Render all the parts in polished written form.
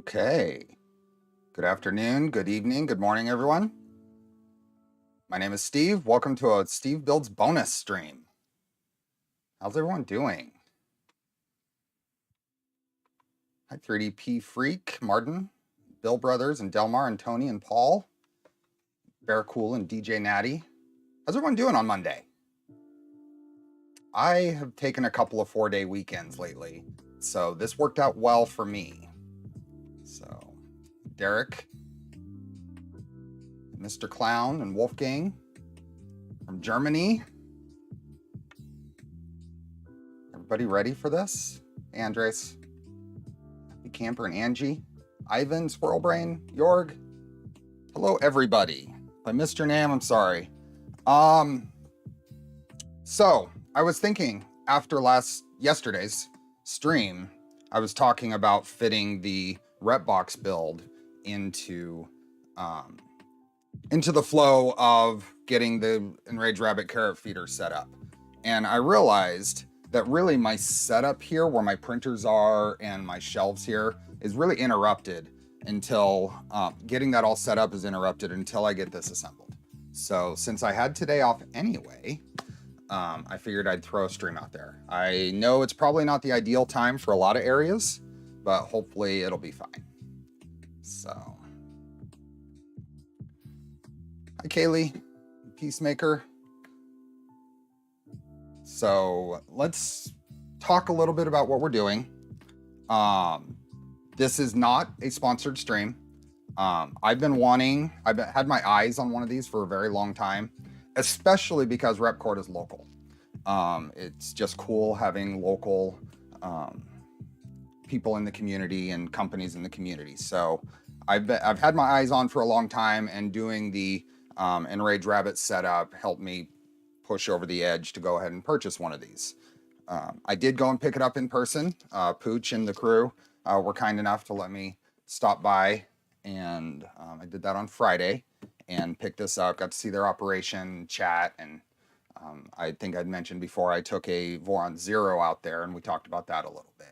Okay. Good afternoon, good evening, good morning, everyone. My name is Steve. Welcome to a Steve Builds bonus stream. How's everyone doing? Hi, 3DP Freak, Martin, Bill Brothers, and Delmar, and Tony, and Paul, Bear Cool, and DJ Natty. How's everyone doing on Monday? I have taken a couple of 4-day weekends lately, so this worked out well for me. So, Derek, Mr. Clown, and Wolfgang from Germany. Everybody ready for this? Hey, Andres, Happy Camper, and Angie, Ivan, Squirrelbrain, Jorg. Hello, everybody. If I missed your name, I'm sorry. So I was thinking after yesterday's stream, I was talking about fitting the RepBox build into the flow of getting the Enraged Rabbit carrot feeder set up. And I realized that really my setup here, where my printers are and my shelves here, is really interrupted until getting that all set up is interrupted until I get this assembled. So since I had today off anyway, I figured I'd throw a stream out there. I know it's probably not the ideal time for a lot of areas, but hopefully it'll be fine. So, hi Kaylee, Peacemaker. So let's talk a little bit about what we're doing. This is not a sponsored stream. I've had my eyes on one of these for a very long time, especially because RepKord is local. It's just cool having local people in the community and companies in the community. So I've had my eyes on for a long time, and doing the Enraged Rabbit setup helped me push over the edge to go ahead and purchase one of these. I did go and pick it up in person. Pooch and the crew were kind enough to let me stop by, and I did that on Friday and picked this up, got to see their operation, chat, and I think I'd mentioned before I took a Voron Zero out there and we talked about that a little bit.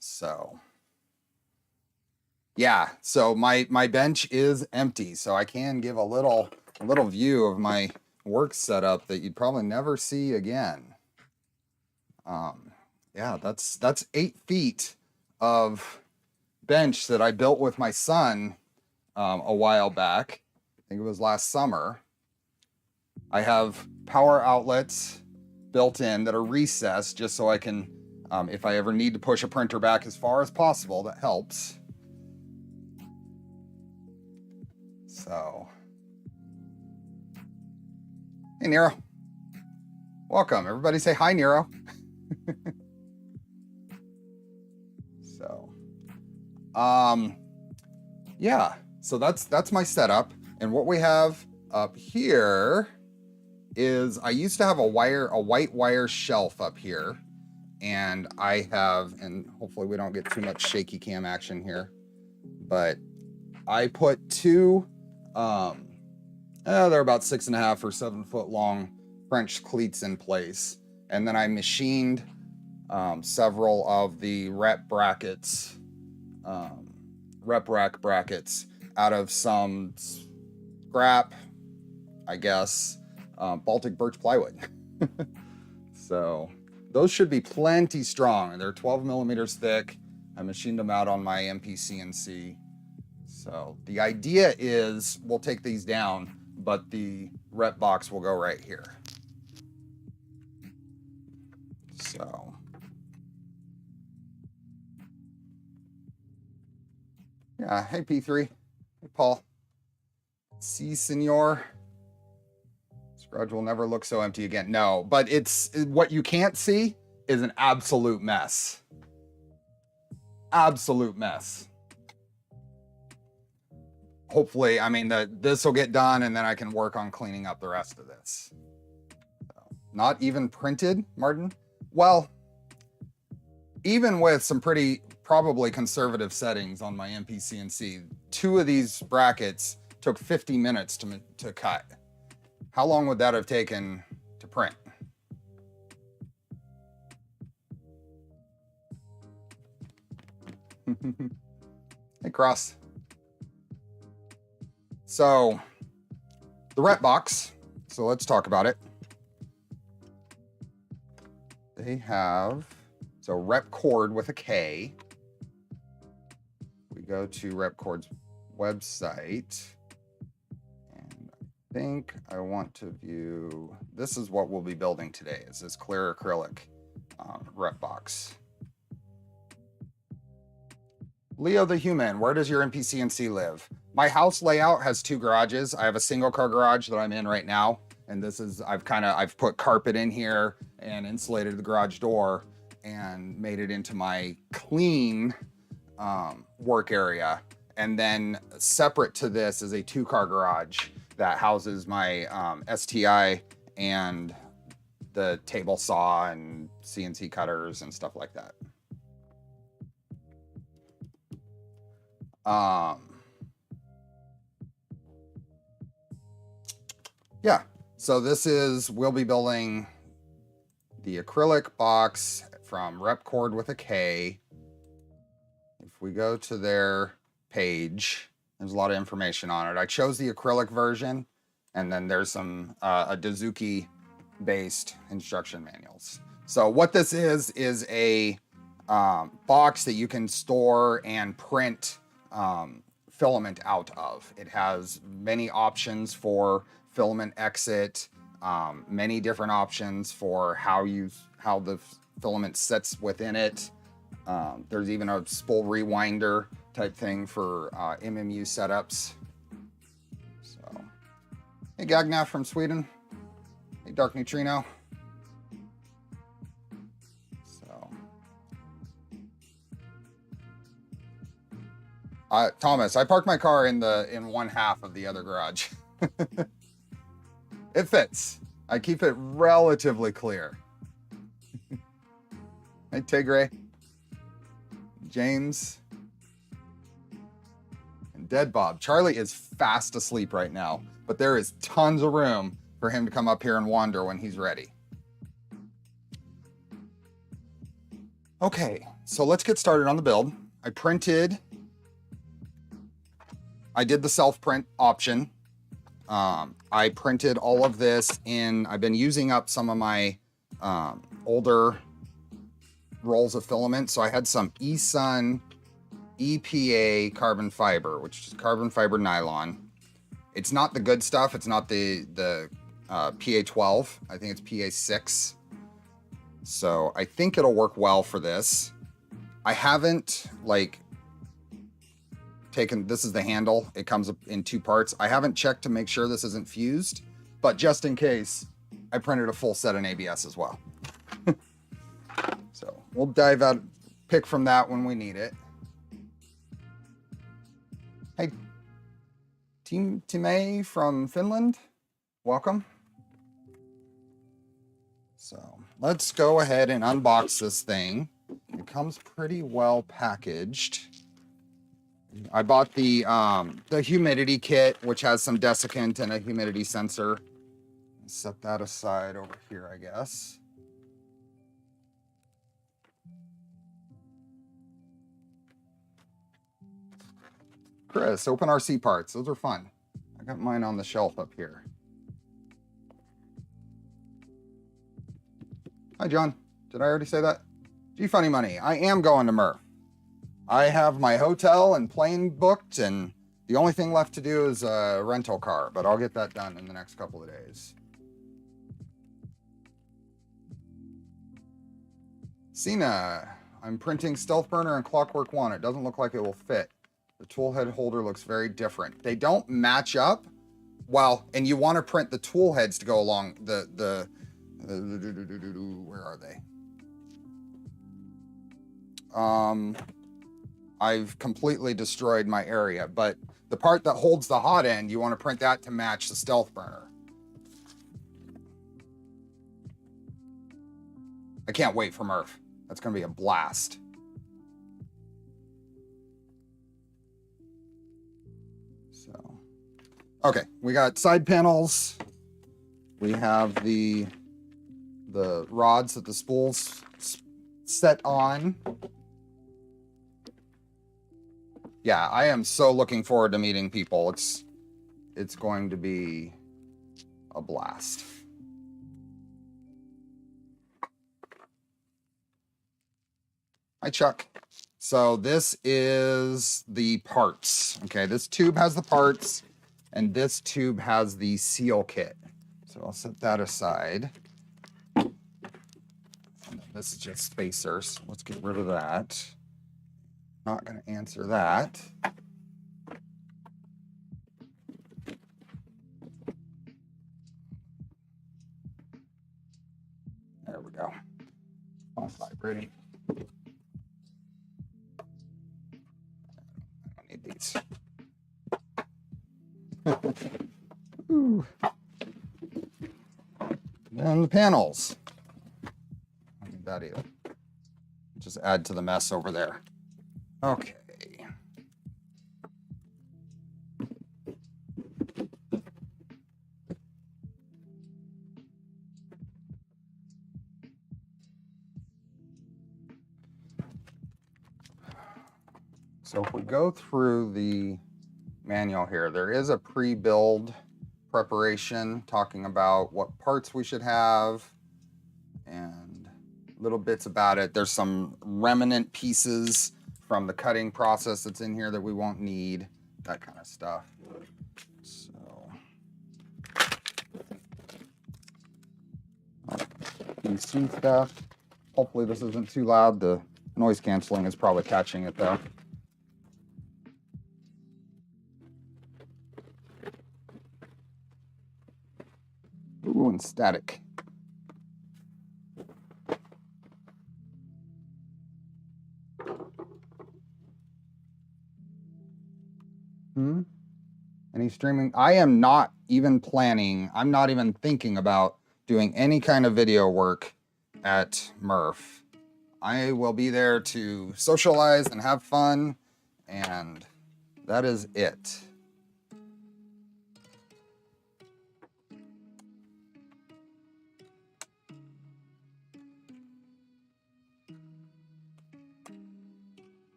So yeah, so my bench is empty, so I can give a little view of my work setup that you'd probably never see again. Yeah, that's 8 feet of bench that I built with my son a while back. I think it was last summer. I have power outlets built in that are recessed just so I can, if I ever need to push a printer back as far as possible, that helps. So, hey Nero, welcome. Everybody say hi, Nero. So, yeah, so that's my setup. And what we have up here is, I used to have a white wire shelf up here, and and hopefully we don't get too much shaky cam action here, but I put two, they're about 6.5 or 7 foot long French cleats in place. And then I machined several of the rep brackets, rep rack brackets out of some scrap, I guess, Baltic birch plywood. So those should be plenty strong. They're 12 millimeters thick. I machined them out on my MP-CNC. So the idea is we'll take these down, but the rep box will go right here. So yeah, hey P3, hey Paul. Si, senor. This garage will never look so empty again. No, but it's what you can't see is an absolute mess. Absolute mess. Hopefully, I mean, this will get done and then I can work on cleaning up the rest of this. So, not even printed, Martin? Well, even with some probably conservative settings on my MP-CNC, 2 of these brackets took 50 minutes to cut. How long would that have taken to print? Hey, Cross. So the RepBox, so let's talk about it. They have, so RepKord with a K. We go to RepKord's website, and I think I want to view, this is what we'll be building today, is this clear acrylic RepBox. Leo the Human, where does your NPCNC live? My house layout has 2 garages. I have a single car garage that I'm in right now. And this is, I've put carpet in here and insulated the garage door and made it into my clean work area. And then separate to this is a 2-car garage that houses my STI and the table saw and CNC cutters and stuff like that. Yeah, so this is, we'll be building the acrylic box from RepKord with a K. If we go to their page, there's a lot of information on it. I chose the acrylic version, and then there's some a Dazuki based instruction manuals. So what this is a box that you can store and print filament out of. It has many options for filament exit, many different options for how the filament sits within it. There's even a spool rewinder type thing for MMU setups. So, hey Gagna from Sweden. Hey Dark Neutrino. Thomas, I parked my car in one half of the other garage. It fits. I keep it relatively clear. Hey Tigray, James, and Dead Bob. Charlie is fast asleep right now, but there is tons of room for him to come up here and wander when he's ready. Okay, so let's get started on the build. I did the self-print option. I printed all of this in, I've been using up some of my older rolls of filament. So I had some eSun EPA carbon fiber, which is carbon fiber nylon. It's not the good stuff. It's not the PA12. I think it's PA6. So I think it'll work well for this. I haven't this is the handle. It comes in 2 parts. I haven't checked to make sure this isn't fused, but just in case, I printed a full set in ABS as well. So we'll dive out, pick from that when we need it. Hey, Timei from Finland, welcome. So let's go ahead and unbox this thing. It comes pretty well packaged. I bought the humidity kit, which has some desiccant and a humidity sensor. Set that aside over here, I guess. Chris, open RC parts. Those are fun. I got mine on the shelf up here. Hi, John. Did I already say that? Gee, funny money. I am going to Murph. I have my hotel and plane booked, and the only thing left to do is a rental car, but I'll get that done in the next couple of days. Cena, I'm printing Stealth Burner and Clockwork One. It doesn't look like it will fit. The tool head holder looks very different. They don't match up. Well, and you want to print the tool heads to go along where are they? I've completely destroyed my area, but the part that holds the hot end, you want to print that to match the Stealth Burner. I can't wait for Murph. That's going to be a blast. So, okay, we got side panels. We have the rods that the spools set on. yeah, I am so looking forward to meeting people. It's going to be a blast. Hi, Chuck. So this is the parts. Okay, this tube has the parts, and this tube has the seal kit. So I'll set that aside. And this is just spacers. Let's get rid of that. Not going to answer that. There we go. Oh, vibrating. I don't need these. Ooh. And the panels. I don't need that either. Just add to the mess over there. Okay. So if we go through the manual here, there is a pre-build preparation talking about what parts we should have and little bits about it. There's some remnant pieces from the cutting process that's in here that we won't need, that kind of stuff. So PC stuff. Hopefully this isn't too loud. The noise canceling is probably catching it though. Ooh, and static. Any streaming? I am not even planning, I'm not even thinking about doing any kind of video work at Murph. I will be there to socialize and have fun, and that is it.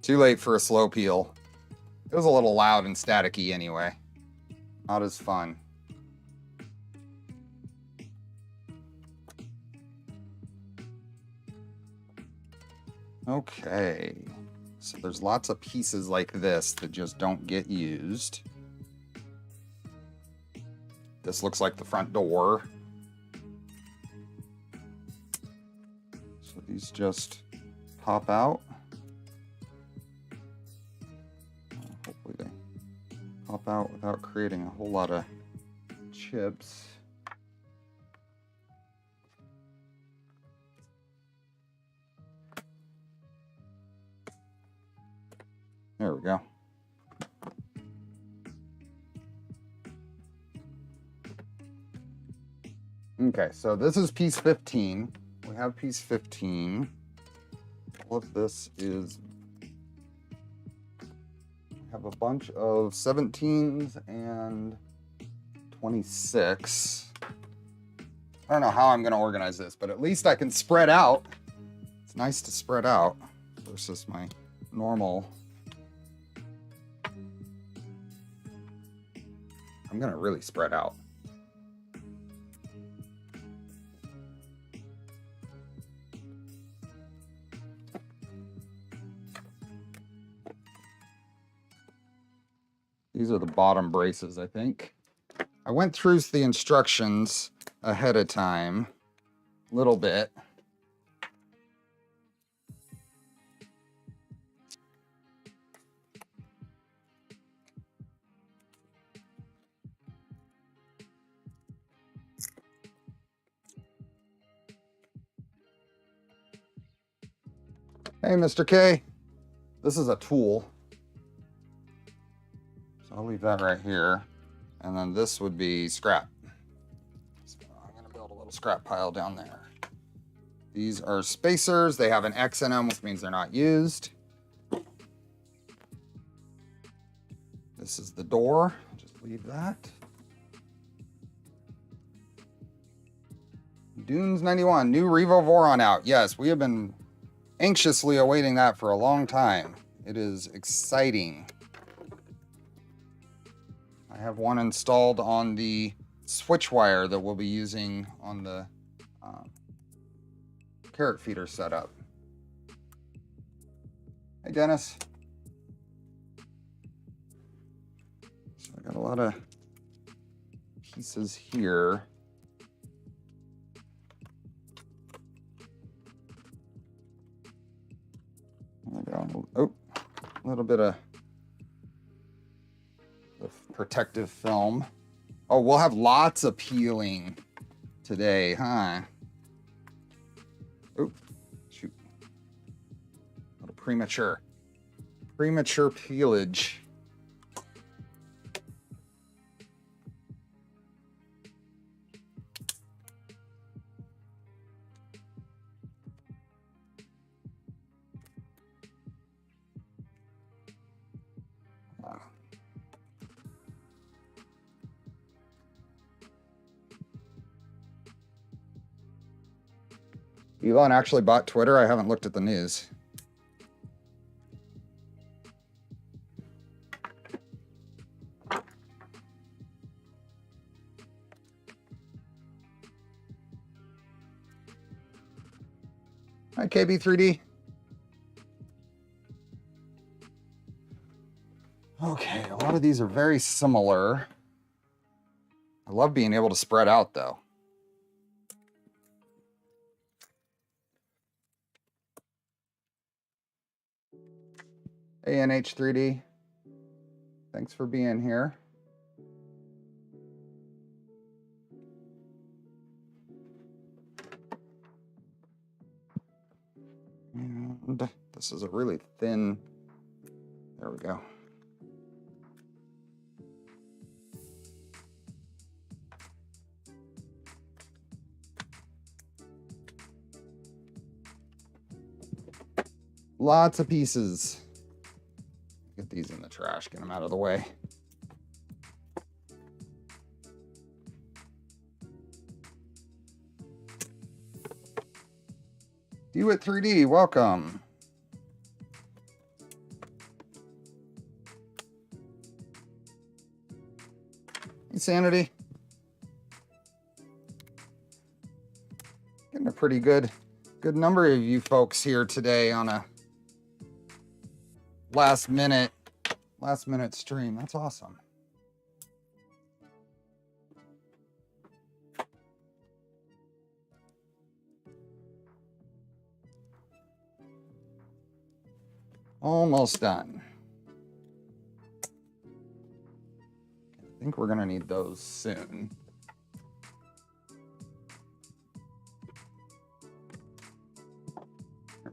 Too late for a slow peel. It was a little loud and staticky anyway. Not as fun. Okay. So there's lots of pieces like this that just don't get used. This looks like the front door. So these just pop out. Hopefully they pop out without creating a whole lot of chips. There we go. Okay, so this is piece 15. We have piece 15. All of this is, we have a bunch of 17s and 26. I don't know how I'm going to organize this, but at least I can spread out. It's nice to spread out versus my normal. I'm going to really spread out. These are the bottom braces, I think. I went through the instructions ahead of time, a little bit. Hey, Mr. K. This is a tool. So I'll leave that right here. And then this would be scrap. So I'm going to build a little scrap pile down there. These are spacers. They have an X in them, which means they're not used. This is the door. Just leave that. Dunes 91, new Revo Voron out. Yes, we have been anxiously awaiting that for a long time. It is exciting. I have one installed on the switch wire that we'll be using on the carrot feeder setup. Hey, Dennis. So I got a lot of pieces here. There we go. Oh, a little bit of protective film. Oh, we'll have lots of peeling today, huh? Oh, shoot. A little premature peelage. Elon actually bought Twitter. I haven't looked at the news. Hi, KB3D. Okay, a lot of these are very similar. I love being able to spread out, though. ANH3D, thanks for being here. And this is a really thin, there we go. Lots of pieces. Get these in the trash, get them out of the way. DeWitt 3D, welcome. Insanity. Getting a pretty good number of you folks here today on a last minute stream. That's awesome. Almost done. I think we're gonna need those soon. There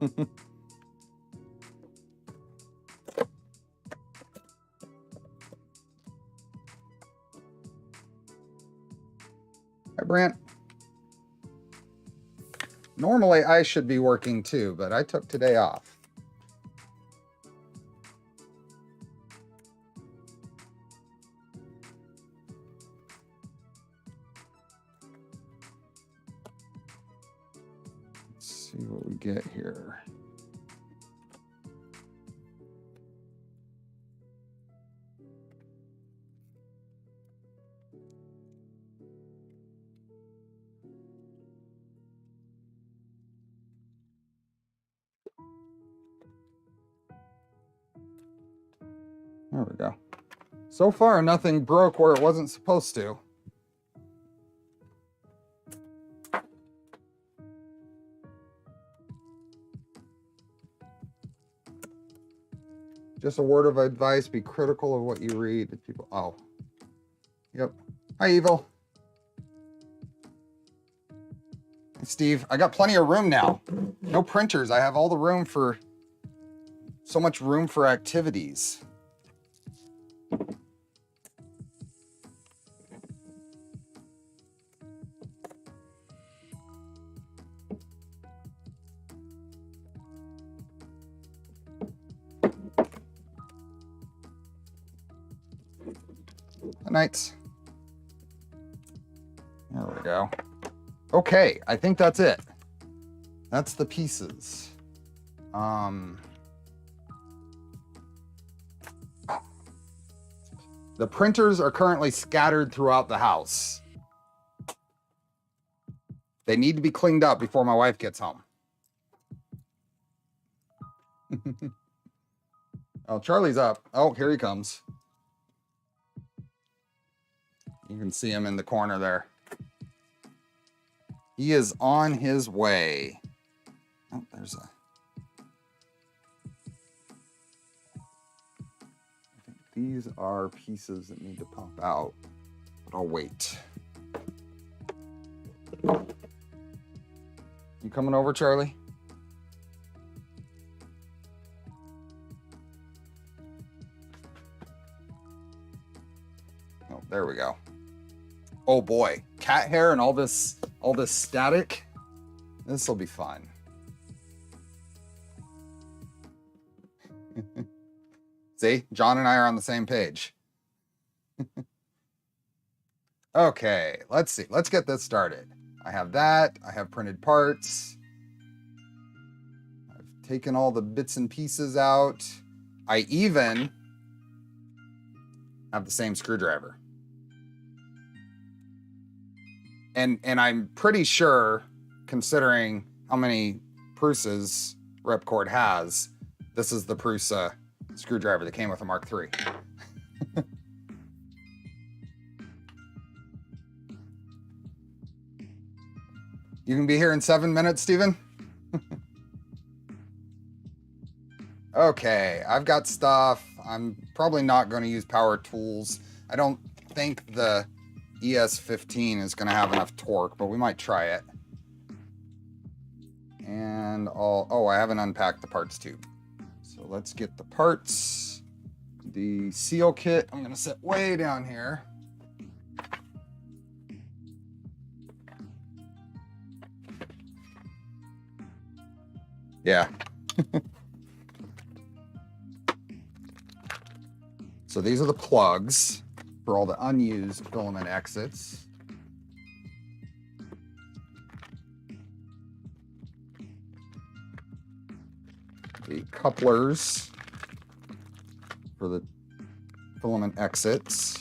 we go. Hi, Brant. Normally I should be working too, but I took today off. Let's see what we get here. There we go. So far, nothing broke where it wasn't supposed to. Just a word of advice, be critical of what you read. People, oh. Yep. Hi, Evil. Hey, Steve, I got plenty of room now. No printers. I have all the room for, so much room for activities. Nights. There we go. Okay, I think that's it. That's the pieces. The printers are currently scattered throughout the house. They need to be cleaned up before my wife gets home. Oh, Charlie's up. Oh, here he comes. You can see him in the corner there. He is on his way. Oh, there's a... I think these are pieces that need to pop out, but I'll wait. You coming over, Charlie? Oh, there we go. Oh boy, cat hair and all this static. This will be fun. See, John and I are on the same page. Okay, let's see. Let's get this started. I have that. I have printed parts. I've taken all the bits and pieces out. I even have the same screwdriver. And I'm pretty sure, considering how many Prusa's RepKord has, this is the Prusa screwdriver that came with a Mark III. You can be here in 7 minutes, Stephen? Okay, I've got stuff. I'm probably not going to use power tools. I don't think the ES15 is going to have enough torque, but we might try it. And I haven't unpacked the parts tube. So let's get the parts. The seal kit, I'm going to set way down here. Yeah. So these are the plugs for all the unused filament exits. The couplers for the filament exits,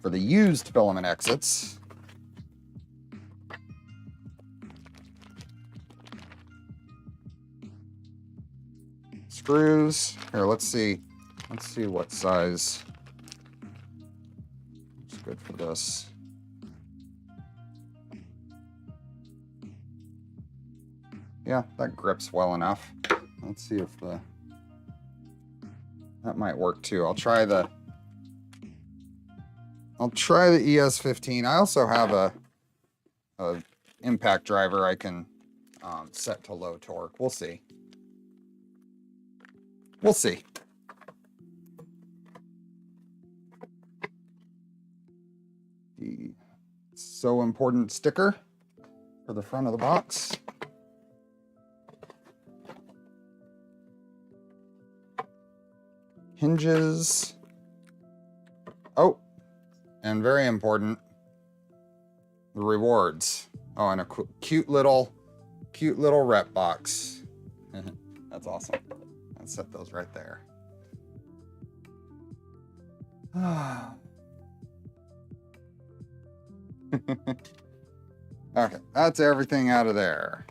for the used filament exits. Screws. Here, let's see what size is good for this. Yeah, that grips well enough. Let's see if that might work too. I'll try the ES15. I also have a impact driver I can set to low torque. We'll see. We'll see. The so important sticker for the front of the box. Hinges. Oh, and very important, the rewards. Oh, and a cute little RepBox. That's awesome. Let's set those right there. Okay, that's everything out of there.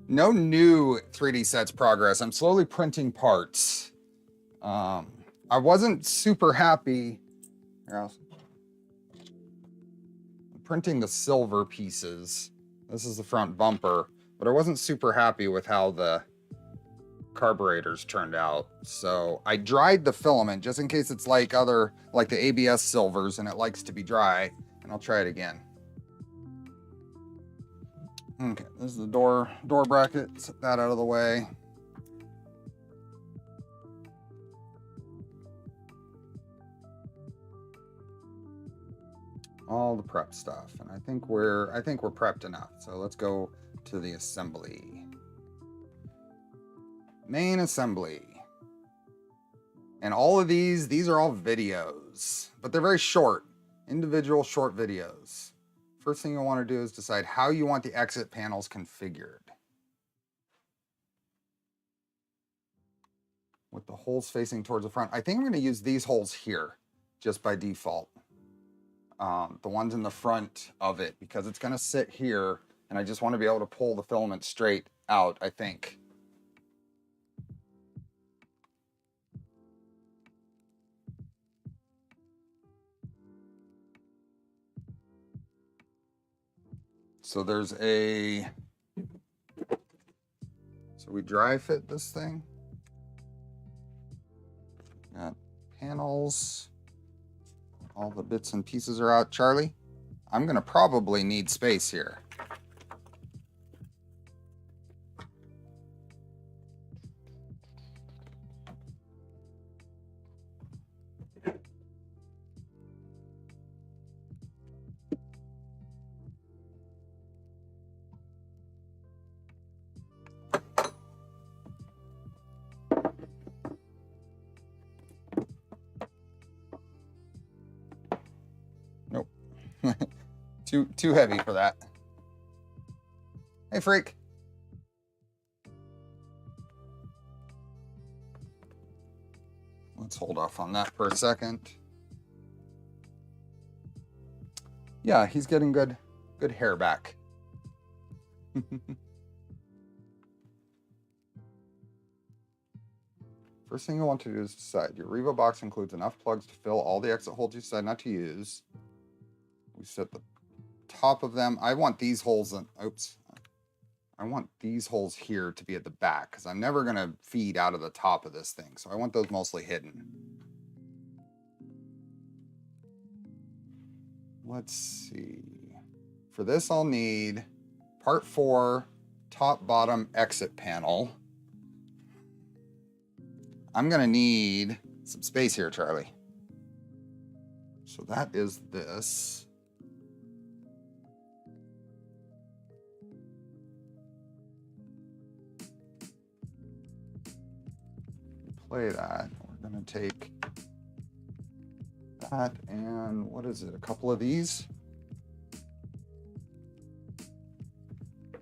No new 3D sets progress. I'm slowly printing parts. I wasn't super happy. I'm printing the silver pieces. This is the front bumper, but I wasn't super happy with how the carburetors turned out. So I dried the filament just in case it's like the ABS silvers and it likes to be dry, and I'll try it again. Okay, this is the door bracket. Set that out of the way. All the prep stuff, and I think we're prepped enough. So let's go to the assembly. Main assembly. And all of these are all videos, but they're very short, individual short videos. First thing you'll want to do is decide how you want the exit panels configured. With the holes facing towards the front. I think I'm going to use these holes here, just by default. The ones in the front of it, because it's going to sit here, and I just want to be able to pull the filament straight out, I think. So there's a, so we dry fit this thing. Got panels. All the bits and pieces are out. Charlie, I'm gonna probably need space here. Nope. Too heavy for that. Hey, freak. Let's hold off on that for a second. Yeah, he's getting good hair back. First thing you want to do is decide your RepBox includes enough plugs to fill all the exit holes you decide not to use. We set the top of them. I want these holes in, oops. I want these holes here to be at the back because I'm never going to feed out of the top of this thing. So I want those mostly hidden. Let's see. For this, I'll need part 4, top bottom exit panel. I'm going to need some space here, Charlie. So that is this. Play that. We're going to take that and what is it? A couple of these. I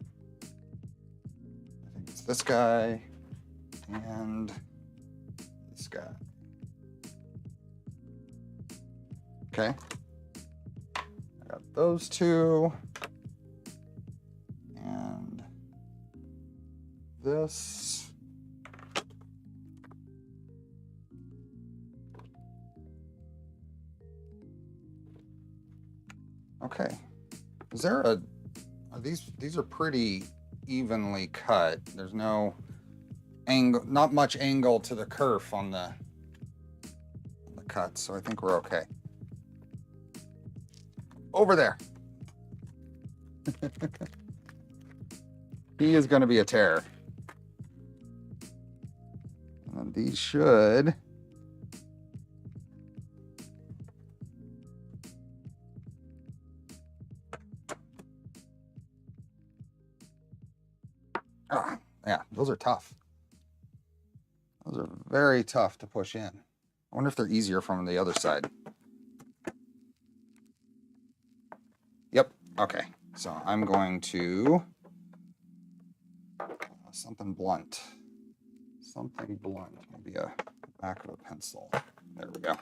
think it's this guy and this guy. Okay. I got those two and this. Okay, is there a, are these are pretty evenly cut. There's no angle, not much angle to the kerf on the cut, so I think we're okay. Over there. He is going to be a terror. And these should. Ah, yeah, those are tough. Those are very tough to push in. I wonder if they're easier from the other side. Yep, okay. So I'm going to something blunt. Something blunt, maybe a back of a pencil. There we go.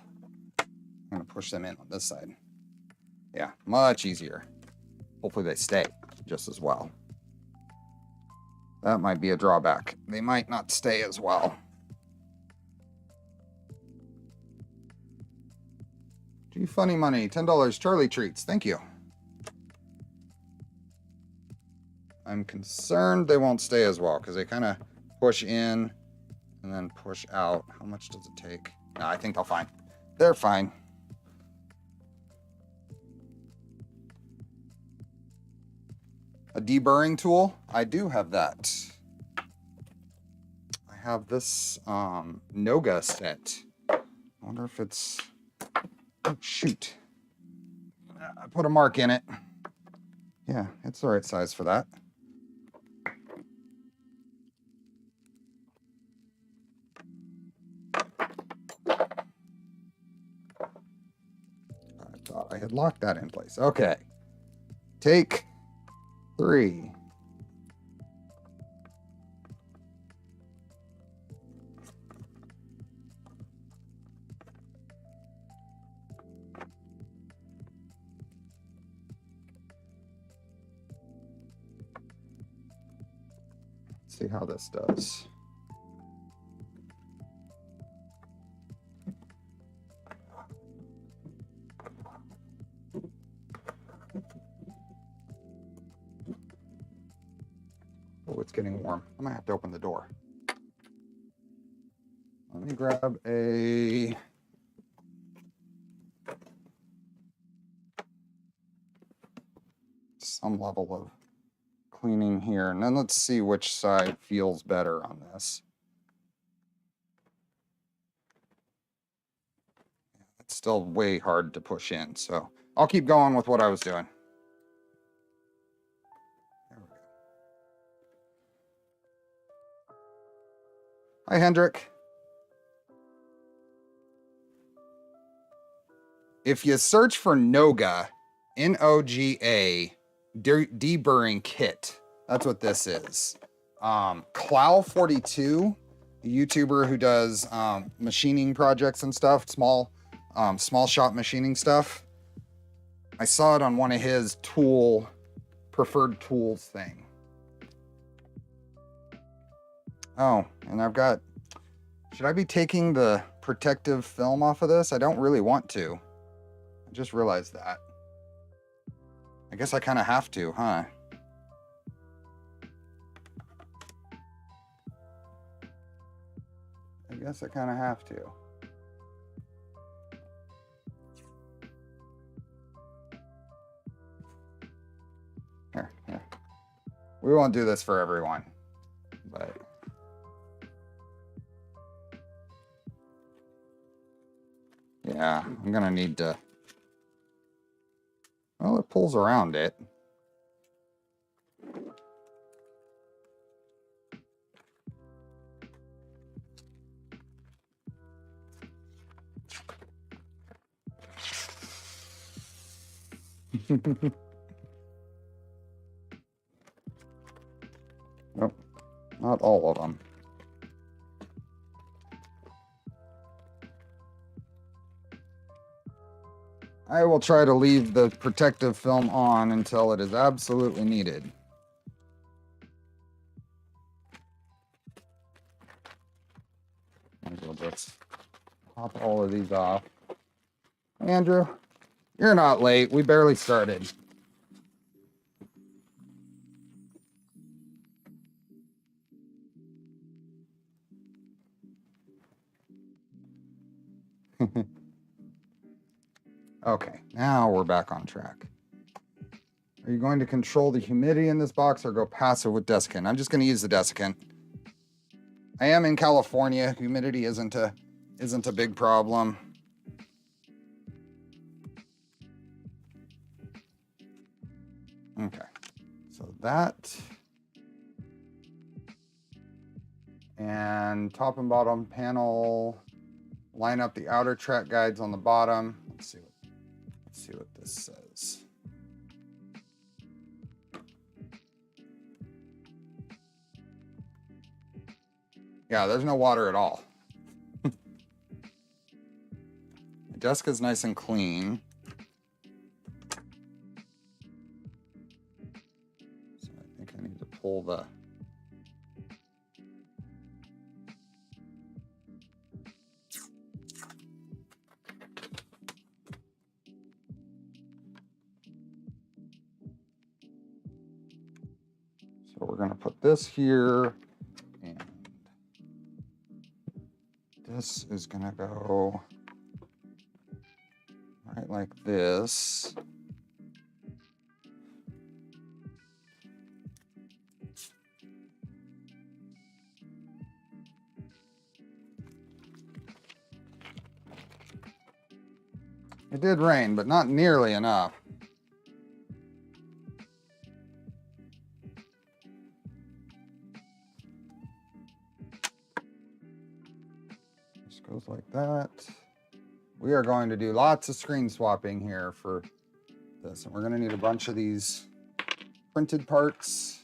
I'm gonna push them in on this side. Yeah, much easier. Hopefully they stay just as well. That might be a drawback. They might not stay as well. Gee, funny money, $10, Charlie treats, thank you. I'm concerned they won't stay as well because they kind of push in and then push out. How much does it take? No, I think they'll fine. They're fine. A deburring tool? I do have that. I have this Noga set. I wonder if it's, oh shoot. I put a mark in it. Yeah, it's the right size for that. had locked that in place. Okay. Take 3. Let's see how this does. Oh, it's getting warm. I'm gonna have to open the door. Let me grab some level of cleaning here, and then let's see which side feels better on this. It's still way hard to push in, so I'll keep going with what I was doing. There we go. Hi, Hendrik. If you search for Noga, N-O-G-A, deburring kit, that's what this is. Clow42, a YouTuber who does machining projects and stuff, small shop machining stuff. I saw it on one of his preferred tools thing. Oh, and I've got, should I be taking the protective film off of this? I don't really want to. I just realized that. I guess I kind of have to, huh? I guess I kind of have to. Here. We won't do this for everyone, but yeah, I'm gonna need to. Well, it pulls around it. Nope, not all of them. I will try to leave the protective film on until it is absolutely needed. Might as well just pop all of these off. Andrew, you're not late. We barely started. Okay, now we're back on track. Are you going to control the humidity in this box or go passive with desiccant? I'm just going to use the desiccant. I am in California. Humidity isn't a big problem. Okay, so that. And top and bottom panel, line up the outer track guides on the bottom. Let's see what this says. Yeah, there's no water at all. The desk is nice and clean. So I think I need to pull the... So we're going to put this here, and this is going to go right like this. It did rain, but not nearly enough. Just goes like that. We are going to do lots of screen swapping here for this. And we're going to need a bunch of these printed parts.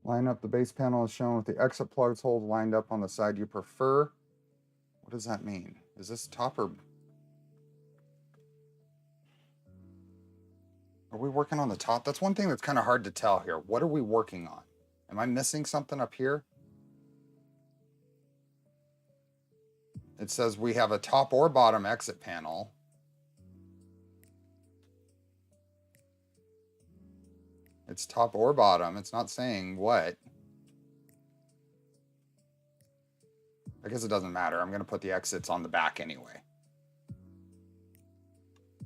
Line up the base panel as shown with the exit plugs holes lined up on the side you prefer. What does that mean? Is this top or... Are we working on the top? That's one thing that's kind of hard to tell here. What are we working on? Am I missing something up here? It says we have a top or bottom exit panel. It's top or bottom. It's not saying what. I guess it doesn't matter. I'm going to put the exits on the back anyway.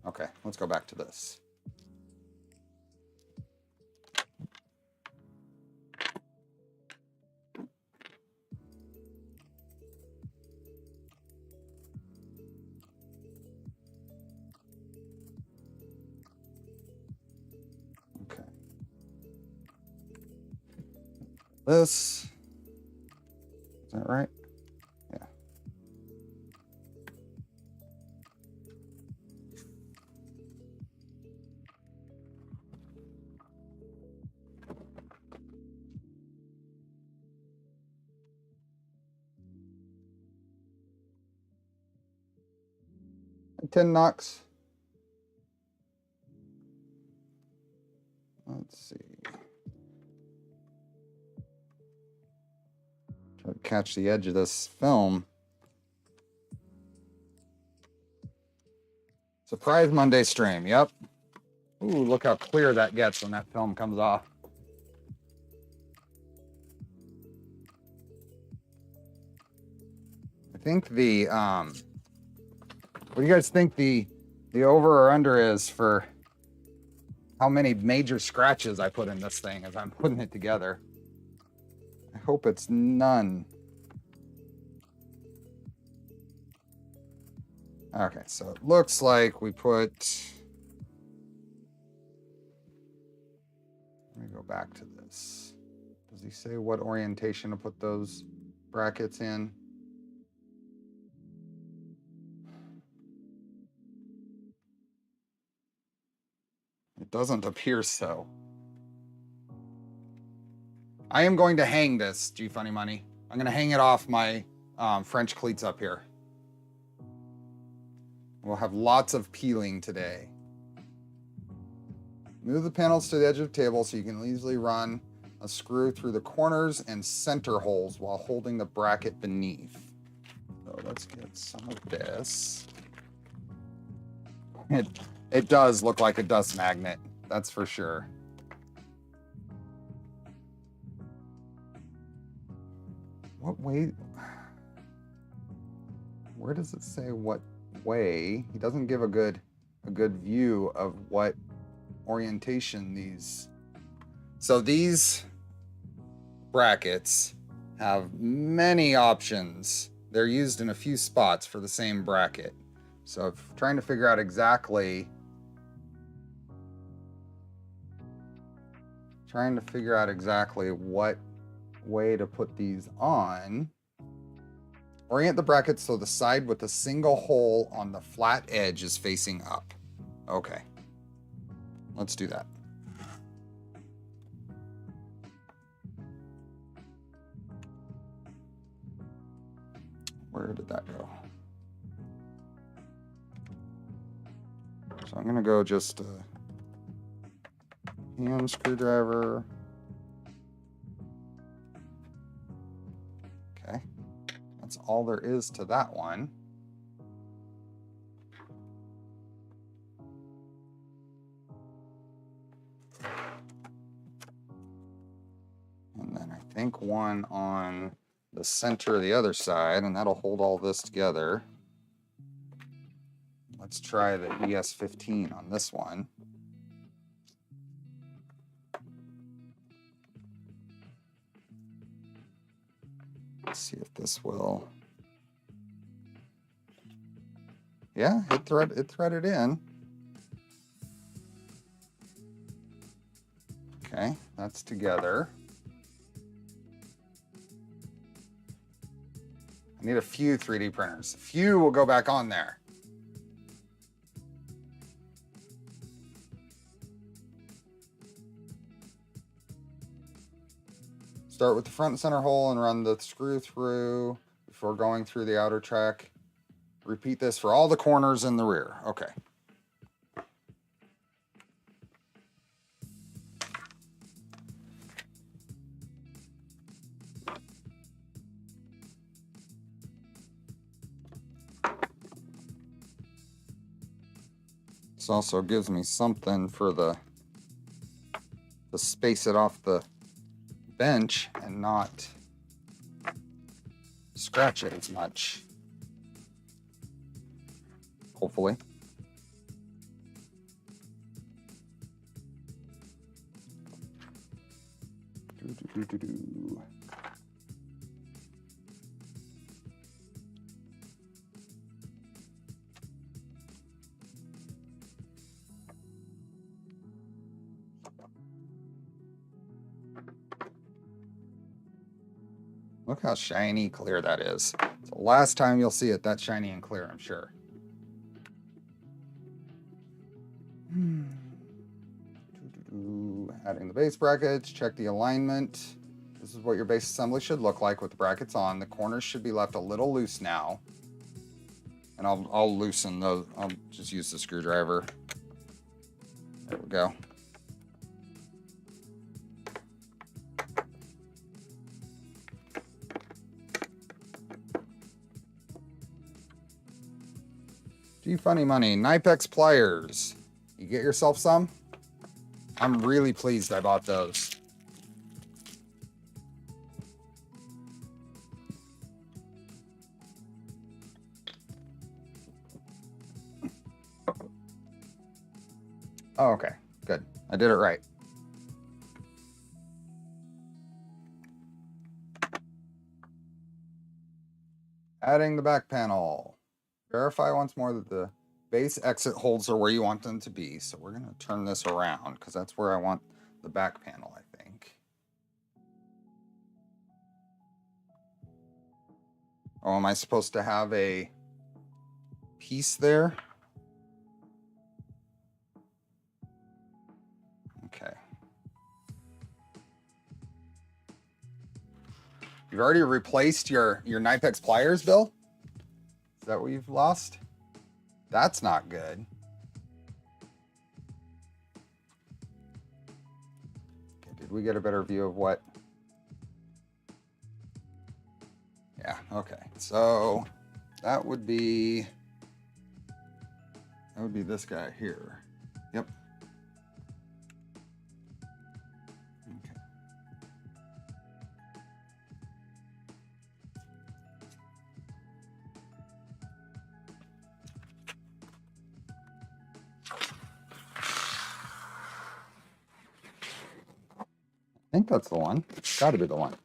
Okay, let's go back to this. Okay. This. Is that right? Yeah. And 10 knocks. Let's see. Try to catch the edge of this film. Surprise Monday stream, yep. Ooh, look how clear that gets when that film comes off. I think the, what do you guys think the over or under is for how many major scratches I put in this thing as I'm putting it together? I hope it's none. Okay, so it looks like we put, let me go back to this. Does he say what orientation to put those brackets in? It doesn't appear so. I am going to hang this, G Funny Money. I'm going to hang it off my French cleats up here. We'll have lots of peeling today. Move the panels to the edge of the table so you can easily run a screw through the corners and center holes while holding the bracket beneath. So let's get some of this. It does look like a dust magnet, that's for sure. What way? Where does it say what way? He doesn't give a good view of what orientation these. So these brackets have many options. They're used in a few spots for the same bracket. So if trying to figure out exactly what way to put these on. Orient the brackets so the side with a single hole on the flat edge is facing up. Okay, let's do that. Where did that go? So I'm gonna go just a hand screwdriver. Okay, that's all there is to that one. And then I think one on the center of the other side, and that'll hold all this together. Let's try the ES15 on this one. this will. Yeah, it threaded in. Okay, that's together. I need a few 3D printers. A few will go back on there. Start with the front and center hole and run the screw through before going through the outer track. Repeat this for all the corners in the rear. Okay. This also gives me something for to space it off the bench and not scratch it as much. Hopefully. Look how shiny clear that is. It's the last time you'll see it that shiny and clear, I'm sure. Adding the base brackets, check the alignment. This is what your base assembly should look like with the brackets on. The corners should be left a little loose now. And I'll loosen those. I'll just use the screwdriver. There we go. Gee, funny money. Knipex pliers. You get yourself some? I'm really pleased I bought those. Oh, okay. Good. I did it right. Adding the back panel. Verify once more that the base exit holes are where you want them to be. So we're going to turn this around because that's where I want the back panel, I think. Oh, am I supposed to have a piece there? Okay. You've already replaced your Knipex pliers, Bill? Is that what you've lost? That's not good. Okay, did we get a better view of what? Yeah, okay. So that would be this guy here. Yep. Okay. I think that's the one. It's got to be the one.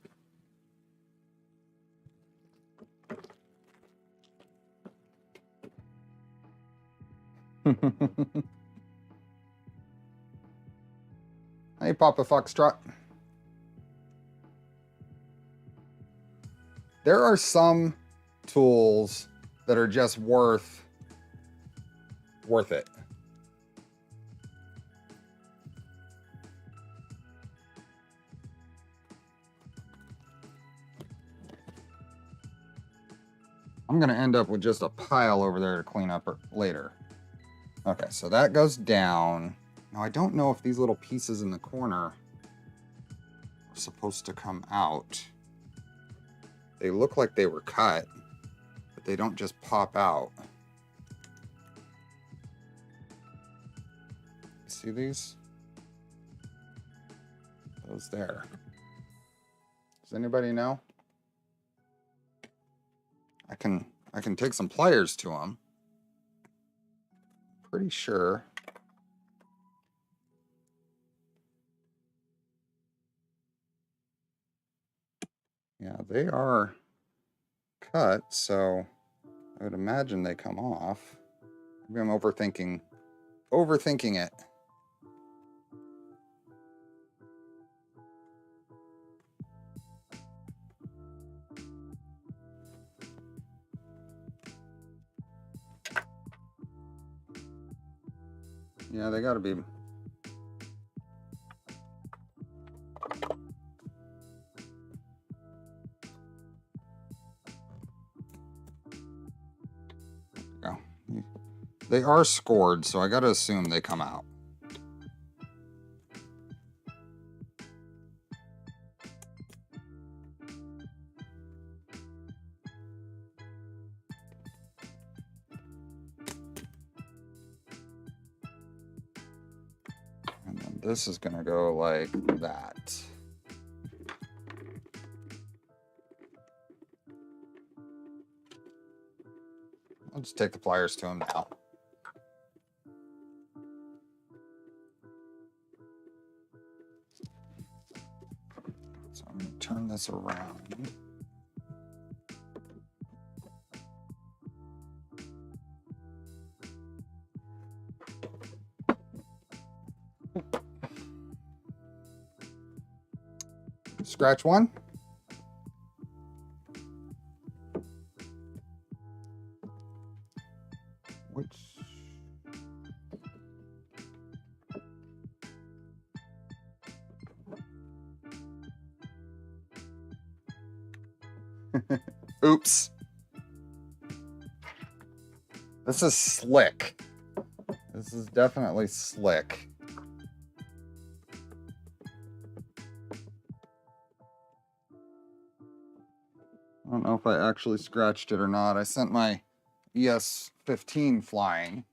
Hey, Papa Foxtrot. There are some tools that are just worth it. I'm going to end up with just a pile over there to clean up later. Okay, so that goes down. Now, I don't know if these little pieces in the corner are supposed to come out. They look like they were cut, but they don't just pop out. See these? Those there. Does anybody know? I can take some pliers to them. Pretty sure. Yeah, they are cut, so I would imagine they come off. Maybe I'm overthinking it. Yeah, they gotta be. Yeah. They are scored, so I gotta assume they come out. And then this is gonna go like that. I'll just take the pliers to them now. So I'm going to turn this around. Scratch one. Which... Oops. This is slick. This is definitely slick. I don't know if I actually scratched it or not. I sent my ES15 flying.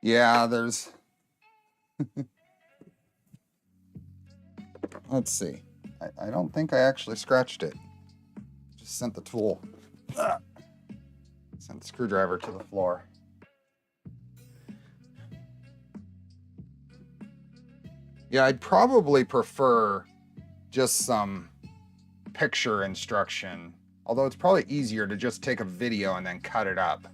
Yeah, there's... Let's see. I don't think I actually scratched it. Just sent the tool. Sent the screwdriver to the floor. Yeah, I'd probably prefer just some picture instruction. Although it's probably easier to just take a video and then cut it up.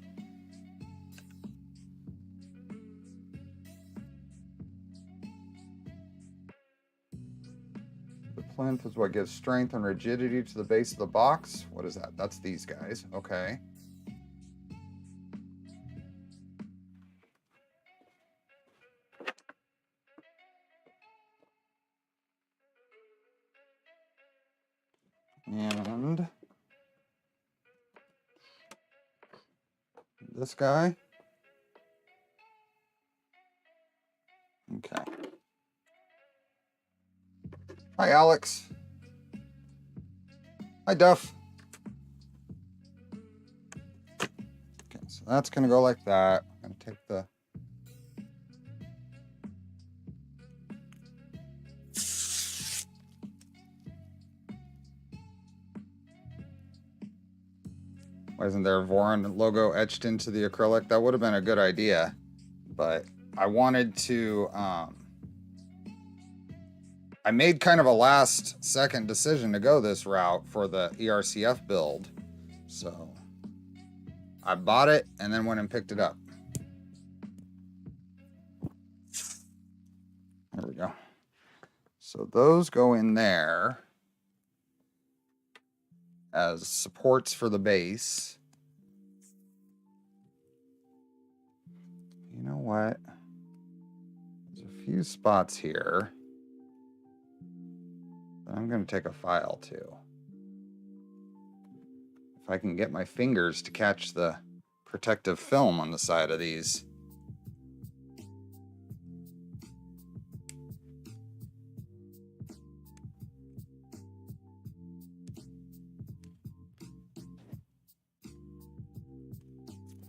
The plinth is what gives strength and rigidity to the base of the box. What is that? That's these guys. Okay. And this guy. Okay. Hi, Alex. Hi, Duff. Okay, so that's going to go like that. I'm going to take the... Why isn't there a Voron logo etched into the acrylic? That would have been a good idea, but I wanted to... I made kind of a last second decision to go this route for the ePA-CF build. So I bought it and then went and picked it up. There we go. So those go in there as supports for the base. You know what? There's a few spots here that I'm going to take a file to. If I can get my fingers to catch the protective film on the side of these.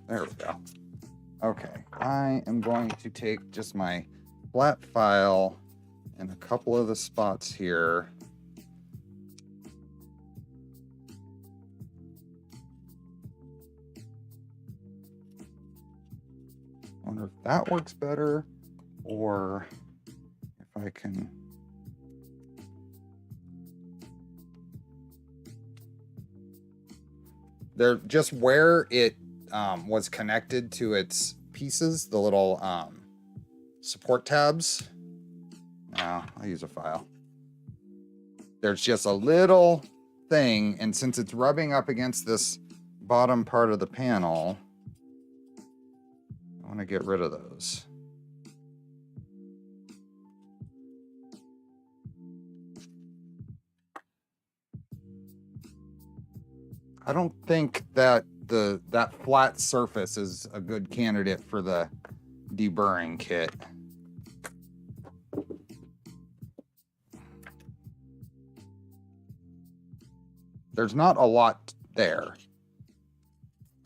There we go. Okay, I am going to take just my flat file and a couple of the spots here wonder if that works better, or if I can. They're just where it was connected to its pieces, the little support tabs. No, I'll use a file. There's just a little thing, and since it's rubbing up against this bottom part of the panel, I want to get rid of those. I don't think that that flat surface is a good candidate for the deburring kit. There's not a lot there.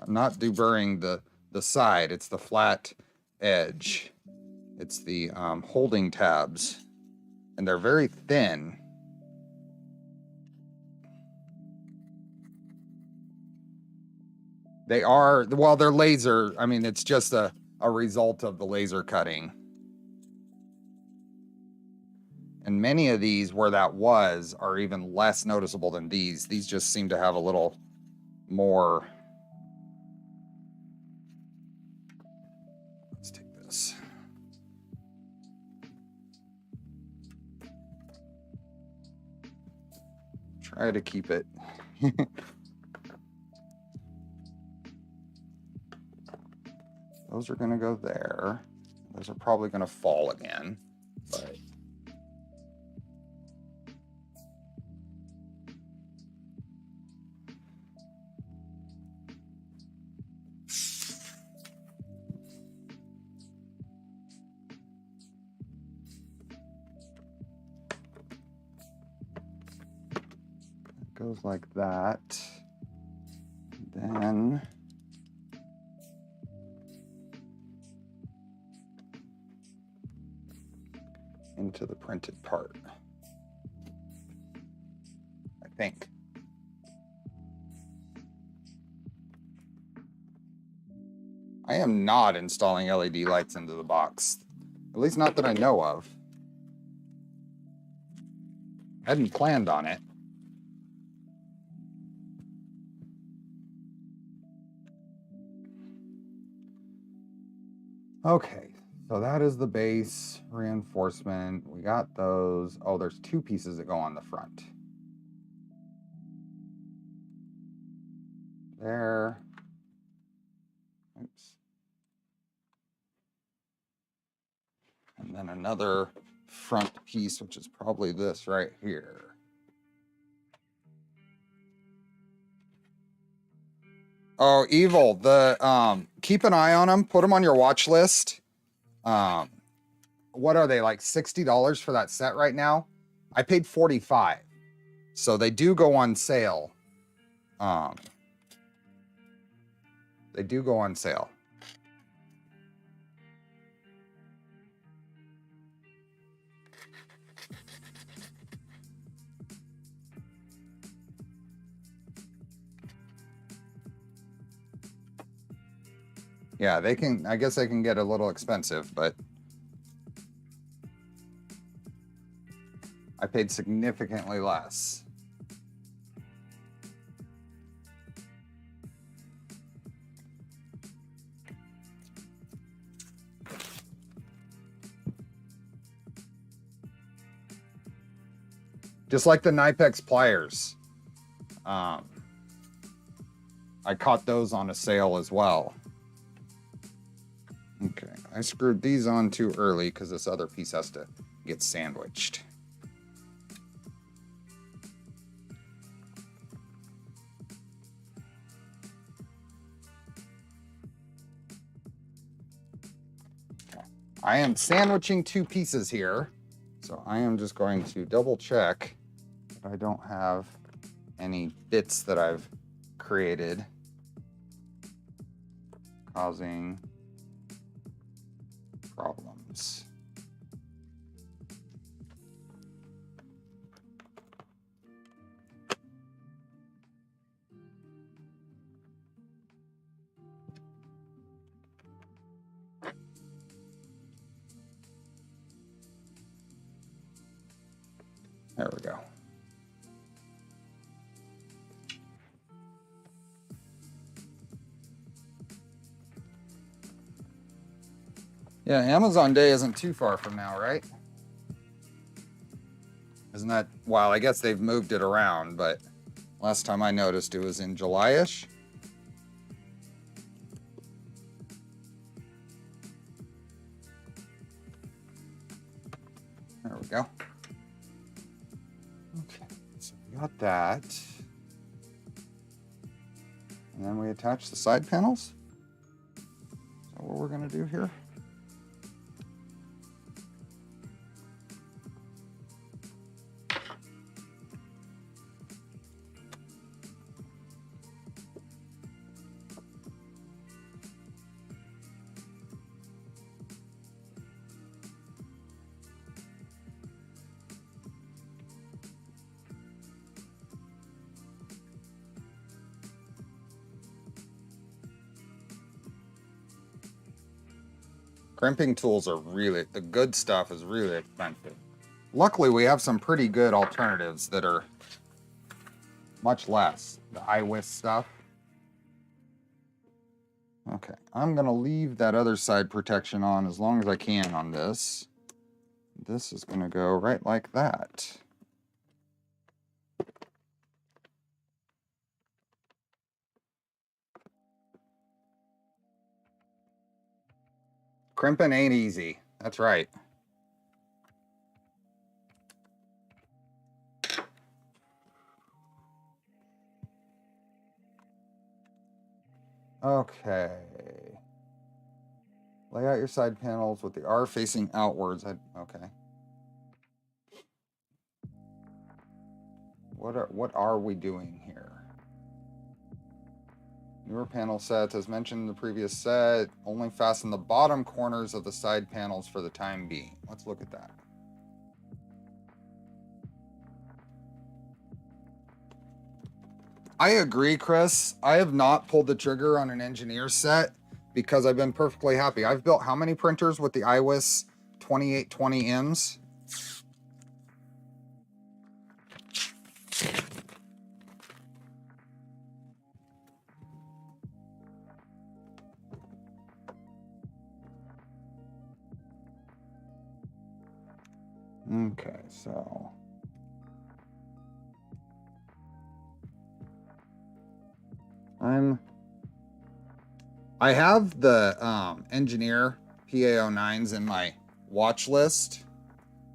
I'm not deburring the side, it's the flat edge. It's the holding tabs, and they're very thin. They are, well, they're laser. I mean, it's just a result of the laser cutting. And many of these where that was are even less noticeable than these. These just seem to have a little more. Let's take this. Try to keep it. Those are going to go there. Those are probably going to fall again, but it goes like that. Then into the printed part, I think. I am not installing LED lights into the box, at least not that I know of. I hadn't planned on it. Okay. So that is the base reinforcement. We got those. Oh, there's two pieces that go on the front. There. Oops. And then another front piece, which is probably this right here. Oh, Evil. The keep an eye on them. Put them on your watch list. What are they, like $60 for that set right now? I paid $45, so they do go on sale. They do go on sale. Yeah, they can, I guess they can get a little expensive, but I paid significantly less. Just like the Knipex pliers. I caught those on a sale as well. Okay, I screwed these on too early because this other piece has to get sandwiched. Okay. I am sandwiching two pieces here, so I am just going to double check that I don't have any bits that I've created causing problems. There we go. Yeah, Amazon Day isn't too far from now, right? Isn't that, well, I guess they've moved it around, but last time I noticed it was in July-ish. There we go. Okay, so we got that. And then we attach the side panels. Is that what we're gonna do here? Crimping tools are really, the good stuff is really expensive. Luckily, we have some pretty good alternatives that are much less. The iWis stuff. Okay, I'm gonna leave that other side protection on as long as I can on this. This is gonna go right like that. Crimping ain't easy. That's right. Okay. Lay out your side panels with the R facing outwards. Okay. What are we doing here? Newer panel sets, as mentioned in the previous set, only fasten the bottom corners of the side panels for the time being. Let's look at that. I agree, Chris. I have not pulled the trigger on an engineer set because I've been perfectly happy. I've built how many printers with the iWis 2820Ms? Okay, so I have the engineer PA09s in my watch list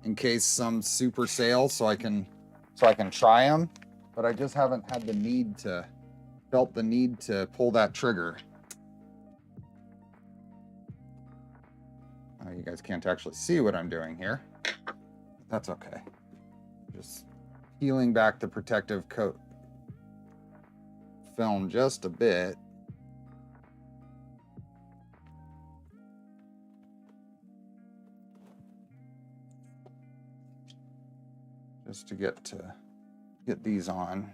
in case some super sale, so I can try them, but I just haven't had felt the need to pull that trigger. You guys can't actually see what I'm doing here. That's okay. Just peeling back the protective coat film just a bit. Just to get these on.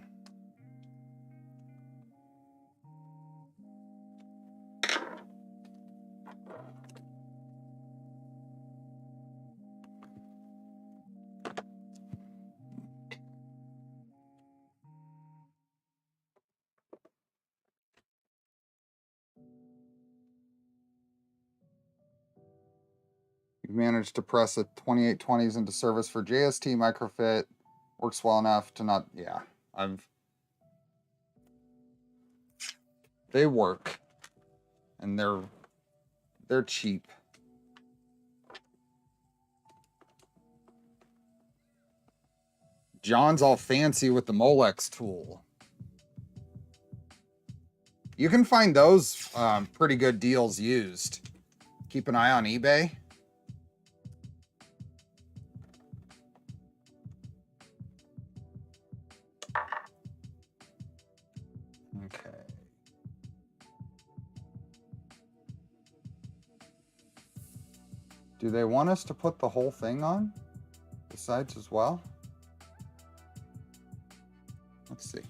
You've managed to press a 2820s into service for JST microfit. Works well enough to not, yeah, they work and they're cheap. John's all fancy with the Molex tool. You can find those pretty good deals used. Keep an eye on eBay. Okay. Do they want us to put the whole thing on the sides as well? Let's see.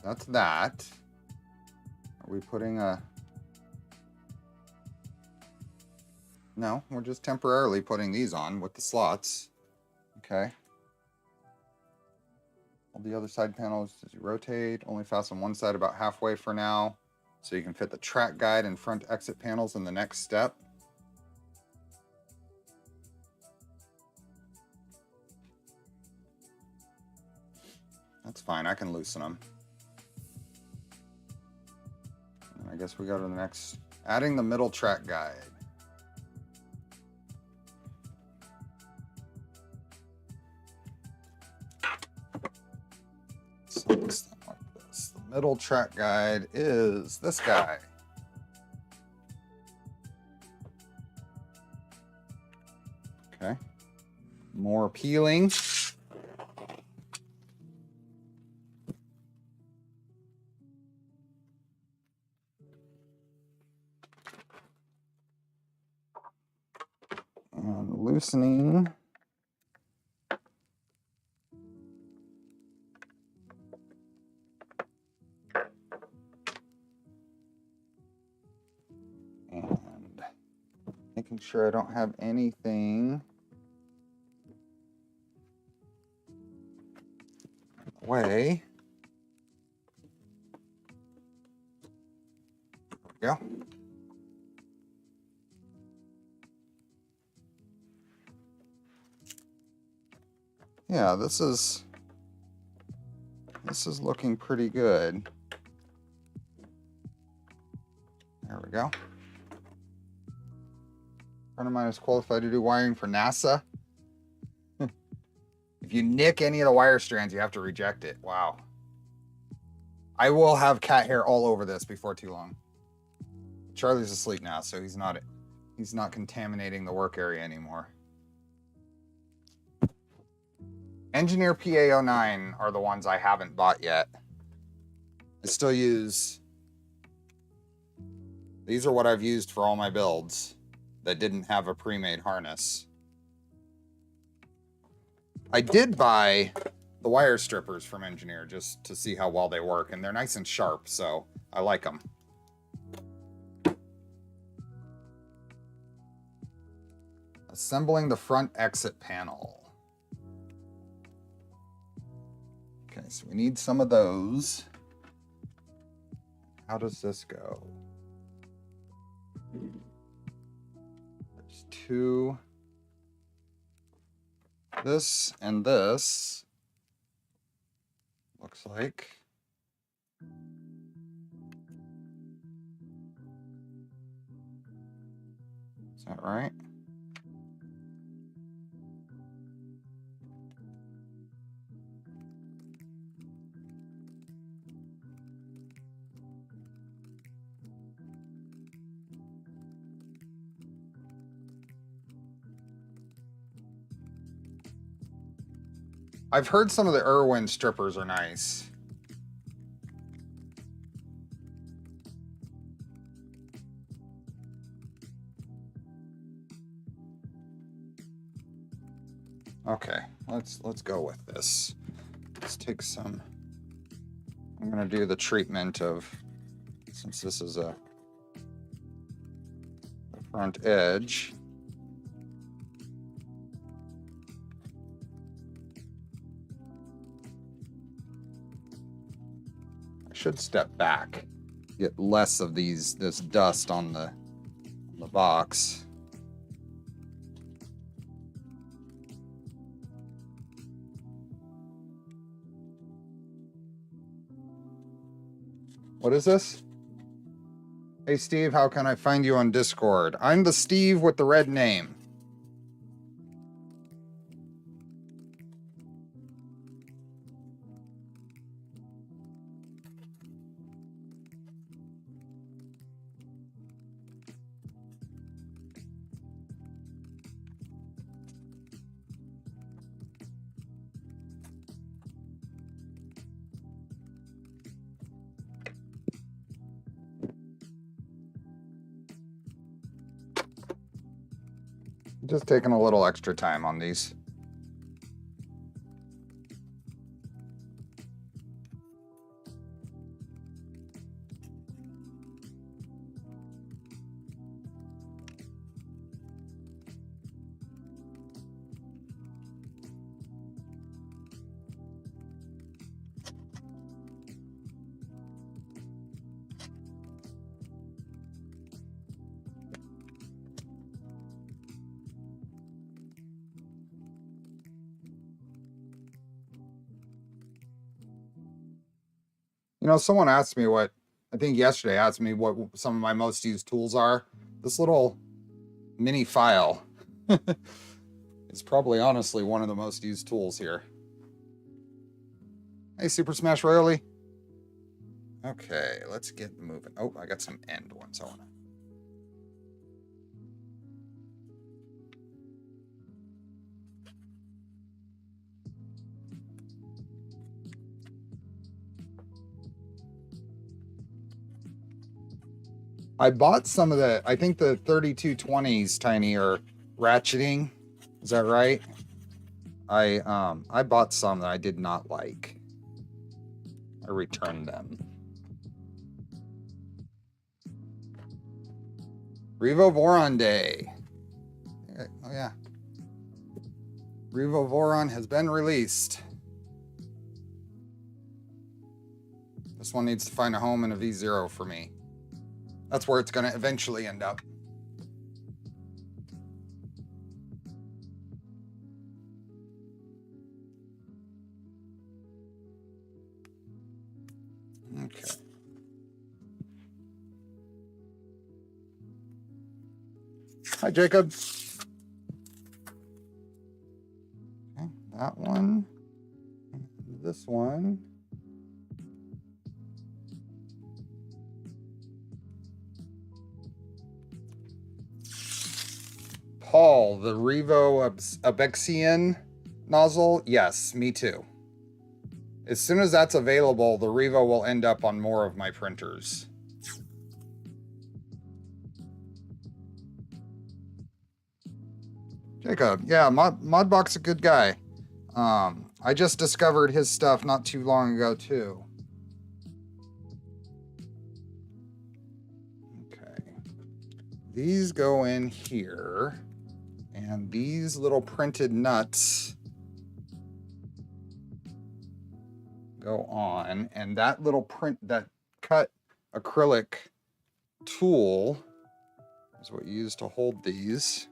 That's that. we putting a... No, we're just temporarily putting these on with the slots. Okay. All the other side panels, as you rotate, only fasten one side about halfway for now, so you can fit the track guide and front exit panels in the next step. That's fine, I can loosen them. And I guess we go to the next, adding the middle track guide. So it's like this. The middle track guide is this guy. Okay. More peeling. And loosening. And making sure I don't have anything in the way. There we go. Yeah, this is looking pretty good. There we go. A friend of mine is qualified to do wiring for NASA. If you nick any of the wire strands, you have to reject it. Wow. I will have cat hair all over this before too long. Charlie's asleep now, so he's not contaminating the work area anymore. Engineer PA09 are the ones I haven't bought yet. I still use... These are what I've used for all my builds that didn't have a pre-made harness. I did buy the wire strippers from Engineer just to see how well they work, and they're nice and sharp, so I like them. Assembling the front exit panel. Okay, so we need some of those. How does this go? There's two. This and this. Looks like. Is that right? I've heard some of the Irwin strippers are nice. Okay, let's go with this. Let's take some. I'm gonna do the treatment of, since this is the front edge. Should step back, get less of this dust on the box. What is this? Hey Steve, how can I find you on Discord? I'm the Steve with the red name. Just taking a little extra time on these. You know, someone asked me what, I think yesterday asked me what some of my most used tools are. This little mini file is probably honestly one of the most used tools here. Hey, Super Smash Royally. Okay, let's get moving. Oh, I got some end ones I want to. I bought some of the, I think the 3220s, Tiny, are ratcheting. Is that right? I bought some that I did not like. I returned them. Revo Voron Day. Oh yeah. Revo Voron has been released. This one needs to find a home in a V0 for me. That's where it's going to eventually end up. Okay. Hi, Jacob. Okay, that one. This one. Paul, the Revo Abexian nozzle. Yes, me too. As soon as that's available, the Revo will end up on more of my printers. Jacob, yeah, Modbox a good guy. I just discovered his stuff not too long ago too. Okay, these go in here, and these little printed nuts go on, and that little that cut acrylic tool is what you use to hold these.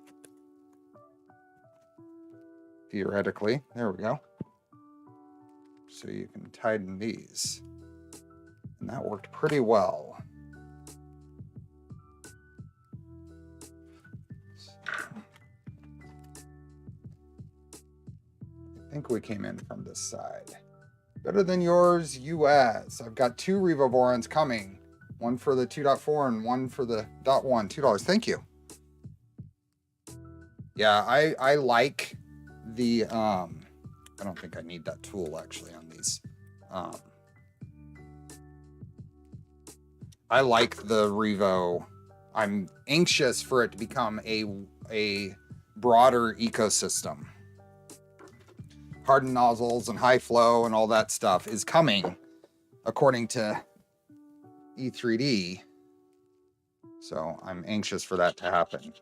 Theoretically, there we go. So you can tighten these. And that worked pretty well. So, I think we came in from this side. Better than yours, US. I've got 2 Revo Vorons coming. One for the 2.4 and one for the .1. $2. Thank you. Yeah, I like the I don't think I need that tool actually on these. I like the Revo. I'm anxious for it to become a broader ecosystem. Hardened nozzles and high flow and all that stuff is coming according to E3D. So I'm anxious for that to happen.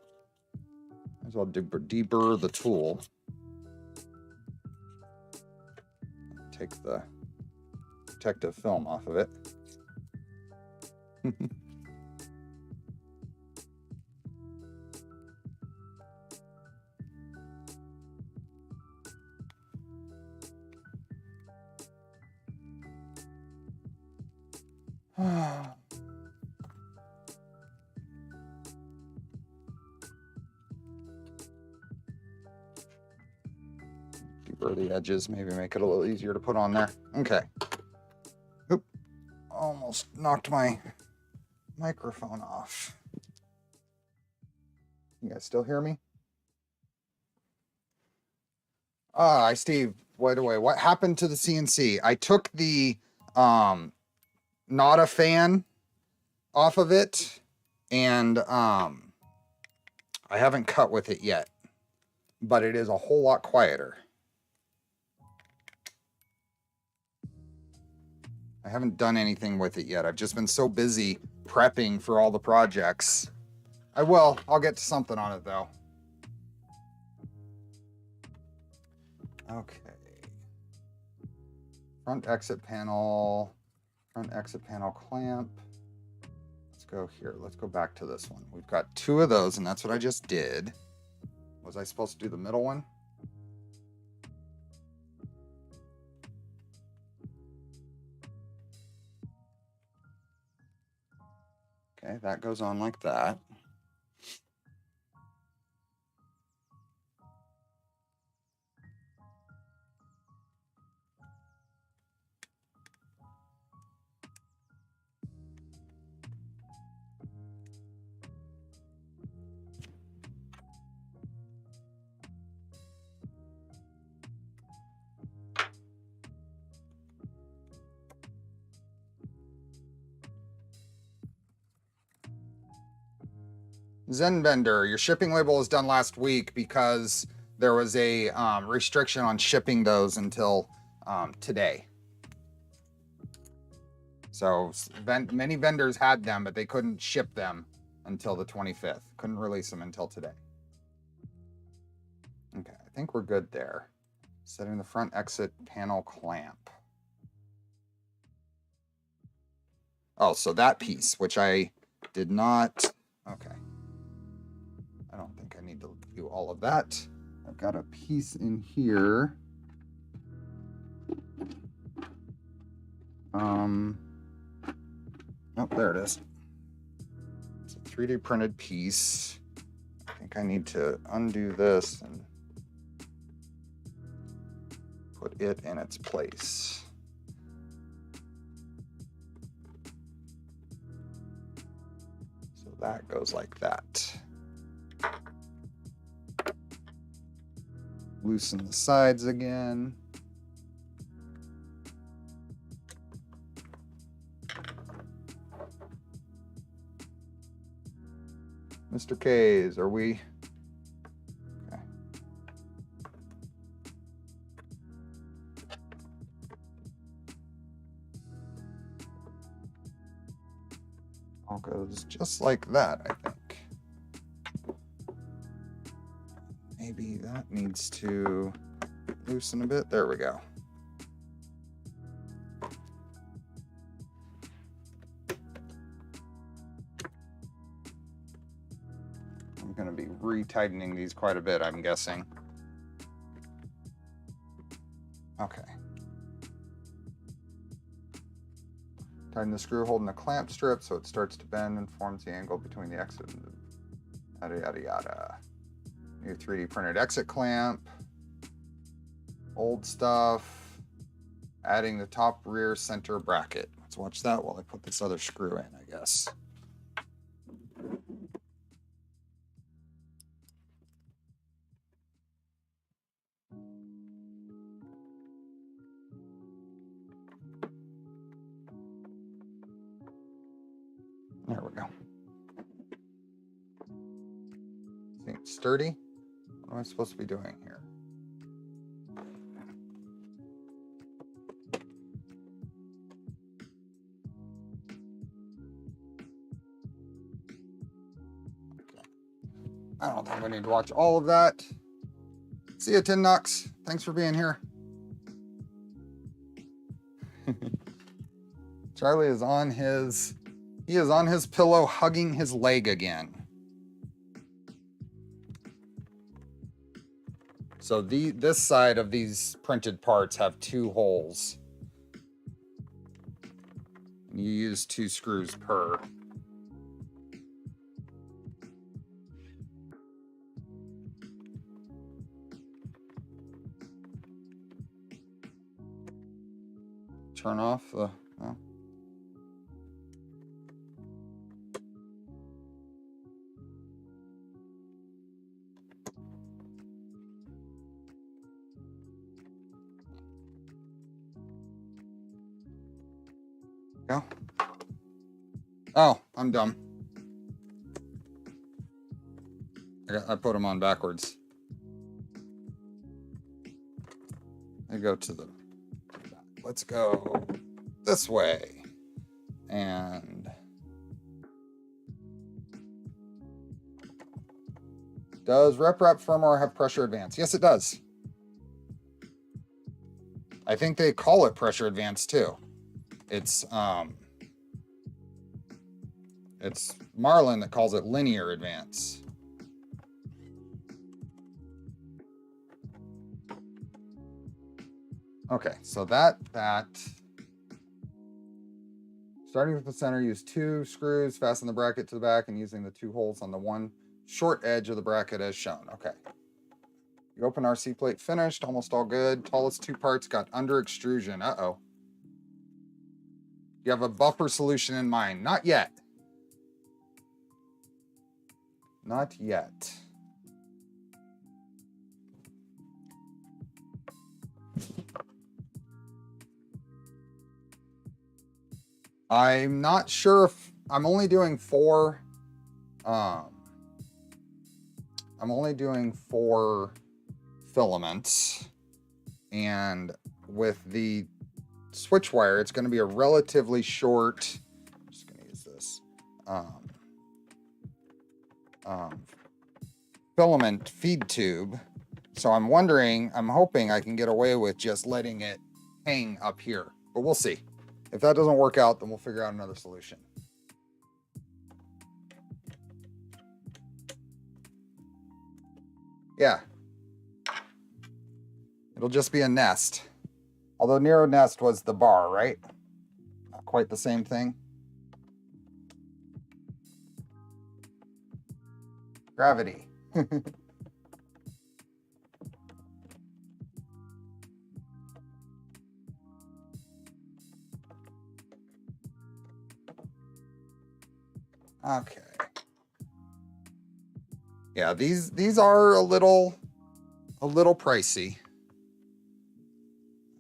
Might as well deburr the tool. Take the protective film off of it. Deburr the edges, maybe make it a little easier to put on there. Okay. Oop. Almost knocked my microphone off. You guys still hear me? Steve, wait away. What happened to the CNC? I took the not a fan off of it, and I haven't cut with it yet, but it is a whole lot quieter. I haven't done anything with it yet. I've just been so busy prepping for all the projects. I will. I'll get to something on it though. Okay. Front exit panel clamp. Let's go here. Let's go back to this one. We've got 2 of those, and that's what I just did. Was I supposed to do the middle one? that goes on like that. Zenbender, your shipping label was done last week because there was a restriction on shipping those until today. So many vendors had them, but they couldn't ship them until the 25th. Couldn't release them until today. Okay, I think we're good there. Setting the front exit panel clamp. Oh, so that piece, which I did not, okay. I don't think I need to do all of that. I've got a piece in here. Oh, there it is. It's a 3D printed piece. I think I need to undo this and put it in its place. So that goes like that. Loosen the sides again. Mr. K's, are we? Okay. All goes just like that, I think. Maybe that needs to loosen a bit. There we go. I'm going to be retightening these quite a bit, I'm guessing. Okay. Tighten the screw holding the clamp strip so it starts to bend and forms the angle between the exit and the yada yada yada. New 3D printed exit clamp. Old stuff. Adding the top rear center bracket. Let's watch that while I put this other screw in, I guess. There we go. Seems sturdy. What am I supposed to be doing here? Okay. I don't think we need to watch all of that. See ya, Tin Knox. Thanks for being here. Charlie is on his, he is on his pillow hugging his leg again. So this side of these printed parts have 2 holes. You use 2 screws per. Turn off the, oh. Go. Oh, I'm dumb. I put them on backwards. I go to the back. Let's go this way. And does RepRap firmware have pressure advance? Yes, it does. I think they call it pressure advance too. It's Marlin that calls it linear advance. Okay, so that Starting with the center, use 2 screws, fasten the bracket to the back, and using the 2 holes on the one short edge of the bracket as shown. Okay. The open RC plate finished, almost all good. Tallest 2 parts got under extrusion. Uh-oh. You have a buffer solution in mind. Not yet. Not yet. I'm not sure if I'm only doing 4. I'm only doing 4 filaments, and with the switch wire, it's going to be a relatively short. I'm just going to use this filament feed tube. So I'm hoping I can get away with just letting it hang up here, but we'll see. If that doesn't work out, then we'll figure out another solution. Yeah. It'll just be a nest. Although Nero nest was the bar, right? Not quite the same thing. Gravity. Okay. Yeah, these are a little pricey.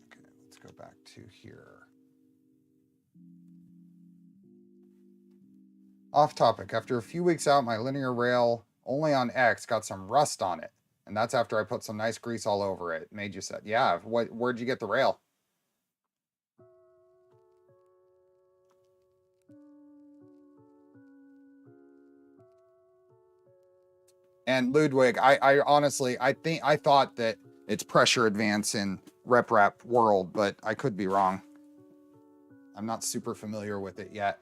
Okay, let's go back to here. Off topic. After a few weeks out, my linear rail only on X got some rust on it. And that's after I put some nice grease all over it. Made you sad. Yeah, where'd you get the rail? And Ludwig, I honestly, I thought that it's pressure advance in RepRap world, but I could be wrong. I'm not super familiar with it yet.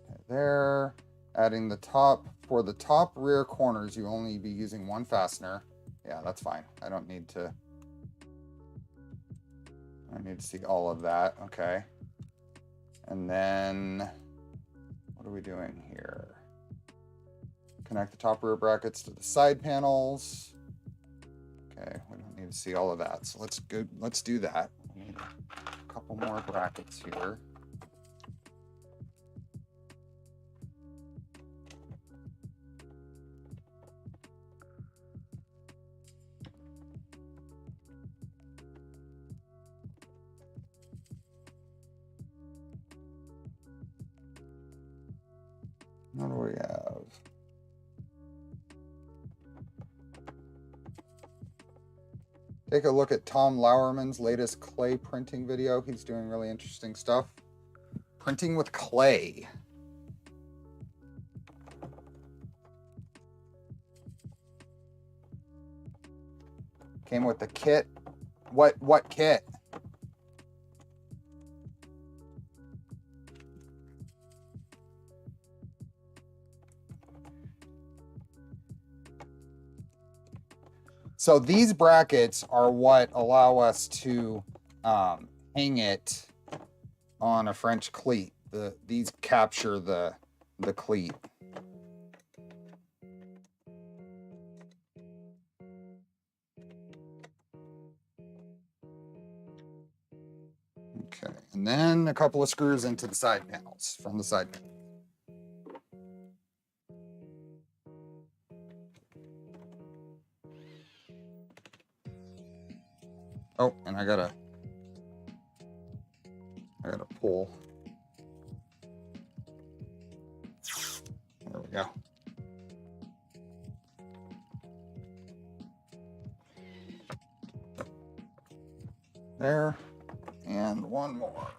Okay, there, adding the top, for the top rear corners, you only be using 1 fastener. Yeah, that's fine. I need to see all of that. Okay. And then, what are we doing here? Connect the top rear brackets to the side panels. Okay, we don't need to see all of that. So let's do that. We need a couple more brackets here. What do we have? Take a look at Tom Lauerman's latest clay printing video. He's doing really interesting stuff. Printing with clay. Came with the kit. What kit? So these brackets are what allow us to hang it on a French cleat. These capture the cleat. Okay, and then a couple of screws into the side panels from the side panel. Oh, and I gotta pull. There we go. There, and one more.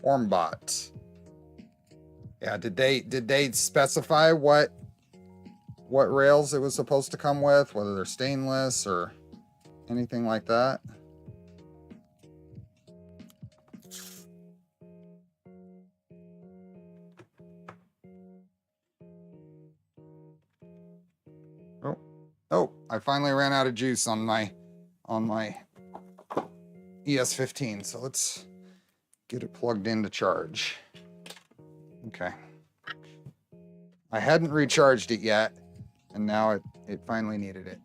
FormBot. Yeah, did they specify what rails it was supposed to come with, whether they're stainless or anything like that? I finally ran out of juice on my ES15. So let's get it plugged in to charge. Okay. I hadn't recharged it yet, and now it finally needed it.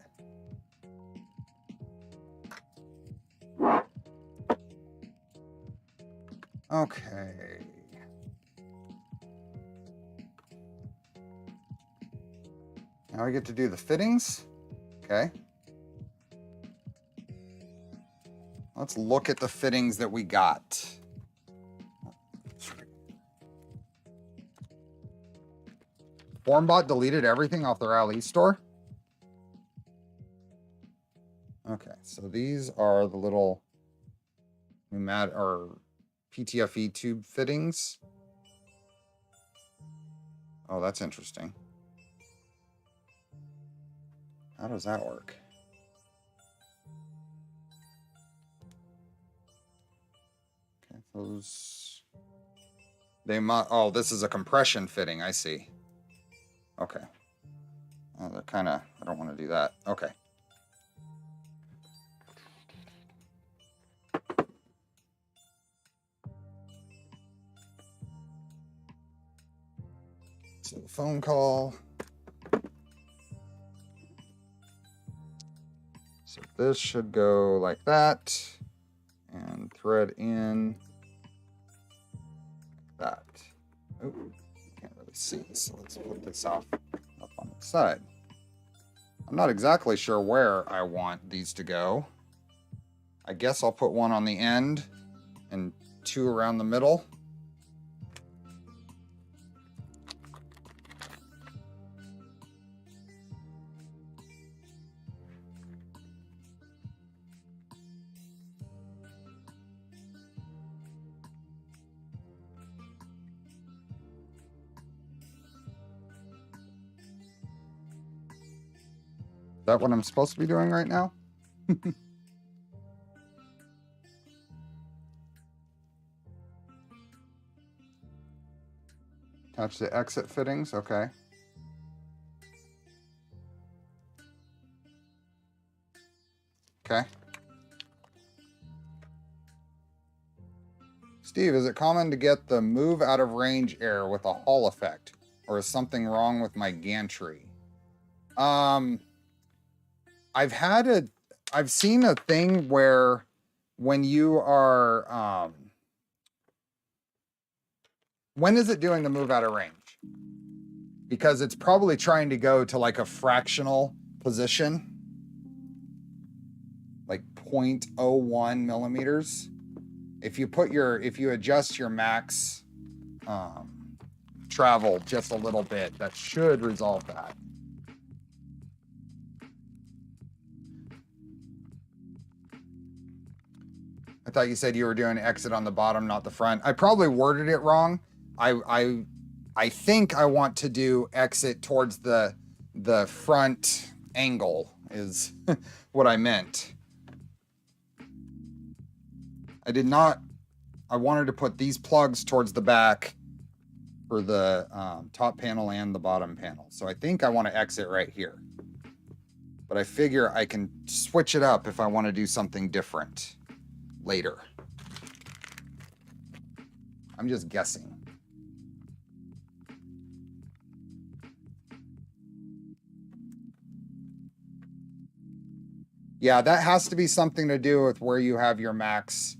Okay. Now I get to do the fittings. Okay. Let's look at the fittings that we got. FormBot deleted everything off their Ali store. Okay, so these are the little pneumatic or PTFE tube fittings. Oh, that's interesting. How does that work? Okay, those. They might. Oh, this is a compression fitting. I see. Okay. They're kind of. I don't want to do that. Okay. So the phone call. So this should go like that, and thread in that. Oh, can't really see, so let's put this off up on the side. I'm not exactly sure where I want these to go. I guess I'll put one on the end and two around the middle. Is that what I'm supposed to be doing right now? Attach the exit fittings, okay. Okay. Steve, is it common to get the move out of range error with a Hall effect? Or is something wrong with my gantry? I've seen a thing where when you are, when is it doing the move out of range? Because it's probably trying to go to like a fractional position, like 0.01 millimeters. If you adjust your max travel just a little bit, that should resolve that. I thought you said you were doing exit on the bottom, not the front. I probably worded it wrong. I think I want to do exit towards the front angle is what I meant. I did not. I wanted to put these plugs towards the back for the top panel and the bottom panel. So I think I want to exit right here. But I figure I can switch it up if I want to do something different later. I'm just guessing. Yeah, that has to be something to do with where you have your max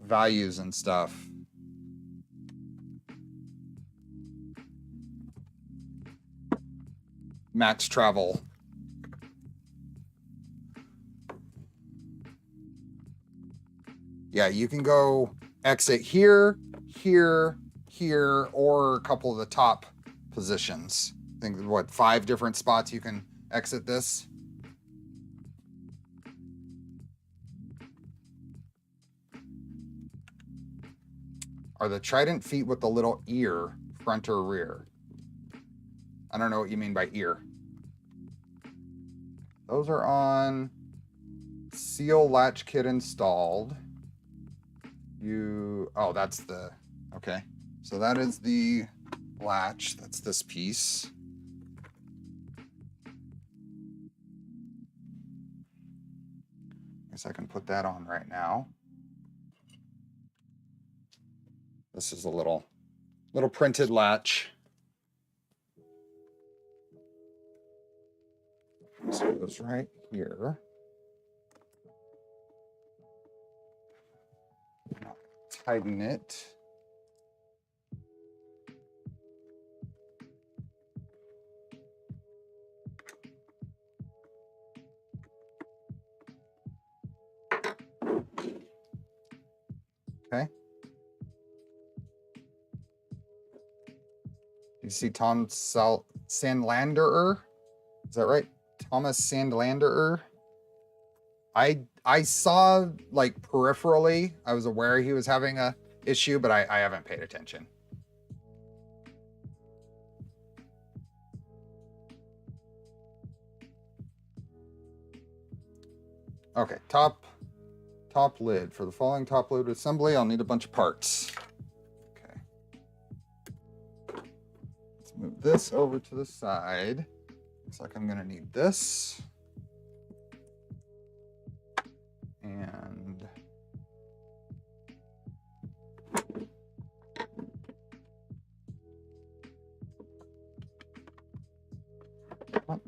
values and stuff. Max travel. Yeah, you can go exit here, here, here, or a couple of the top positions. I think, what, 5 different spots you can exit this? Are the trident feet with the little ear front or rear? I don't know what you mean by ear. Those are on seal latch kit installed. Oh, that's the, okay. So that is the latch. That's this piece. guess I can put that on right now. This is a little printed latch. So it goes right here. Tighten it. Okay. You see Tom Sandlanderer? Is that right? Thomas Sandlanderer? I saw, like, peripherally, I was aware he was having a issue, but I haven't paid attention. Okay, top lid. For the following top lid assembly, I'll need a bunch of parts. Okay. Let's move this over to the side. Looks like I'm gonna need this. And what?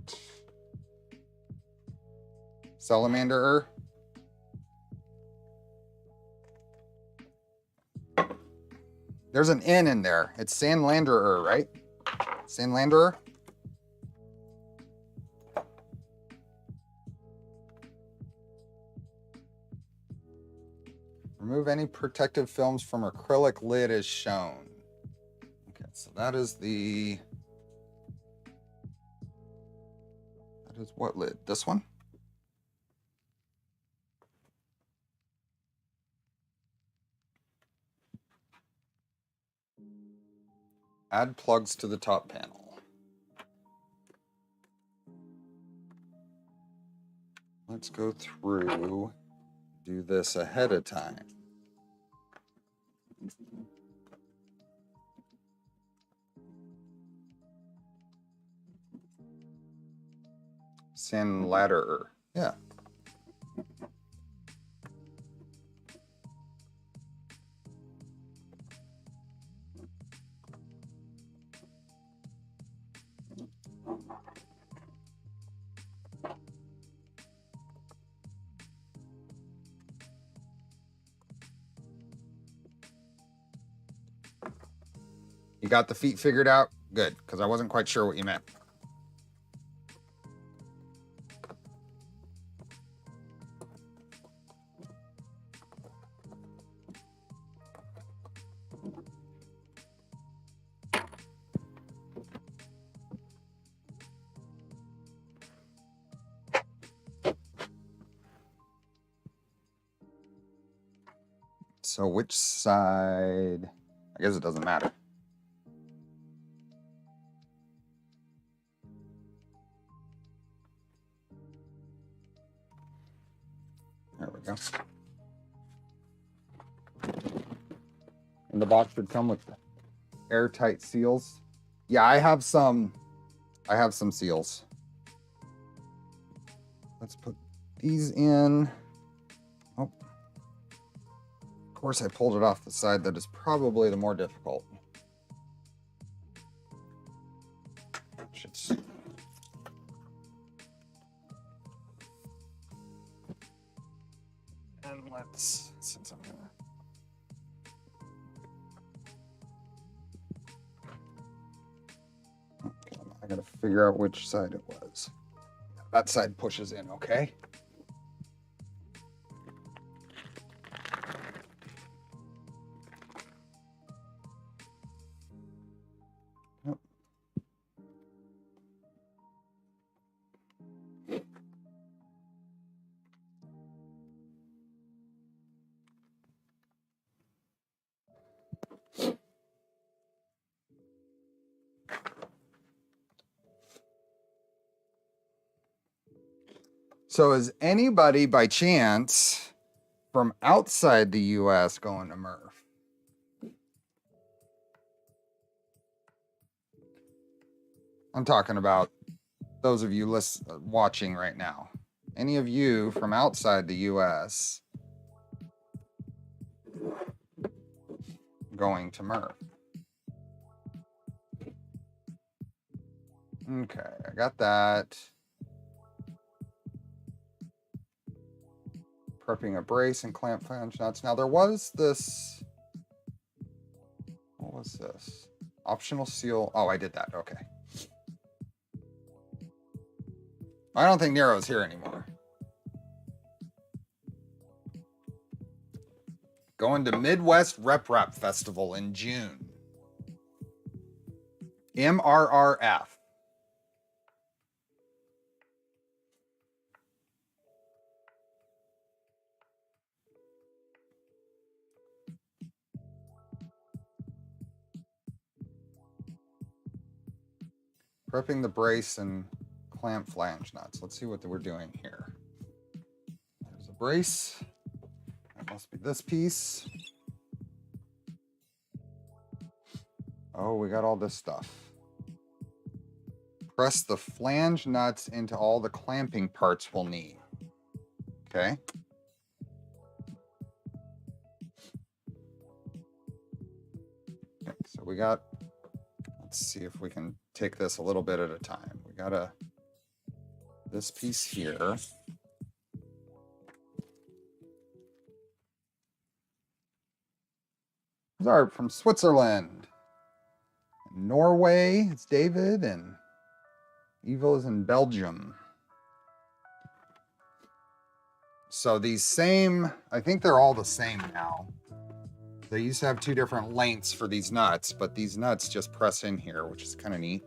Salamander. There's an N in there. It's Sandlanderer, right? Sandlanderer. Remove any protective films from acrylic lid as shown. Okay, so that is what lid? This one? Add plugs to the top panel. Let's go through, do this ahead of time. Sandlanderer. Yeah. You got the feet figured out? Good, because I wasn't quite sure what you meant. So which side? I guess it doesn't matter. There we go. And the box should come with airtight seals. Yeah, I have some seals. Let's put these in. Oh. Of course, I pulled it off the side that is probably the more difficult. And let's, since I'm gonna. Okay, I gotta figure out which side it was. That side pushes in, okay? So is anybody by chance from outside the US going to Murph? I'm talking about those of you watching right now Any of you from outside the US going to Murph? Okay, I got that. Prepping a brace and clamp flange nuts. Now there was this, what was this? Optional seal. Oh, I did that. Okay. I don't think Nero's here anymore. Going to Midwest RepRap Festival in June. MRRF. Prepping the brace and clamp flange nuts. Let's see what we're doing here. There's a brace. That must be this piece. Oh, we got all this stuff. Press the flange nuts into all the clamping parts we'll need. Okay. Okay, so we got, let's see if we can take this a little bit at a time. We got this piece here. These are from Switzerland. Norway, it's David, and Evo is in Belgium. So these same, I think they're all the same now. They used to have two different lengths for these nuts, but these nuts just press in here, which is kind of neat.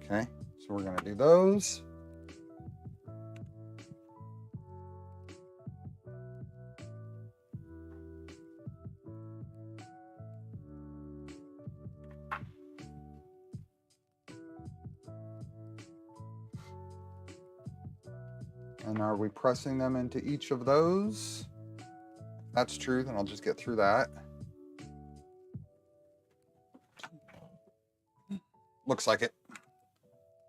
Okay, so we're going to do those. And are we pressing them into each of those? If that's true, then I'll just get through that. Looks like it.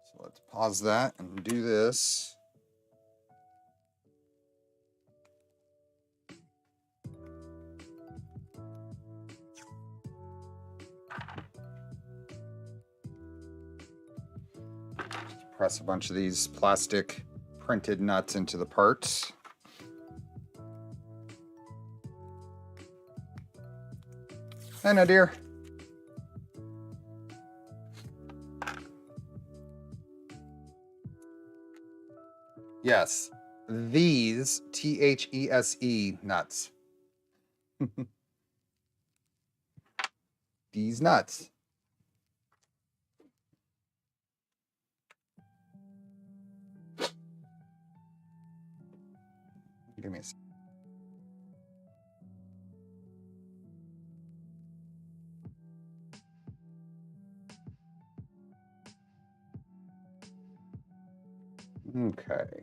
So let's pause that and do this. Press a bunch of these plastic printed nuts into the parts. Hi, no dear. Yes, these THESE nuts. These nuts. Give me a second. Okay.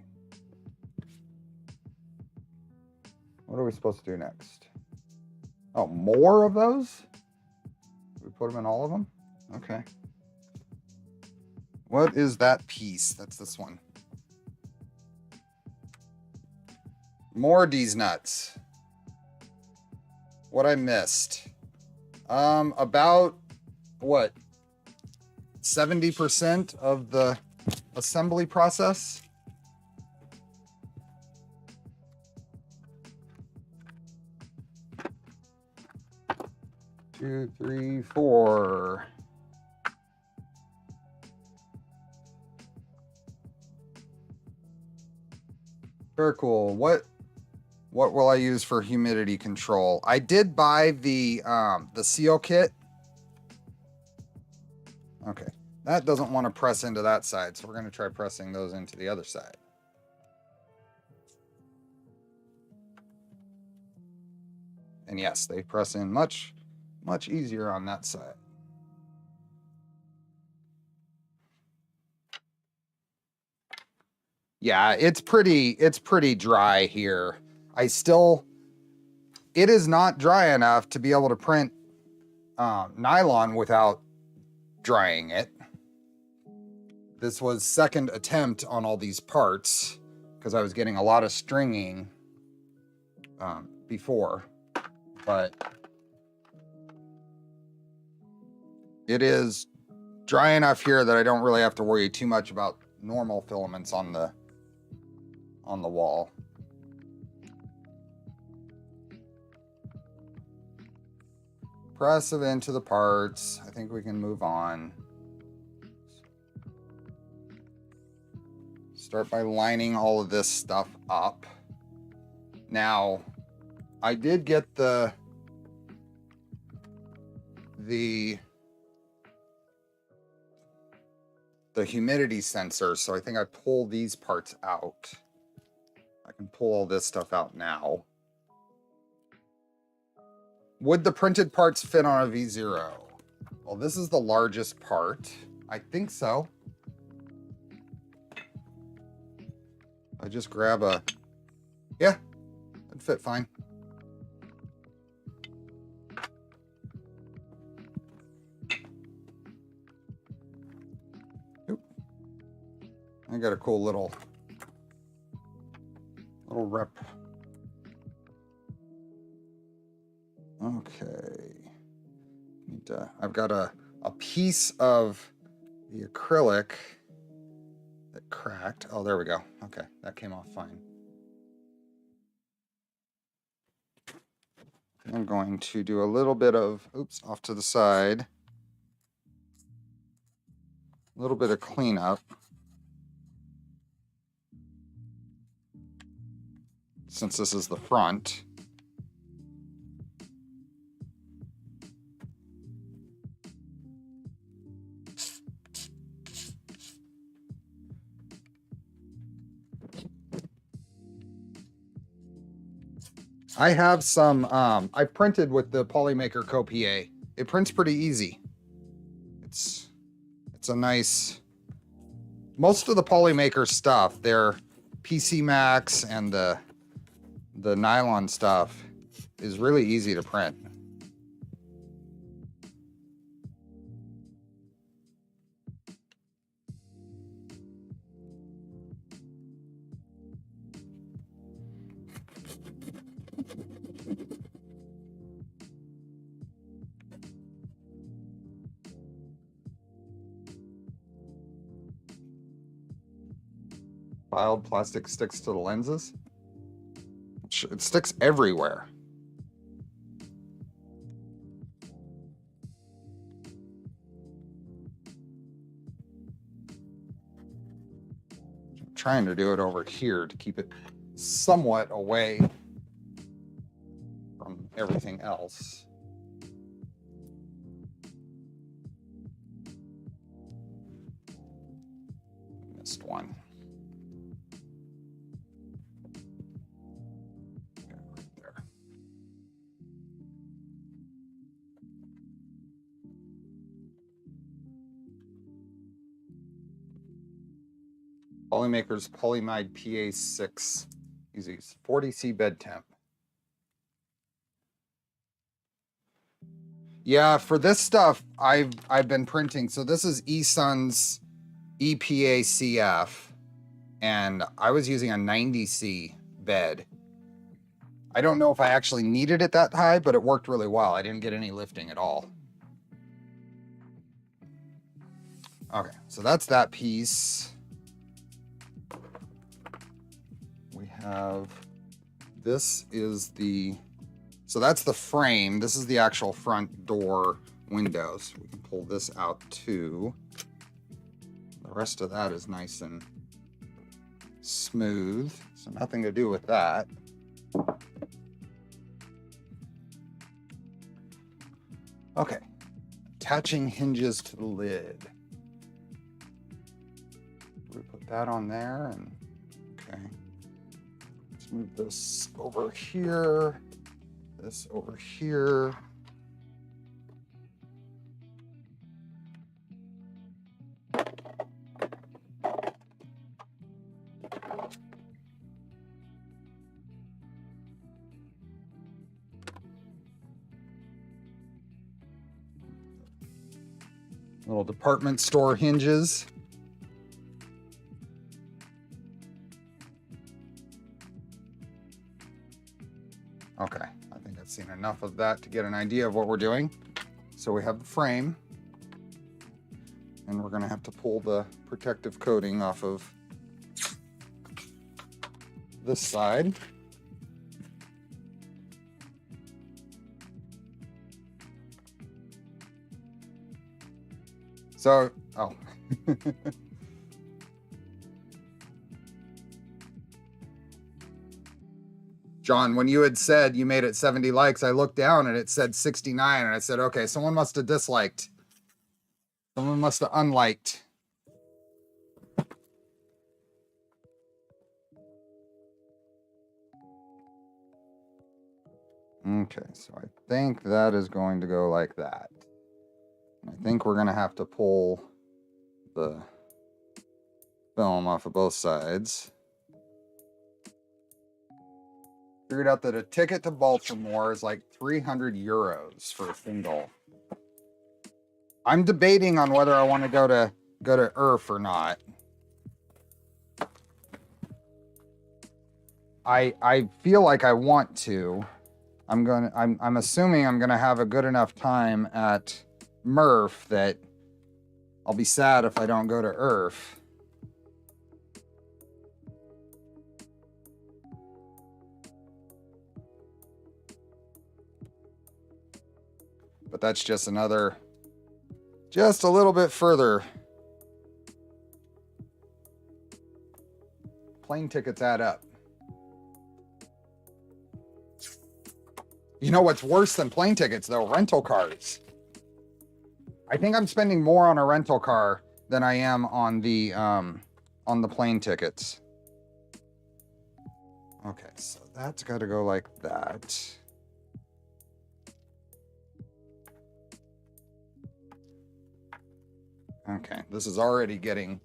What are we supposed to do next? Oh, more of those? We put them in all of them? Okay. What is that piece? That's this one. More D's nuts. What I missed. About what? 70% of the assembly process. Two, three, four. Very cool. What will I use for humidity control? I did buy the seal kit. Okay, that doesn't want to press into that side, so we're going to try pressing those into the other side. And yes, they press in much easier on that side. Yeah, it's pretty dry here. It is not dry enough to be able to print nylon without drying it. This was second attempt on all these parts because I was getting a lot of stringing before, but it is dry enough here that I don't really have to worry too much about normal filaments on the wall. Press it into the parts. I think we can move on. Start by lining all of this stuff up. Now, I did get the humidity sensor, so I think I pull these parts out. I can pull all this stuff out now. Would the printed parts fit on a V0? Well, this is the largest part. I think so. I just grab a, yeah, it'd fit fine. Oop. I got a cool little rep. Okay. I've got a piece of the acrylic that cracked. Oh, there we go. Okay, that came off fine. I'm going to do a little bit of, oops, off to the side. A little bit of cleanup. Since this is the front. I have some, I printed with the Polymaker Copier. It prints pretty easy. It's a nice, most of the Polymaker stuff, their PC Max and the nylon stuff is really easy to print. Filed plastic sticks to the lenses. It sticks everywhere. I'm trying to do it over here to keep it somewhat away from everything else. Missed one. Polymaker's Polymide PA6 uses 40C bed temp. Yeah, for this stuff, I've been printing. So this is eSun's ePA-CF, and I was using a 90C bed. I don't know if I actually needed it that high, but it worked really well. I didn't get any lifting at all. Okay, so that's that piece. We have, this is the, so that's the frame. This is the actual front door windows. We can pull this out too. The rest of that is nice and smooth, so nothing to do with that. Okay, attaching hinges to the lid. We put that on there, and okay. Let's move this over here, this over here. Little department store hinges. Okay, I think I've seen enough of that to get an idea of what we're doing. So we have the frame, and we're gonna have to pull the protective coating off of this side. So, oh. John, when you had said you made it 70 likes, I looked down and it said 69, and I said, okay, someone must have disliked. Someone must have unliked. Okay, so I think that is going to go like that. I think we're going to have to pull the film off of both sides. Figured out that a ticket to Baltimore is like 300 euros for a single. I'm debating on whether I want to go to ERF or not. I feel like I want to. I'm assuming I'm gonna have a good enough time at Murph that I'll be sad if I don't go to ERF. But that's just another, just a little bit further. Plane tickets add up. You know what's worse than plane tickets though? Rental cars. I think I'm spending more on a rental car than I am on the plane tickets. Okay, so that's got to go like that. Okay, this is already getting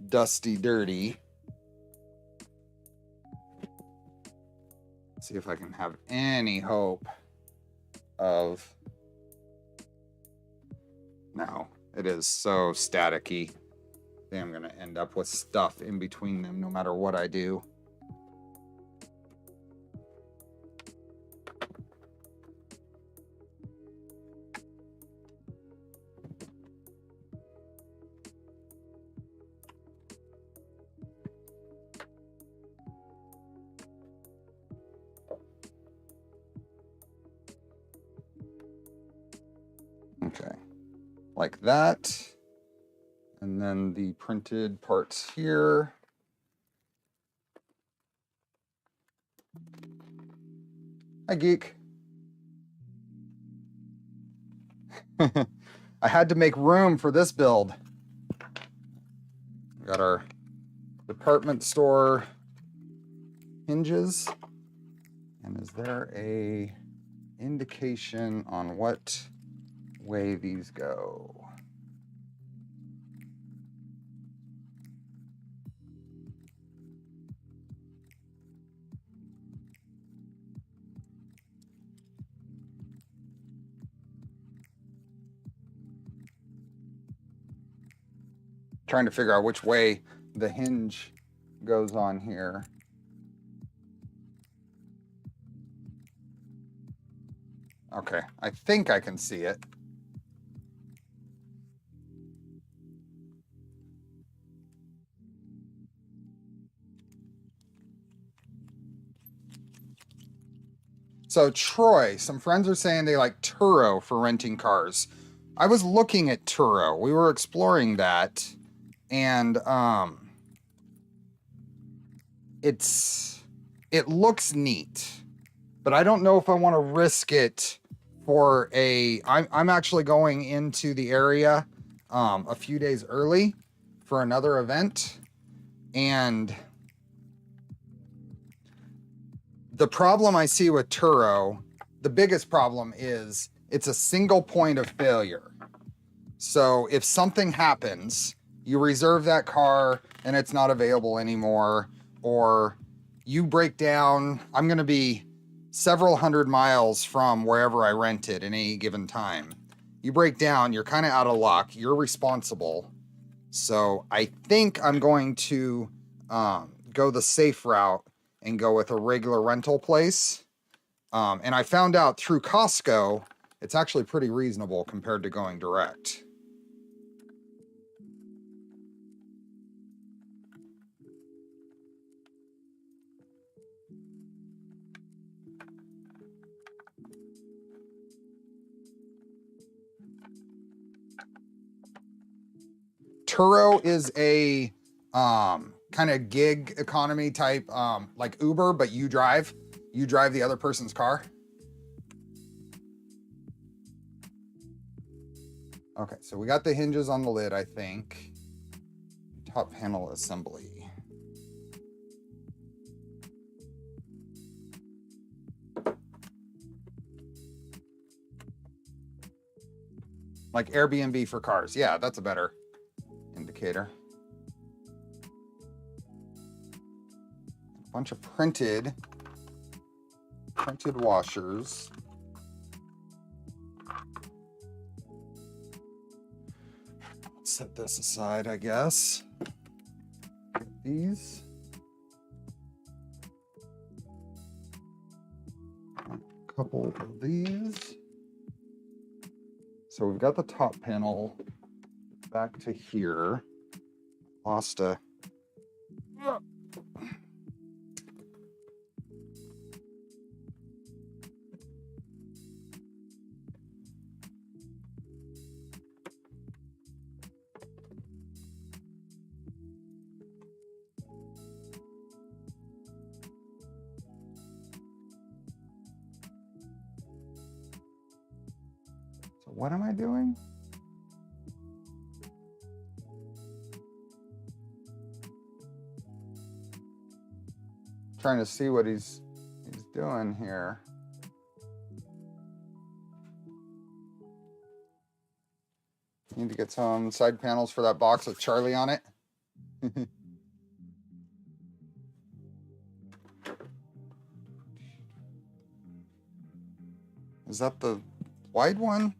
dusty, dirty. Let's see if I can have any hope of... No, it is so staticky. I think I'm going to end up with stuff in between them no matter what I do. Okay, like that. And then the printed parts here. Hi, geek. I had to make room for this build. We got our department store hinges. And is there a indication on what way these go? Trying to figure out which way the hinge goes on here. Okay, I think I can see it. So Troy, some friends are saying they like Turo for renting cars. I was looking at Turo. We were exploring that, and it looks neat, but I don't know if I want to risk it for a... I'm actually going into the area a few days early for another event, and the problem I see with Turo, the biggest problem is it's a single point of failure. So if something happens, you reserve that car and it's not available anymore, or you break down, I'm going to be several hundred miles from wherever I rented at any given time. you break down, you're kind of out of luck. You're responsible. So I think I'm going to go the safe route and go with a regular rental place. And I found out through Costco, it's actually pretty reasonable compared to going direct. Turo is a kind of gig economy type, like Uber, but you drive the other person's car. Okay, so we got the hinges on the lid, I think. Top panel assembly. Like Airbnb for cars. Yeah, that's a better indicator. A bunch of printed washers. Let's set this aside, I guess. These. A couple of these. So we've got the top panel back to here. Lost a... So what am I doing? Trying to see what he's doing here. Need to get some side panels for that box with Charlie on it. Is that the wide one?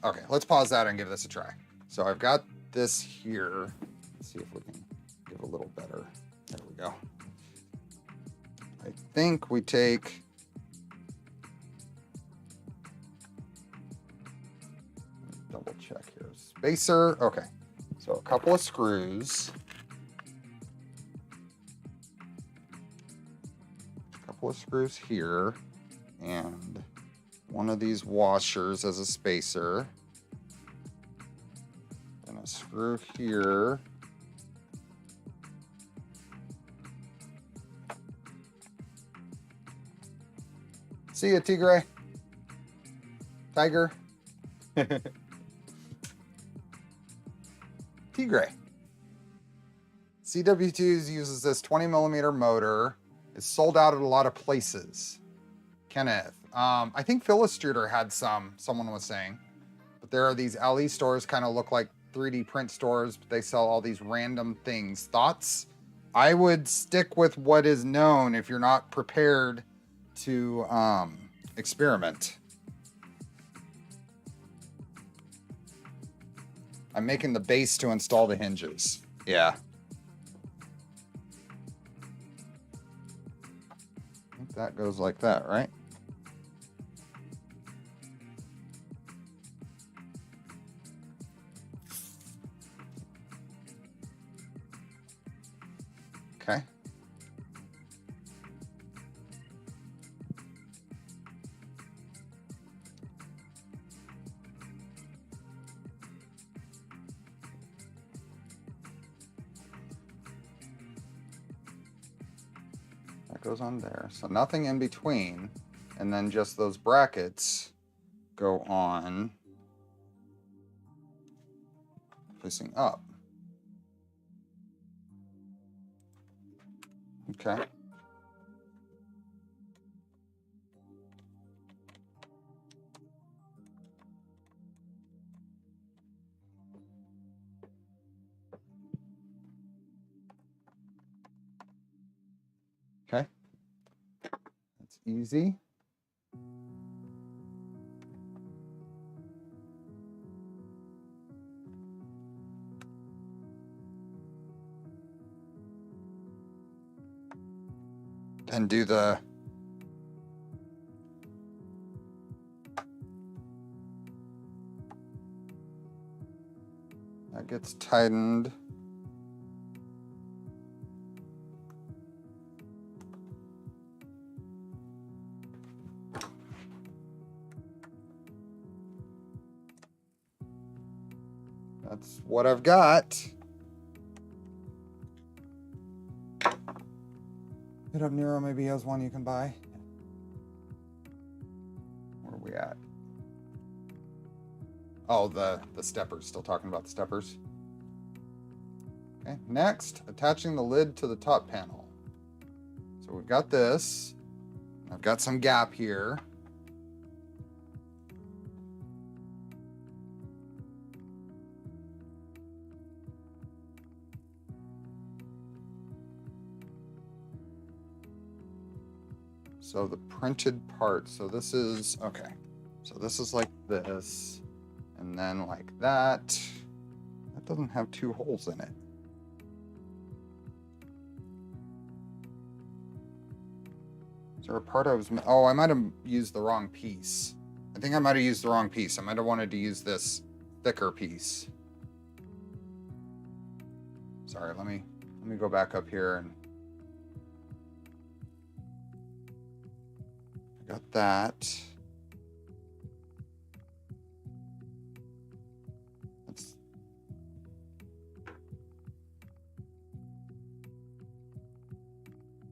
Okay, let's pause that and give this a try. So I've got this here. Let's see if we can give a little better. There we go. I think we take double check here. Spacer. Okay. So a couple of screws. A couple of screws here. And one of these washers as a spacer. And a screw here. See ya, Tigre. Tiger. Tigre. CW2s uses this 20mm motor. It's sold out at a lot of places. Kenneth. I think Philistruder had some, someone was saying. But there are these LE stores, kind of look like 3D print stores, but they sell all these random things. Thoughts? I would stick with what is known if you're not prepared to experiment. I'm making the base to install the hinges. Yeah. I think that goes like that, right? Okay. That goes on there. So nothing in between. And then just those brackets go on facing up. Okay. easy. And do the that gets tightened. That's what I've got. Hit up Nero, maybe he has one you can buy. Where are we at? Oh, the steppers. Still talking about the steppers. Okay, next, attaching the lid to the top panel. So we've got this. I've got some gap here. So the printed part, so this is, okay. So this is like this, and then like that. That doesn't have two holes in it. Is there a part I was, oh, I might have used the wrong piece. I think I might have used the wrong piece. I might have wanted to use this thicker piece. Sorry, let me go back up here and got that.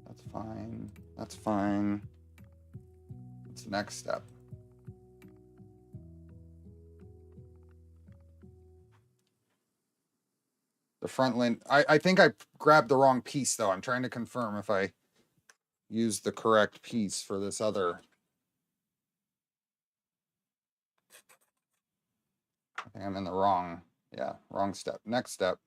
That's fine. That's fine. What's the next step? The front lid. I think I grabbed the wrong piece though. I'm trying to confirm if I used the correct piece for this other. I think I'm in the wrong, yeah, wrong step. Next step.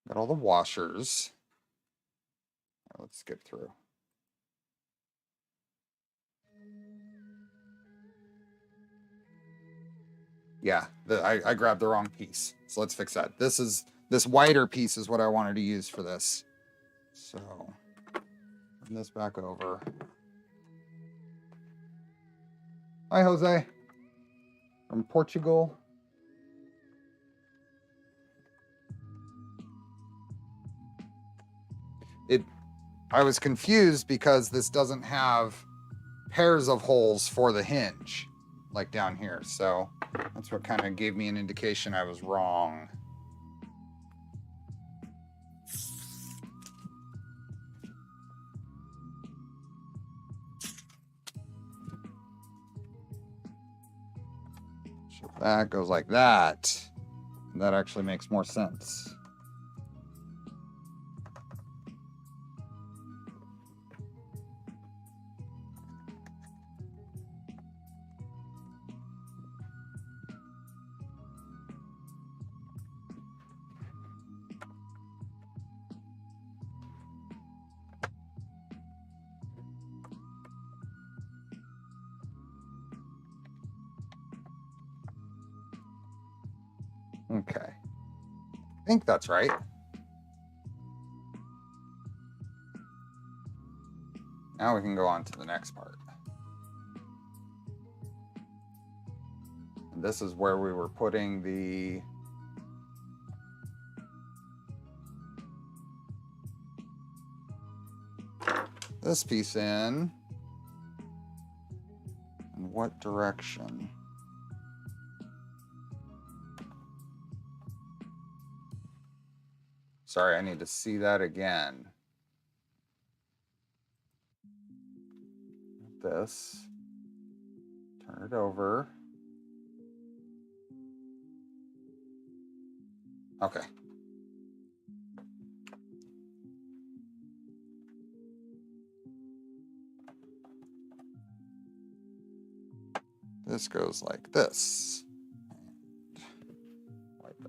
Got all the washers. Right, let's skip through. Yeah, I grabbed the wrong piece. So let's fix that. This wider piece is what I wanted to use for this. So bring this back over. Hi, Jose. From Portugal. I was confused because this doesn't have pairs of holes for the hinge, like down here. So that's what kind of gave me an indication I was wrong. So that goes like that. And that actually makes more sense. Okay. I think that's right. Now we can go on to the next part. And this is where we were putting this piece in. In what direction? Sorry, I need to see that again. This. Turn it over. Okay. This goes like this.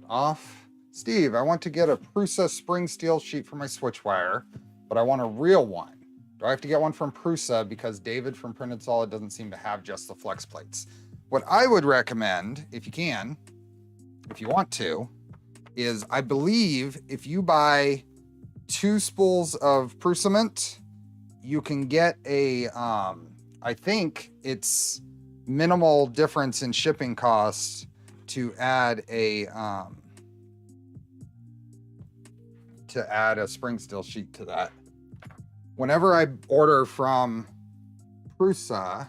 off. Steve, I want to get a Prusa spring steel sheet for my switch wire, but I want a real one. Do I have to get one from Prusa because David from Printed Solid doesn't seem to have just the flex plates? What I would recommend, if you can, if you want to, is I believe if you buy 2 spools of Prusament, you can get a, I think it's minimal difference in shipping costs to add a spring steel sheet to that. Whenever I order from Prusa,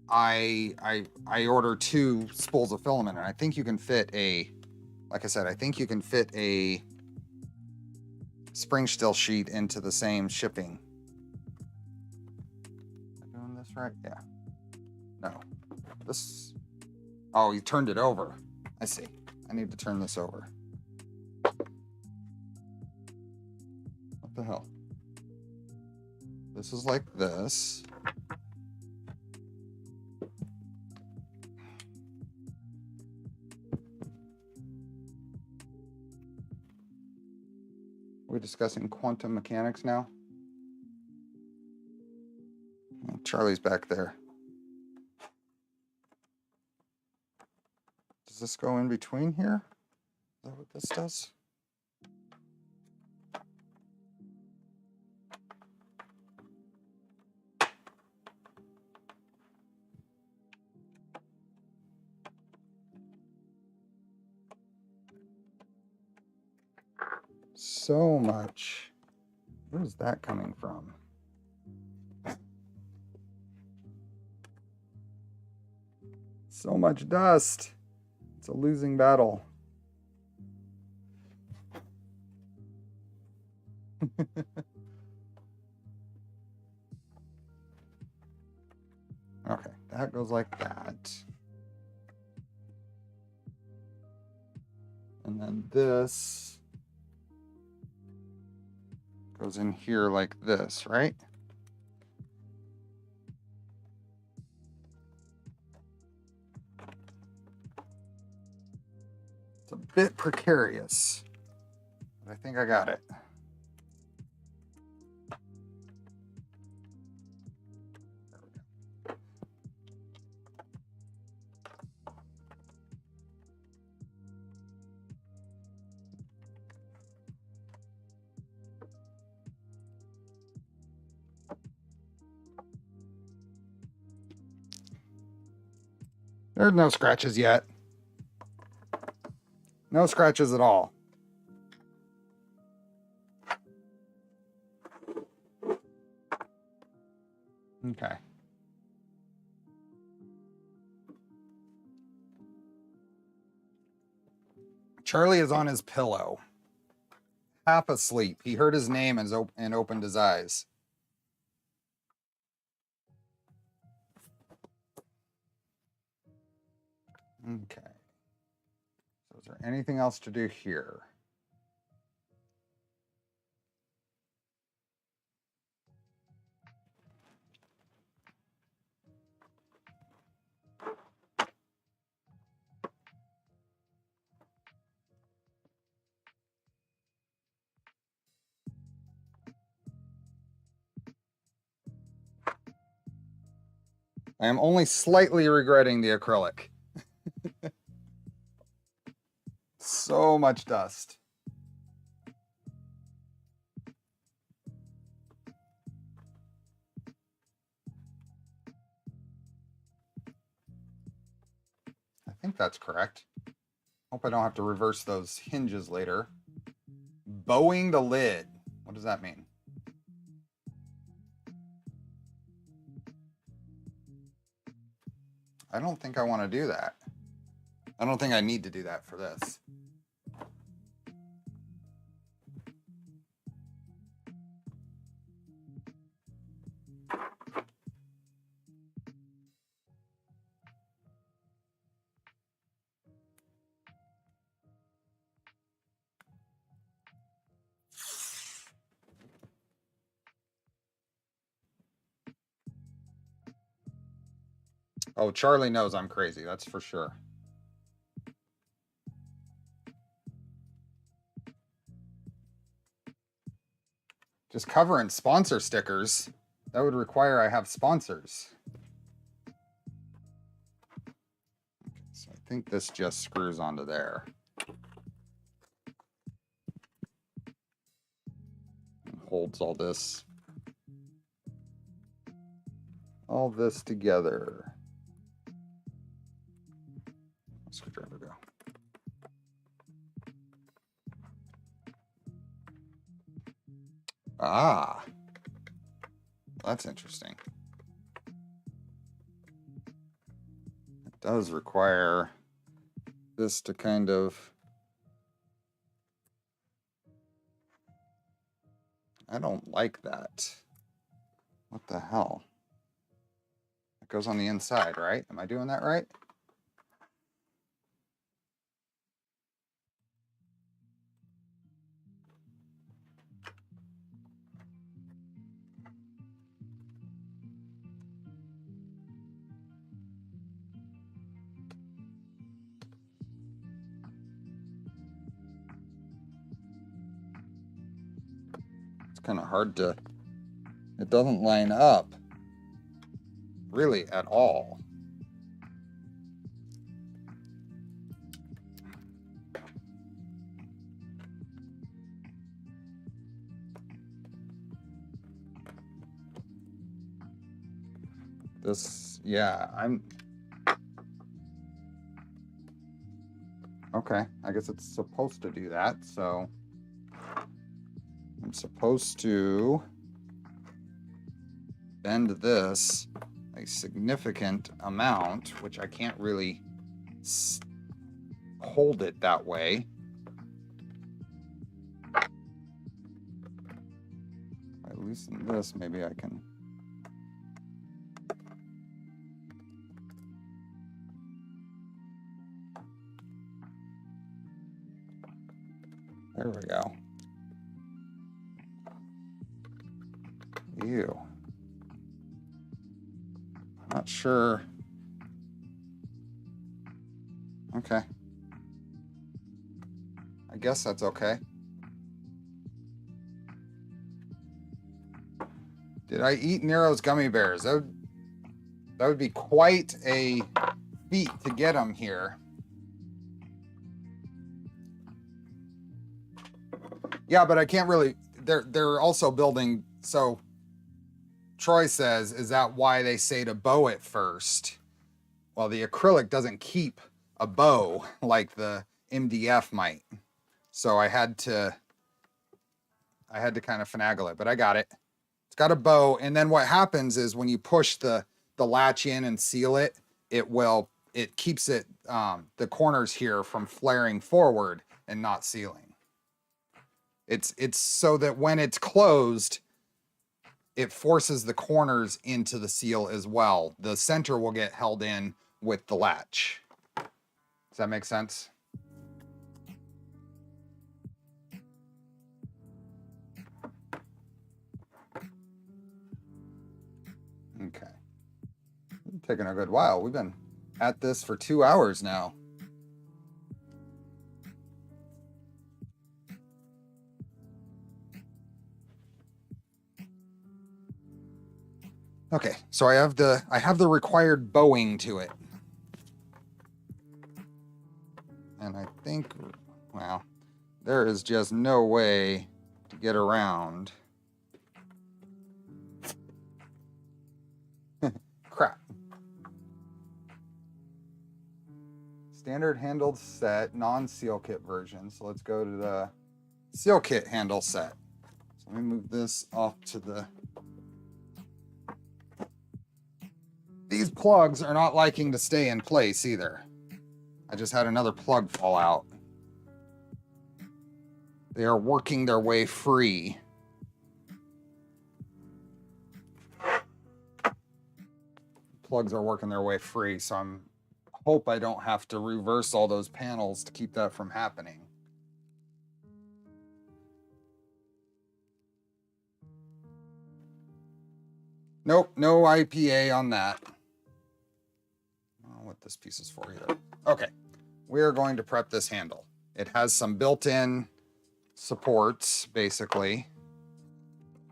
I order 2 spools of filament, and I think you can fit a, like I said, I think you can fit a spring steel sheet into the same shipping. Am I doing this right? Yeah. No. This. Oh, you turned it over. I see. I need to turn this over. What the hell? This is like this. Are we discussing quantum mechanics now? Oh, Charlie's back there. Does this go in between here? Is that what this does? So much. Where is that coming from? So much dust. It's a losing battle. Okay, that goes like that. And then this goes in here like this, right? It's a bit precarious, but I think I got it. There's no scratches yet. No scratches at all. Okay. Charlie is on his pillow, half asleep. He heard his name and opened his eyes. Okay. So is there anything else to do here? I am only slightly regretting the acrylic. So much dust. I think that's correct. Hope I don't have to reverse those hinges later. Bowing the lid. What does that mean? I don't think I want to do that. I don't think I need to do that for this. Oh, Charlie knows I'm crazy. That's for sure. Just cover and sponsor stickers. That would require I have sponsors. Okay, so I think this just screws onto there. And holds all this together. Screwdriver go. Ah, that's interesting. It does require this to kind of, I don't like that. What the hell? It goes on the inside, right? Am I doing that right? It's kind of hard to, it doesn't line up really at all. This, yeah, okay, I guess it's supposed to do that, so I'm supposed to bend this a significant amount, which I can't really hold it that way. If I loosen this, maybe I can. There we go. Ew. Not sure. Okay. I guess that's okay. Did I eat Nero's gummy bears? That would be quite a feat to get them here. Yeah, but I can't really, they're also building, so Troy says, is that why they say to bow it first? Well, the acrylic doesn't keep a bow like the MDF might. So I had to kind of finagle it, but I got it. It's got a bow, and then what happens is when you push the latch in and seal it, it keeps it, the corners here from flaring forward and not sealing. It's so that when it's closed, it forces the corners into the seal as well. The center will get held in with the latch. Does that make sense? Okay. It's taking a good while. We've been at this for 2 hours now. Okay, so I have the required bowing to it. And I think, well, there is just no way to get around. Crap. Standard handled set, non-seal kit version. So let's go to the seal kit handle set. So let me move this off to the... These plugs are not liking to stay in place either. I just had another plug fall out. They are working their way free. Plugs are working their way free, so hope I don't have to reverse all those panels to keep that from happening. Nope, no IPA on that. I don't know what this piece is for either. Okay, we're going to prep this handle. It has some built-in supports, basically.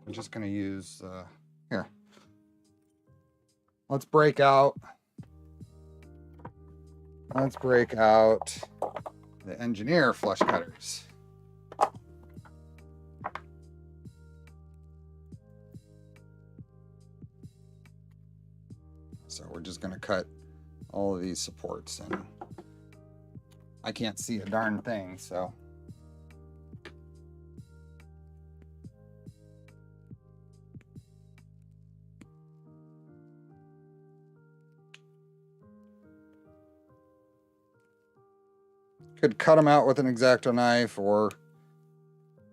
I'm just going to use, here. Let's break out the engineer flush cutters. So we're just going to cut all of these supports, and I can't see a darn thing, so. Could cut them out with an X-Acto knife or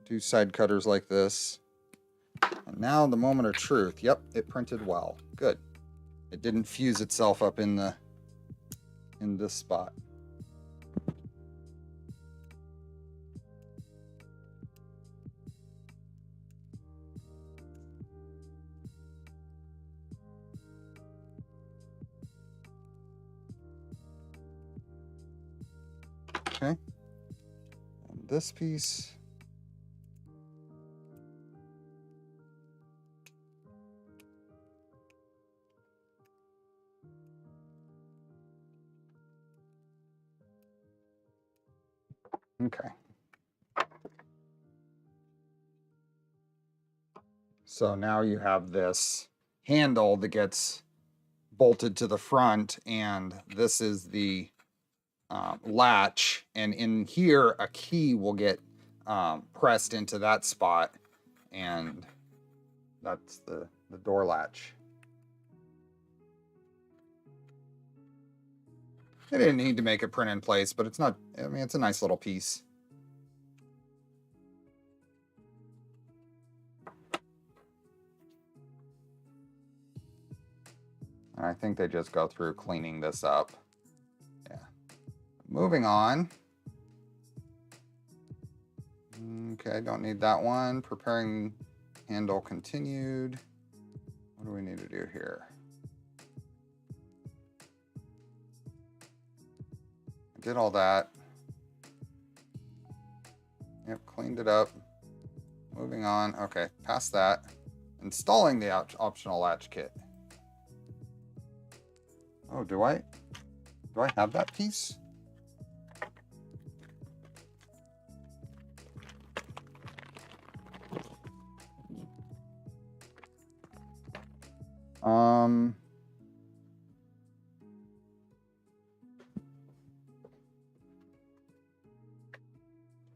do side cutters like this. And now the moment of truth. Yep, it printed well. Good. It didn't fuse itself up in this spot. Okay. And this piece. Okay. So now you have this handle that gets bolted to the front, and this is the latch, and in here a key will get pressed into that spot, and that's the door latch. I didn't need to make it print in place, but it's not, I mean, it's a nice little piece. And I think they just go through cleaning this up. Yeah. Moving on. Okay, don't need that one. Preparing handle continued. What do we need to do here? I did all that. Yep, cleaned it up. Moving on. Okay, past that. Installing the optional latch kit. Oh, do I have that piece?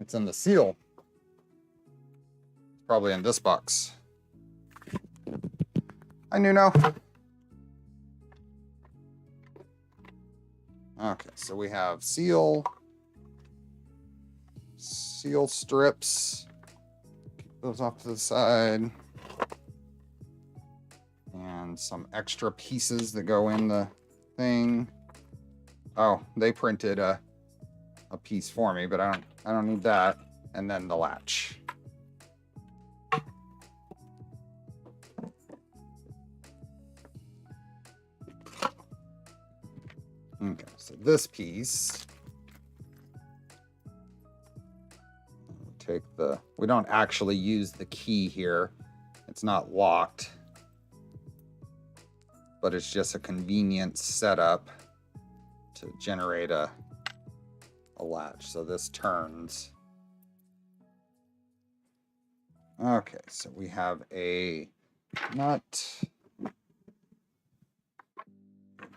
It's in the seal. It's probably in this box. Hi, Nuno. Okay, so we have seal strips. Keep those off to the side. And some extra pieces that go in the thing. Oh, they printed a piece for me, but I don't need that. And then the latch. Okay, so this piece, we don't actually use the key here. It's not locked, but it's just a convenient setup to generate a latch. So this turns. Okay, so we have a nut.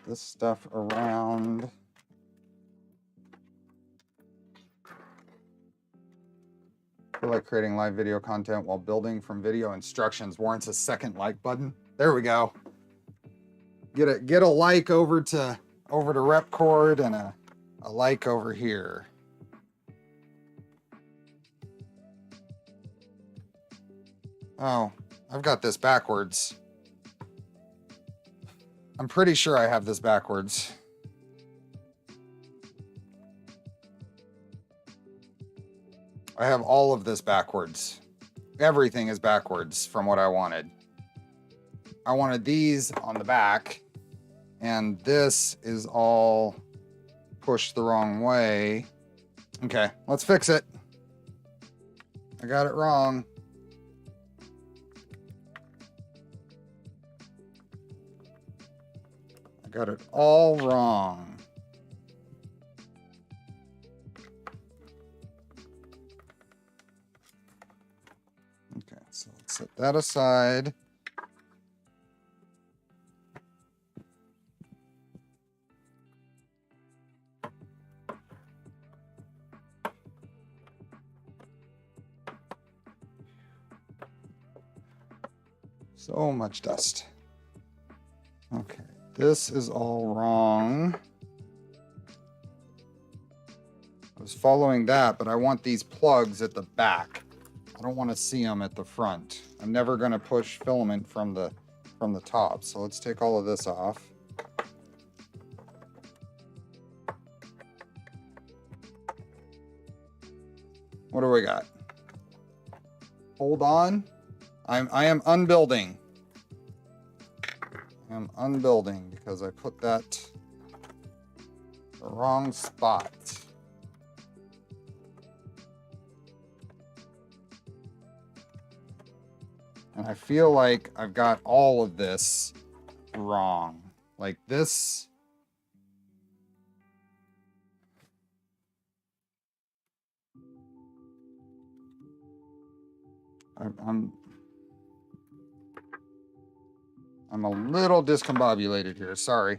This stuff around. I feel like creating live video content while building from video instructions warrants a second like button. There we go. Get a like over to RepKord and a like over here. Oh, I've got this backwards. I'm pretty sure I have this backwards. I have all of this backwards. Everything is backwards from what I wanted. I wanted these on the back, and this is all pushed the wrong way. Okay, let's fix it. I got it wrong. got it all wrong. Okay, so let's set that aside. So much dust. Okay, this is all wrong. I was following that, but I want these plugs at the back. I don't want to see them at the front. I'm never going to push filament from the top. So let's take all of this off. What do we got? Hold on. I am unbuilding. I'm unbuilding because I put that the wrong spot. And I feel like I've got all of this wrong. Like this. I'm a little discombobulated here, sorry.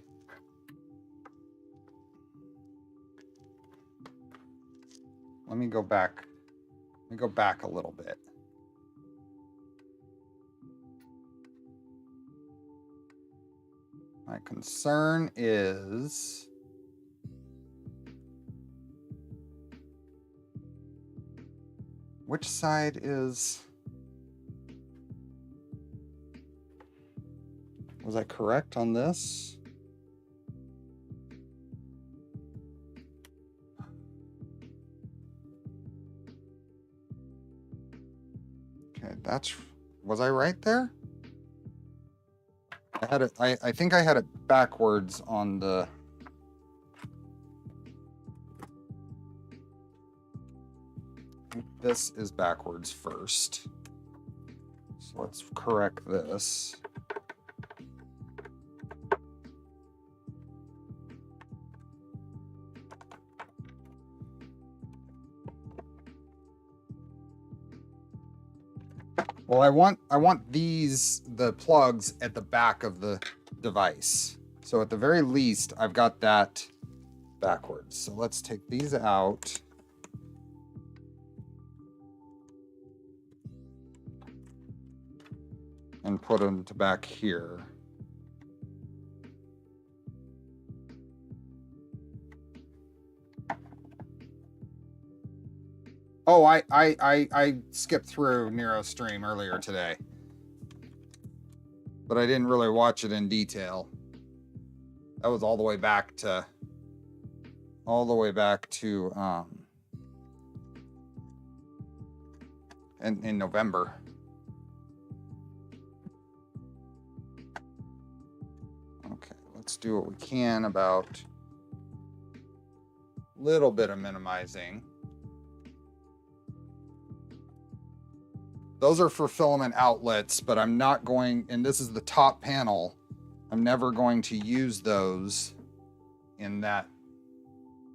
Let me go back. Let me go back a little bit. My concern is which side is... Was I correct on this? Okay, that's... Was I right there? I had it... I think I had it backwards on the... I think this is backwards first. So let's correct this. Well, I want these, the plugs at the back of the device. So at the very least, I've got that backwards. So let's take these out. And put them to back here. Oh, I skipped through NeuroStream earlier today, but I didn't really watch it in detail. That was all the way back to in November. Okay, let's do what we can about a little bit of minimizing. Those are for filament outlets, but I'm not going, and this is the top panel, I'm never going to use those in that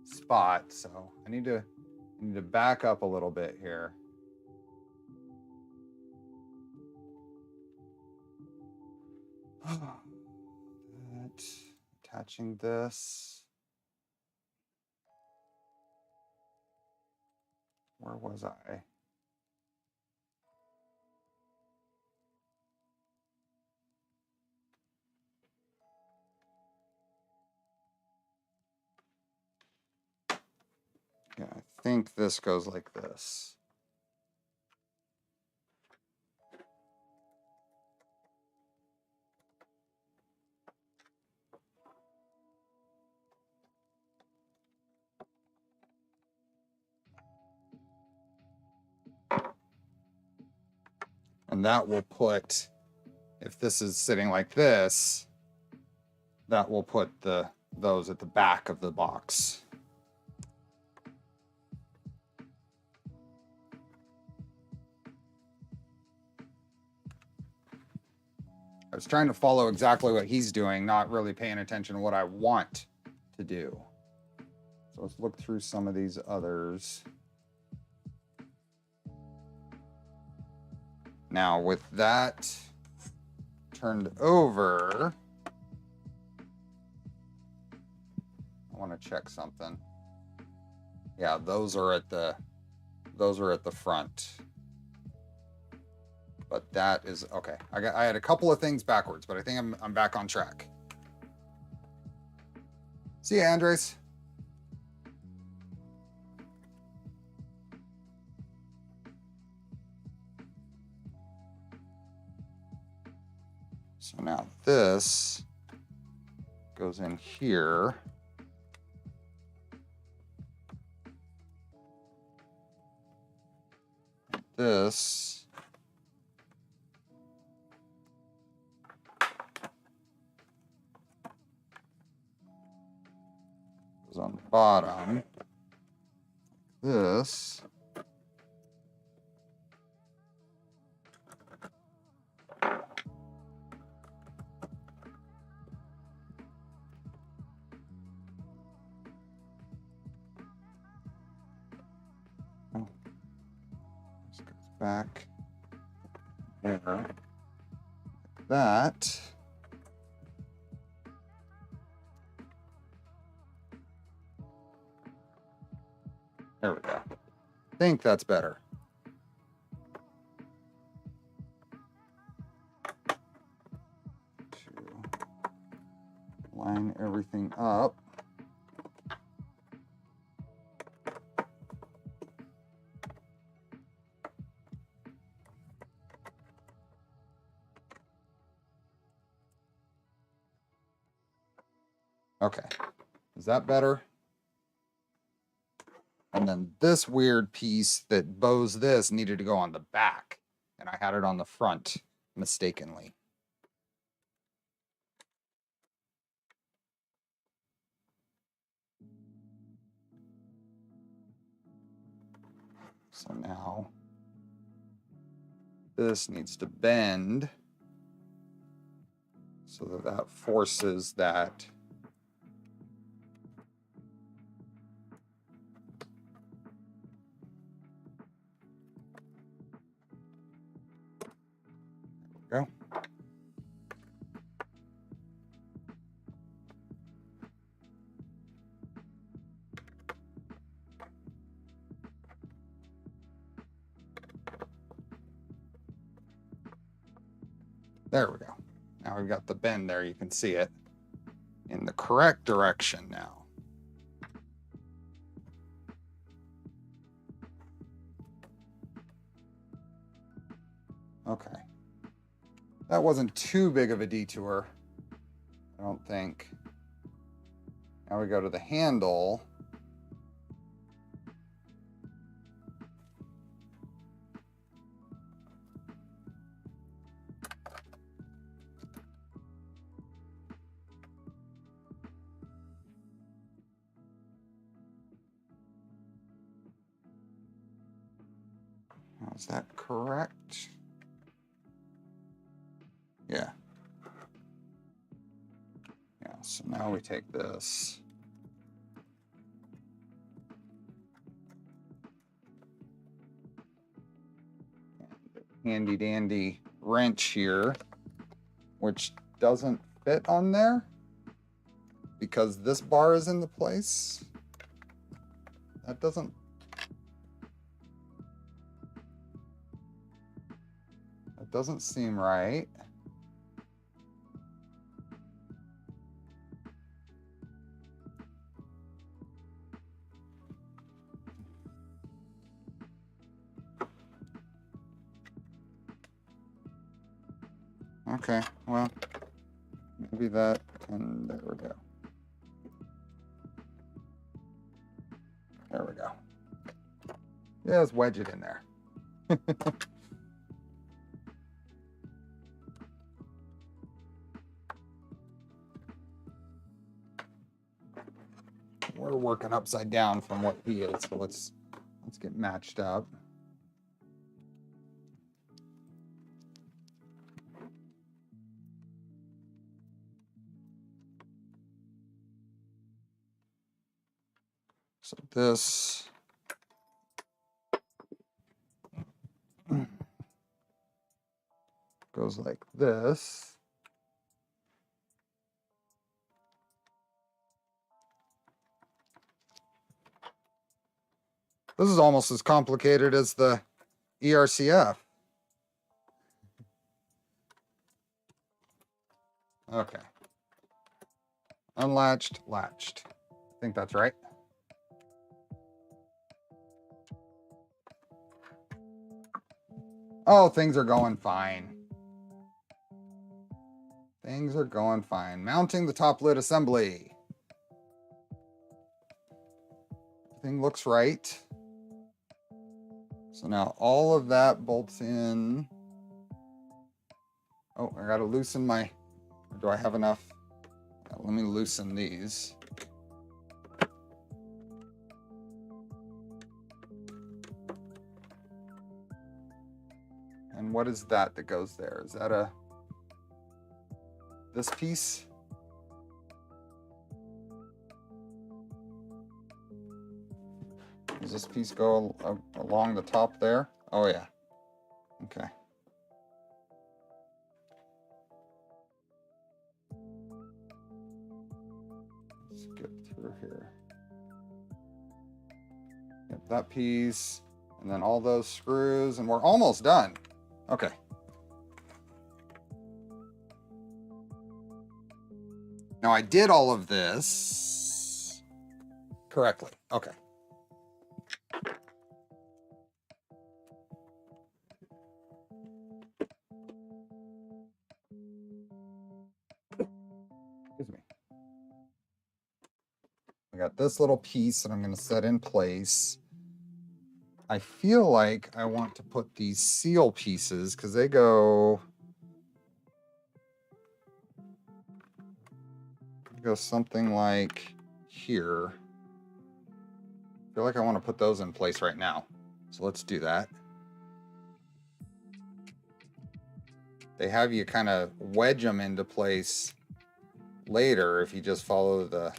spot. So I need to back up a little bit here. Attaching this. Where was I? Yeah, I think this goes like this. And that will put, if this is sitting like this, that will put those at the back of the box. was trying to follow exactly what he's doing, not really paying attention to what I want to do. So let's look through some of these others. Now with that turned over, I want to check something. Yeah, those are at the front. But that is okay. I had a couple of things backwards, but I think I'm back on track. See ya, Andres. So now this goes in here. This goes on the bottom. This goes back there. That there we go. I think that's better. To line everything up. Okay, is that better? And then this weird piece that bows this needed to go on the back, and I had it on the front mistakenly. So now this needs to bend so that that forces that. There we go. There we go. Now we've got the bend there. You can see it in the correct direction now. Okay. That wasn't too big of a detour, I don't think. Now we go to the handle. Now, is that correct? Yeah. Yeah, so now we take this. Handy dandy wrench here, which doesn't fit on there because this bar is in the place. That doesn't seem right. Okay, well, maybe that, and there we go. There we go. Yeah, let's wedge it in there. We're working upside down from what he is, so let's get matched up. So this goes like this. This is almost as complicated as the ERCF. Okay. Unlatched, latched. I think that's right. Oh, things are going fine. Things are going fine. Mounting the top lid assembly. Everything looks right. So now all of that bolts in. Oh, I gotta loosen my, do I have enough? Let me loosen these. And what is that that goes there? Is that this piece? Does this piece go along the top there? Oh yeah, okay. Let's get through here. Yep, that piece, and then all those screws, and we're almost done. Okay. Now I did all of this correctly. Okay. Excuse me. I got this little piece that I'm going to set in place. I feel like I want to put these seal pieces because they go something like here. I feel like I want to put those in place right now. So let's do that. They have you kind of wedge them into place later if you just follow the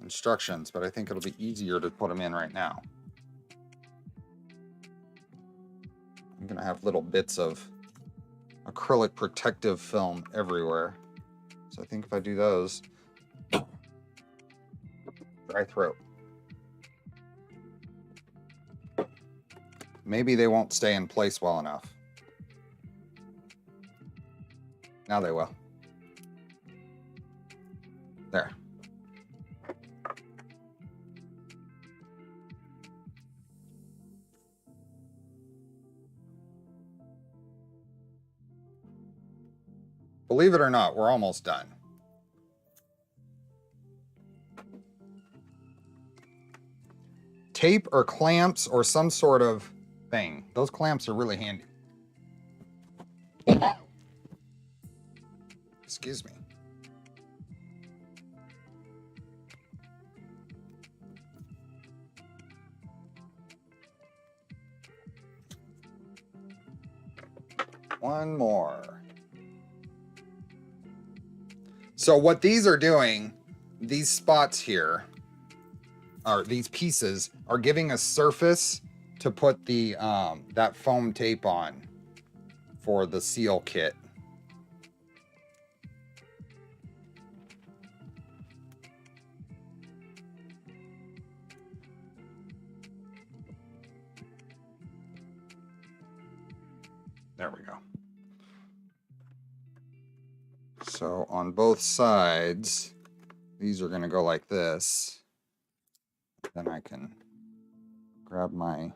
instructions, but I think it'll be easier to put them in right now. I'm gonna have little bits of acrylic protective film everywhere. So I think if I do those, dry throat. Maybe they won't stay in place well enough. Now they will. There. Believe it or not, we're almost done. Tape or clamps or some sort of thing. Those clamps are really handy. Excuse me. One more. So what these are doing, these spots here, or these pieces, are giving a surface to put the that foam tape on for the seal kit. There we go. So on both sides, these are going to go like this. Then I can grab my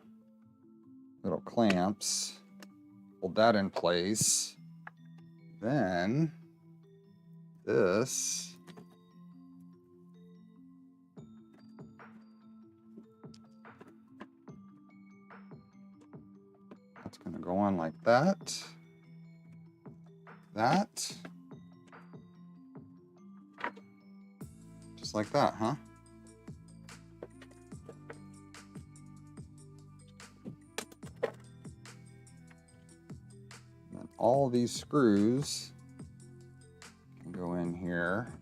little clamps, hold that in place. Then this that's going to go on like that. That. Just like that, huh? And then all these screws can go in here.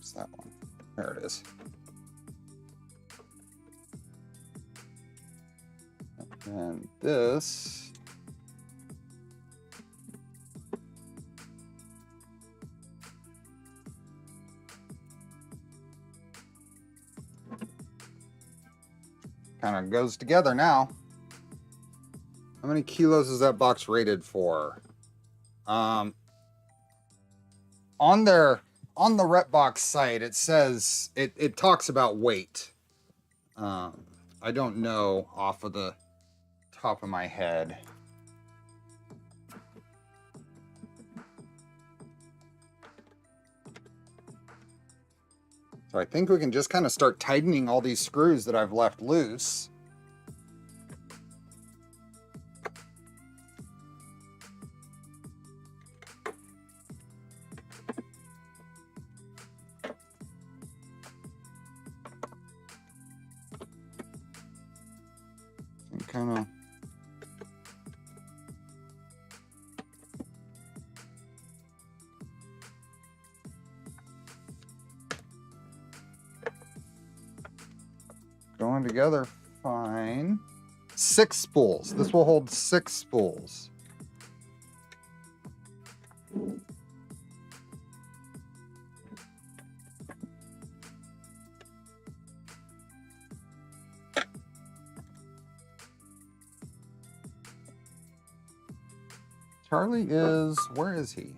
What's that one? There it is. And this kind of goes together now. How many kilos is that box rated for? On the RepBox site, it says it talks about weight. I don't know off of the top of my head. So I think we can just kind of start tightening all these screws that I've left loose. And kind of going together fine. 6 spools. This will hold 6 spools. Charlie is, where is he?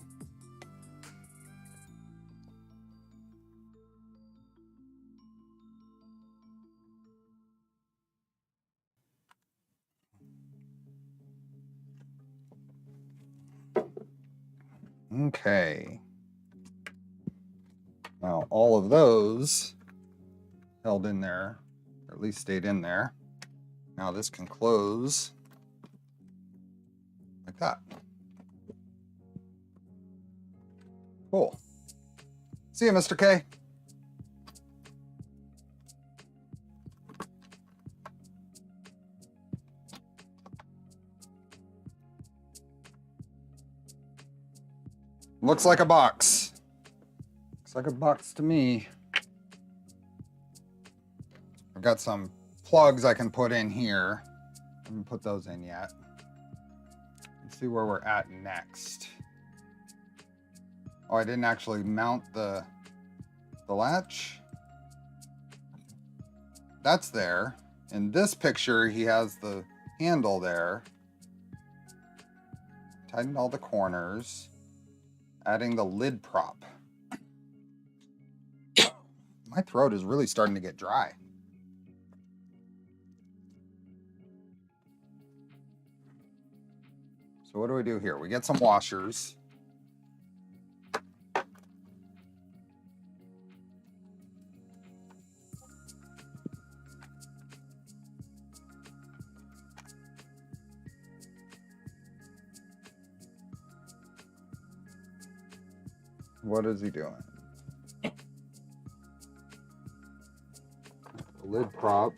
Okay. Now all of those held in there, or at least stayed in there. Now this can close like that. Cool. See you, Mr. K. Looks like a box. Looks like a box to me. I've got some plugs I can put in here. I haven't put those in yet. Let's see where we're at next. Oh, I didn't actually mount the latch. That's there. In this picture, he has the handle there. Tightened all the corners. Adding the lid prop. My throat is really starting to get dry. So what do we do here? We get some washers. What is he doing? The lid prop.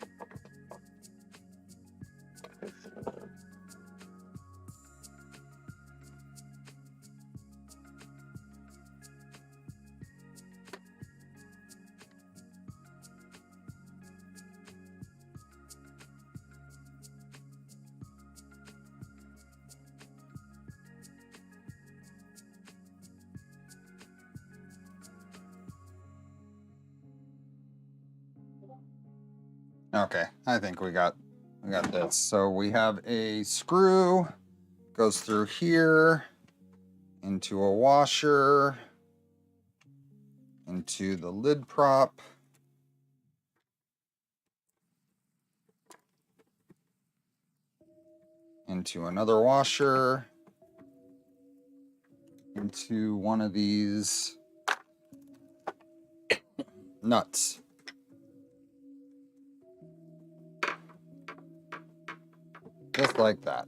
Okay, I think we got this. So we have a screw, goes through here, into a washer, into the lid prop. Into another washer, into one of these nuts. Just like that.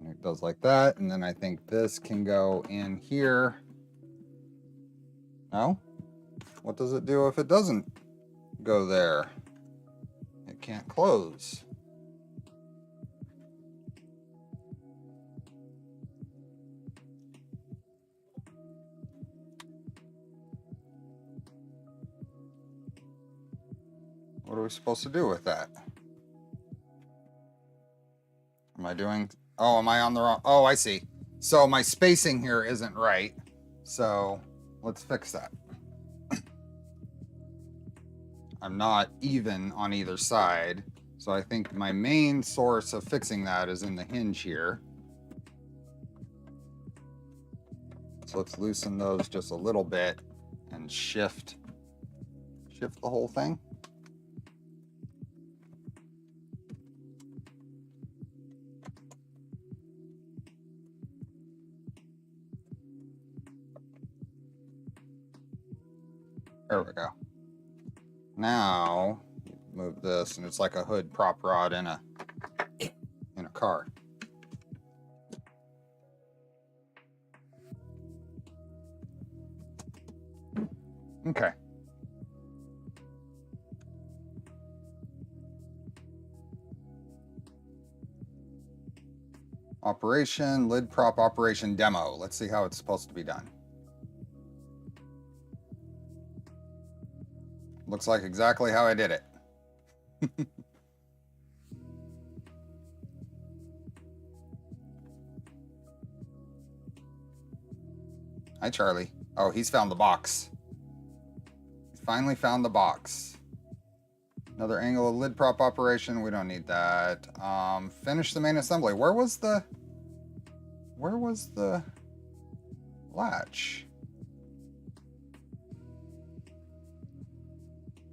And it goes like that, and then I think this can go in here. No? What does it do if it doesn't go there? It can't close. What are we supposed to do with that? Am I doing... Oh, am I on the wrong... Oh, I see. So my spacing here isn't right. So let's fix that. I'm not even on either side. So I think my main source of fixing that is in the hinge here. So let's loosen those just a little bit and shift the whole thing. There we go. Now move this, and it's like a hood prop rod in a car. Okay. Operation, lid prop operation demo. Let's see how it's supposed to be done. Looks like exactly how I did it. Hi, Charlie. Oh, he's found the box. He's finally found the box. Another angle of lid prop operation. We don't need that. Finish the main assembly. Where was the latch?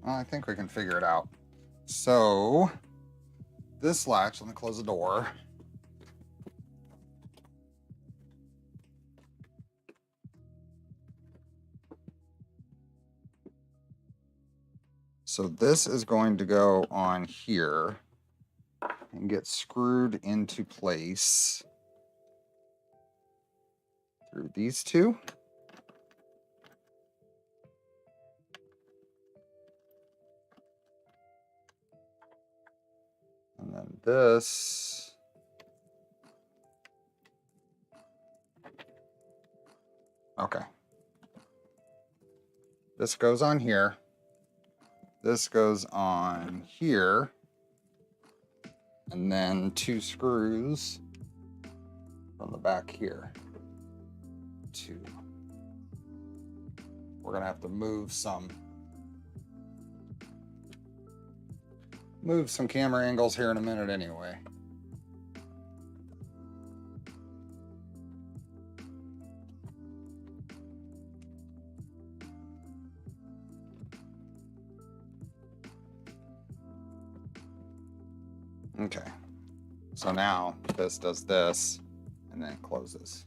Well, I think we can figure it out. So this latch, let me close the door. So this is going to go on here and get screwed into place through these two. And then this okay. This goes on here. This goes on here. And then two screws from the back here. Two. We're gonna have to move some camera angles here in a minute anyway. Okay, so now this does this and then it closes.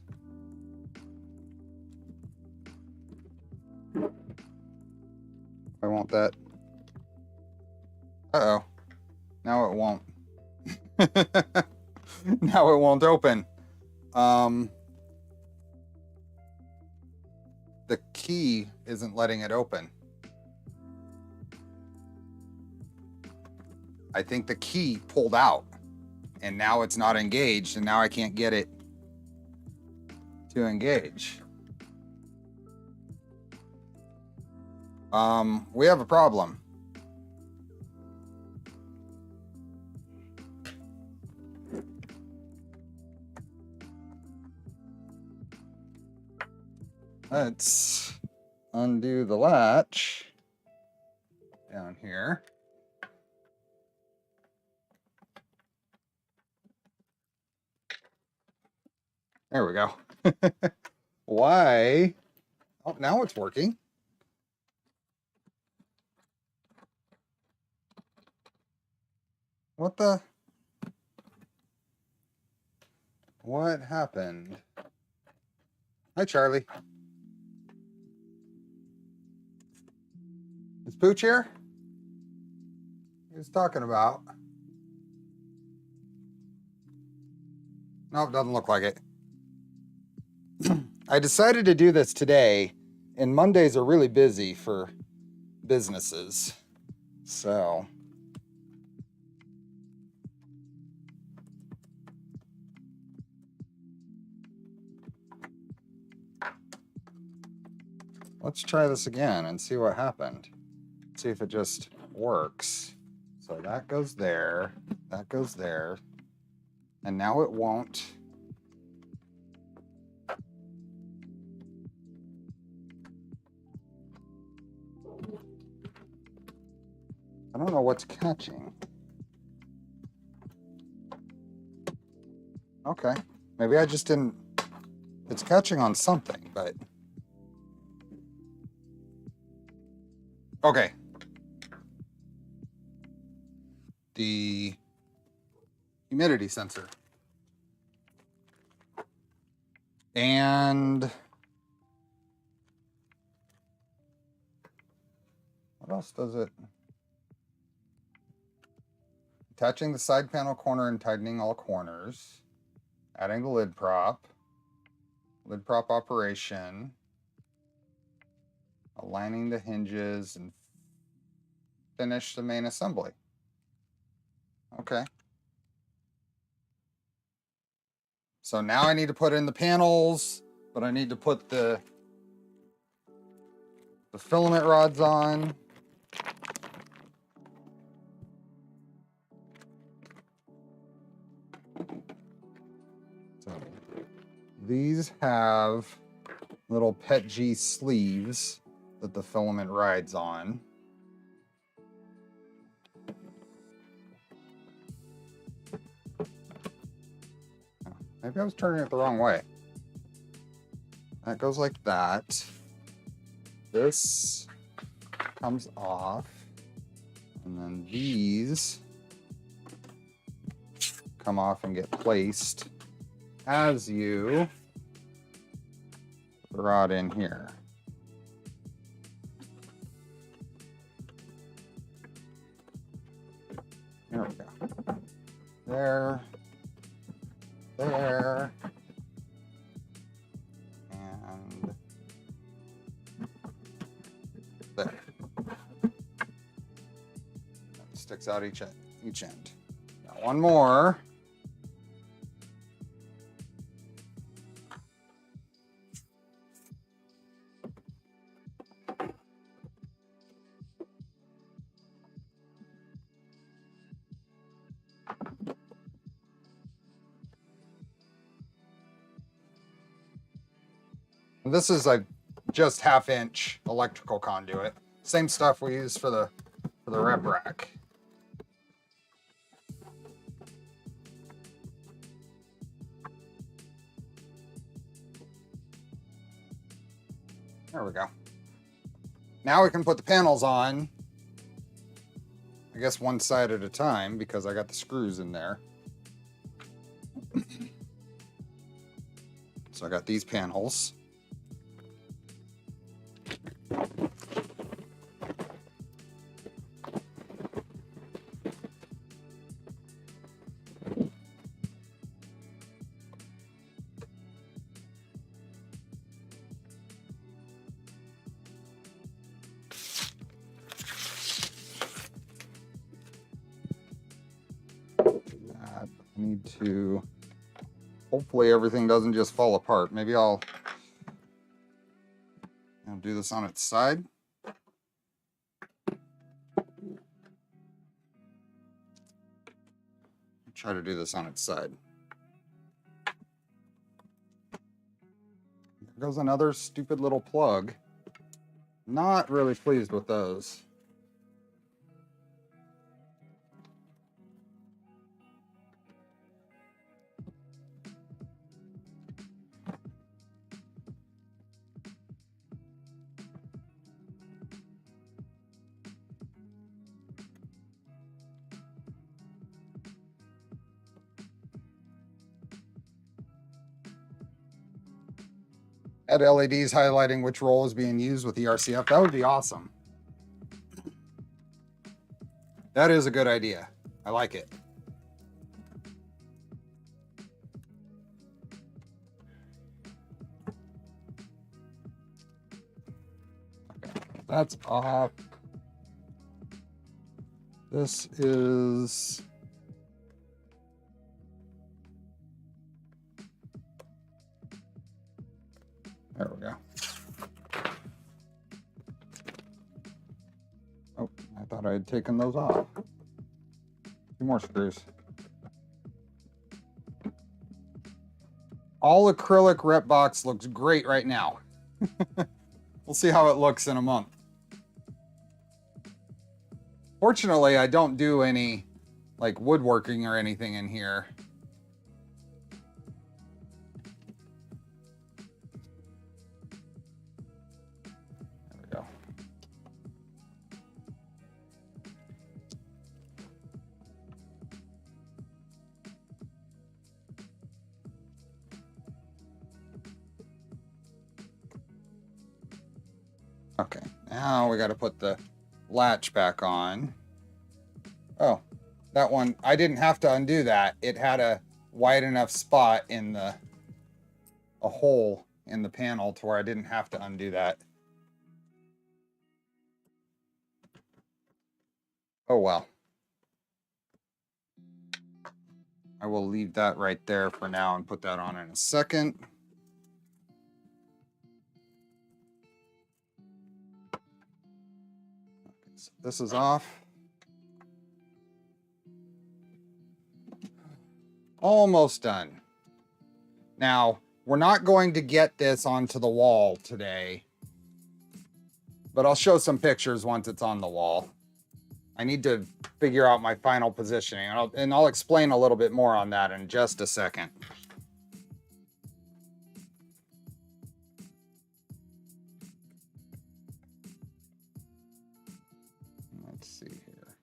I want that. Uh-oh. Now it won't. Now it won't open. The key isn't letting it open. I think the key pulled out and now it's not engaged, and now I can't get it to engage. We have a problem. Let's undo the latch down here. There we go. Why? Oh, now it's working. What the? What happened? Hi, Charlie. Is Pooch here? He was talking about. Nope, doesn't look like it. I decided to do this today, and Mondays are really busy for businesses. So let's try this again and see what happened. See if it just works. So that goes there, that goes there, and now it won't. I don't know what's catching. Okay, maybe I just didn't, it's catching on something, but. Okay. The humidity sensor. And what else does it? Attaching the side panel corner and tightening all corners. Adding the lid prop. Lid prop operation. Aligning the hinges and finish the main assembly. Okay. So now I need to put in the panels, but I need to put the filament rods on. So these have little PETG sleeves that the filament rides on. Maybe I was turning it the wrong way. That goes like that. This comes off. And then these come off and get placed as you put the rod in here. There we go. There. There. And there. That sticks out each end. Now one more. This is a just 1/2 inch electrical conduit. Same stuff we use for the rep rack. There we go. Now we can put the panels on, I guess one side at a time because I got the screws in there. So I got these panels. I need to, hopefully everything doesn't just fall apart. Maybe I'll do this on its side. Try to do this on its side. There goes another stupid little plug. Not really pleased with those. Add LEDs highlighting which roll is being used with the RCF. That would be awesome. That is a good idea. I like it. Okay, that's off. This is... There we go. Oh, I thought I had taken those off. 2 more screws. All acrylic RepBox looks great right now. We'll see how it looks in a month. Fortunately, I don't do any like woodworking or anything in here. There we go. Okay, now we got to put the latch back on. Oh, that one, I didn't have to undo that. It had a wide enough spot in a hole in the panel to where I didn't have to undo that. Oh well. I will leave that right there for now and put that on in a second. Okay, so this is off. Almost done. Now, we're not going to get this onto the wall today, but I'll show some pictures once it's on the wall. I need to figure out my final positioning, and I'll explain a little bit more on that in just a second. Let's see here.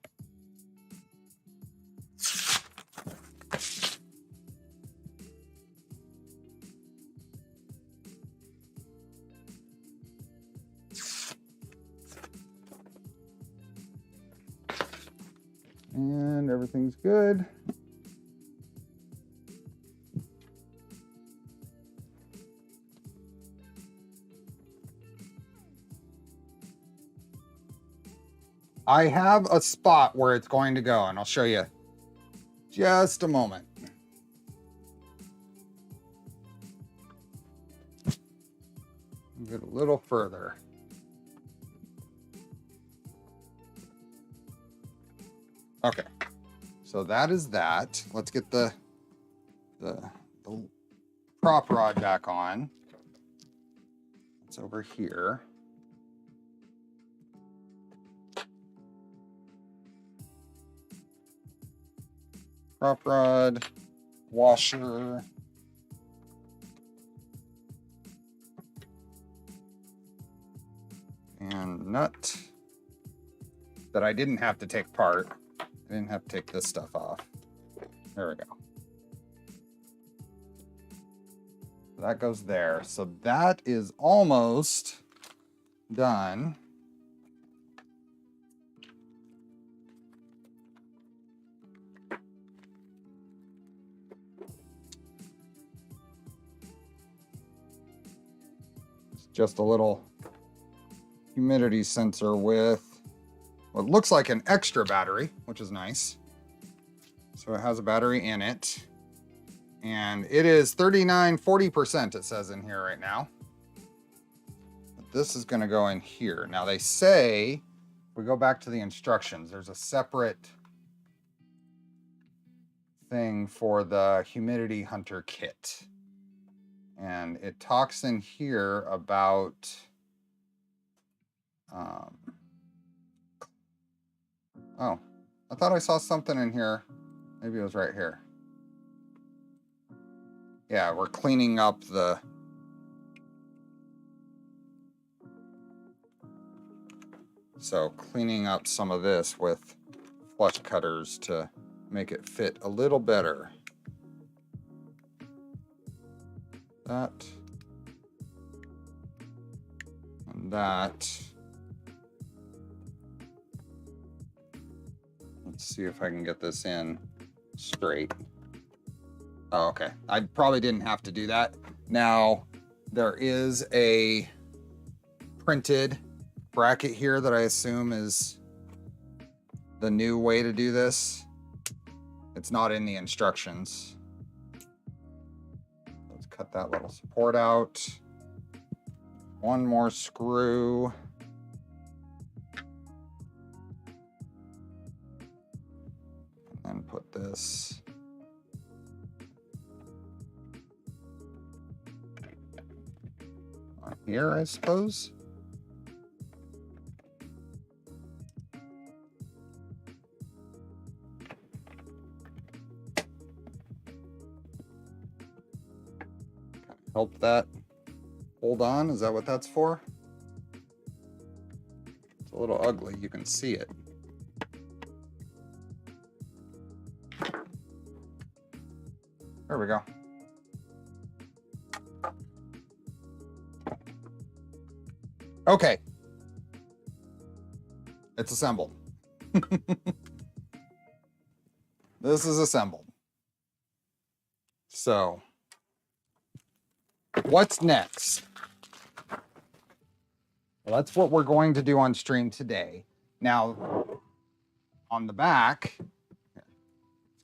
And everything's good. I have a spot where it's going to go, and I'll show you just a moment. Get a little further. Okay, so that is that. Let's get the prop rod back on. It's over here. Prop rod, washer. And nut that I didn't have to take apart. I didn't have to take this stuff off. There we go. That goes there. So that is almost done. It's just a little humidity sensor with what looks like an extra battery, which is nice. So it has a battery in it. And it is 40%, it says in here right now. But this is gonna go in here. Now they say, if we go back to the instructions, there's a separate thing for the Humidity Hunter kit. And it talks in here about, oh, I thought I saw something in here. Maybe it was right here. Yeah, we're cleaning up cleaning up some of this with flush cutters to make it fit a little better. That. And that. Let's see if I can get this in straight. Oh, okay. I probably didn't have to do that. Now, there is a printed bracket here that I assume is the new way to do this. It's not in the instructions. Let's cut that little support out. One more screw. And put this. On here, I suppose. Help that hold on. Is that what that's for? It's a little ugly. You can see it. There we go. Okay. It's assembled. This is assembled. So, what's next? Well, that's what we're going to do on stream today. Now, on the back, let's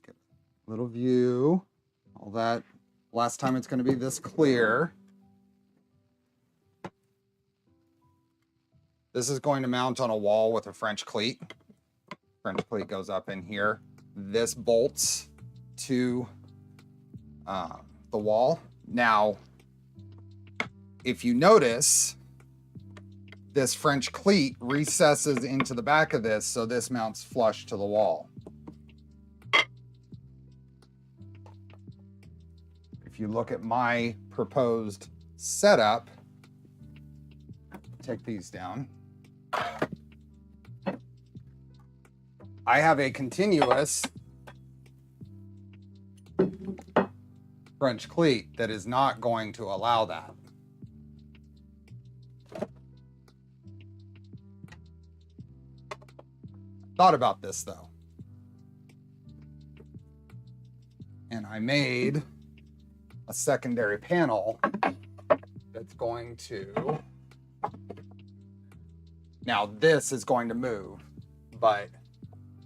get a little view, all that. Last time it's going to be this clear. This is going to mount on a wall with a French cleat. French cleat goes up in here. This bolts to the wall. Now, if you notice, this French cleat recesses into the back of this, so this mounts flush to the wall. If you look at my proposed setup, take these down. I have a continuous French cleat that is not going to allow that. Thought about this though. And I made a secondary panel that's going to, now this is going to move, but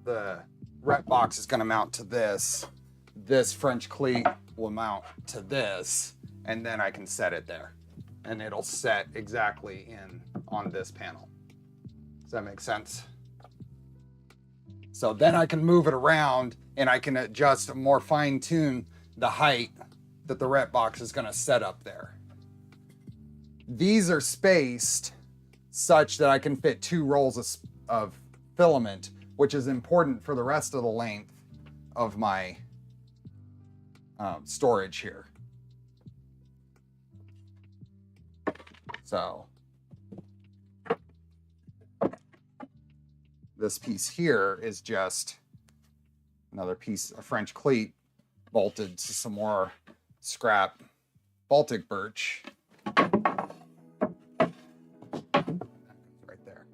the RepBox is going to mount to this. This French cleat will mount to this, and then I can set it there. And it'll set exactly in on this panel. Does that make sense? So then I can move it around and I can adjust, more fine tune the height that the RepBox is going to set up there. These are spaced such that I can fit 2 rolls of filament, which is important for the rest of the length of my storage here. So this piece here is just another piece of French cleat bolted to some more scrap Baltic birch. Right there.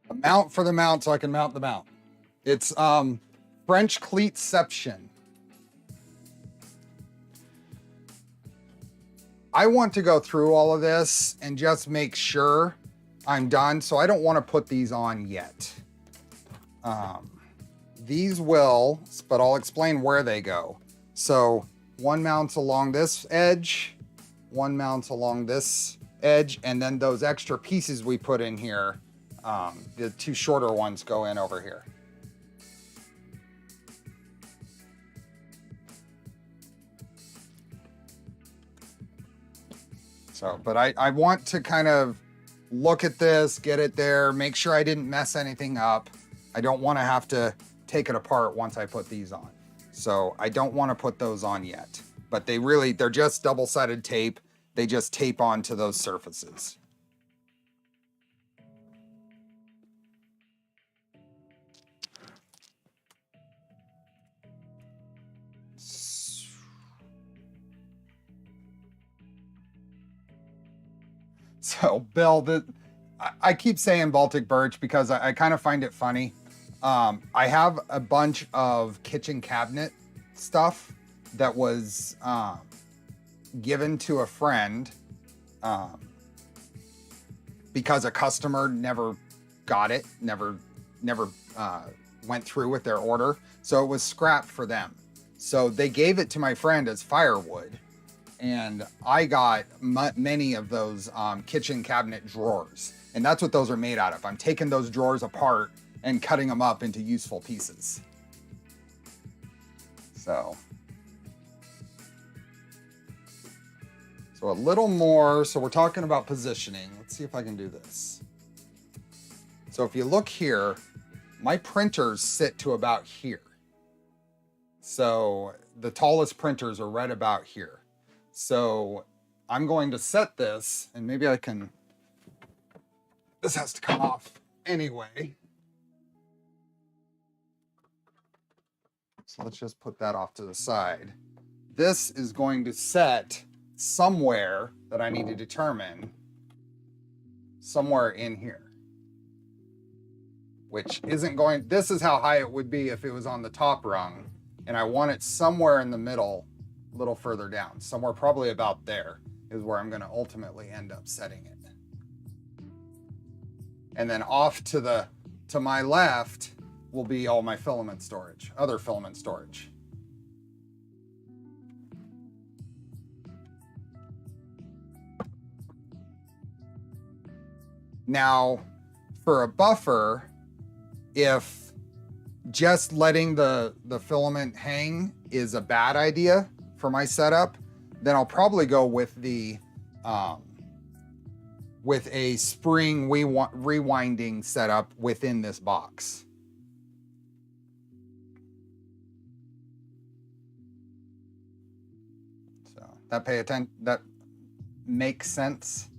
A mount for the mount so I can mount the mount. It's French cleatception. I want to go through all of this and just make sure I'm done, so I don't want to put these on yet. These will, but I'll explain where they go. So one mounts along this edge, one mounts along this edge, and then those extra pieces we put in here, the 2 shorter ones go in over here. So, but I want to kind of look at this, get it there, make sure I didn't mess anything up. I don't want to have to take it apart once I put these on. So I don't want to put those on yet, but they're just double-sided tape. They just tape onto those surfaces. So Bill, I keep saying Baltic birch because I kind of find it funny. I have a bunch of kitchen cabinet stuff that was given to a friend because a customer never got it, never went through with their order. So it was scrapped for them. So they gave it to my friend as firewood. And I got many of those kitchen cabinet drawers. And that's what those are made out of. I'm taking those drawers apart and cutting them up into useful pieces. So a little more. So we're talking about positioning. Let's see if I can do this. So if you look here, my printers sit to about here. So the tallest printers are right about here. So I'm going to set this, and maybe I can, this has to come off anyway. So let's just put that off to the side. This is going to set somewhere that I need to determine, somewhere in here, which isn't going, this is how high it would be if it was on the top rung, and I want it somewhere in the middle, a little further down, somewhere probably about there is where I'm going to ultimately end up setting it. And then off to my left will be all my filament storage, other filament storage. Now, for a buffer, if just letting the filament hang is a bad idea for my setup, then I'll probably go with the with a spring rewinding setup within this box. So that makes sense.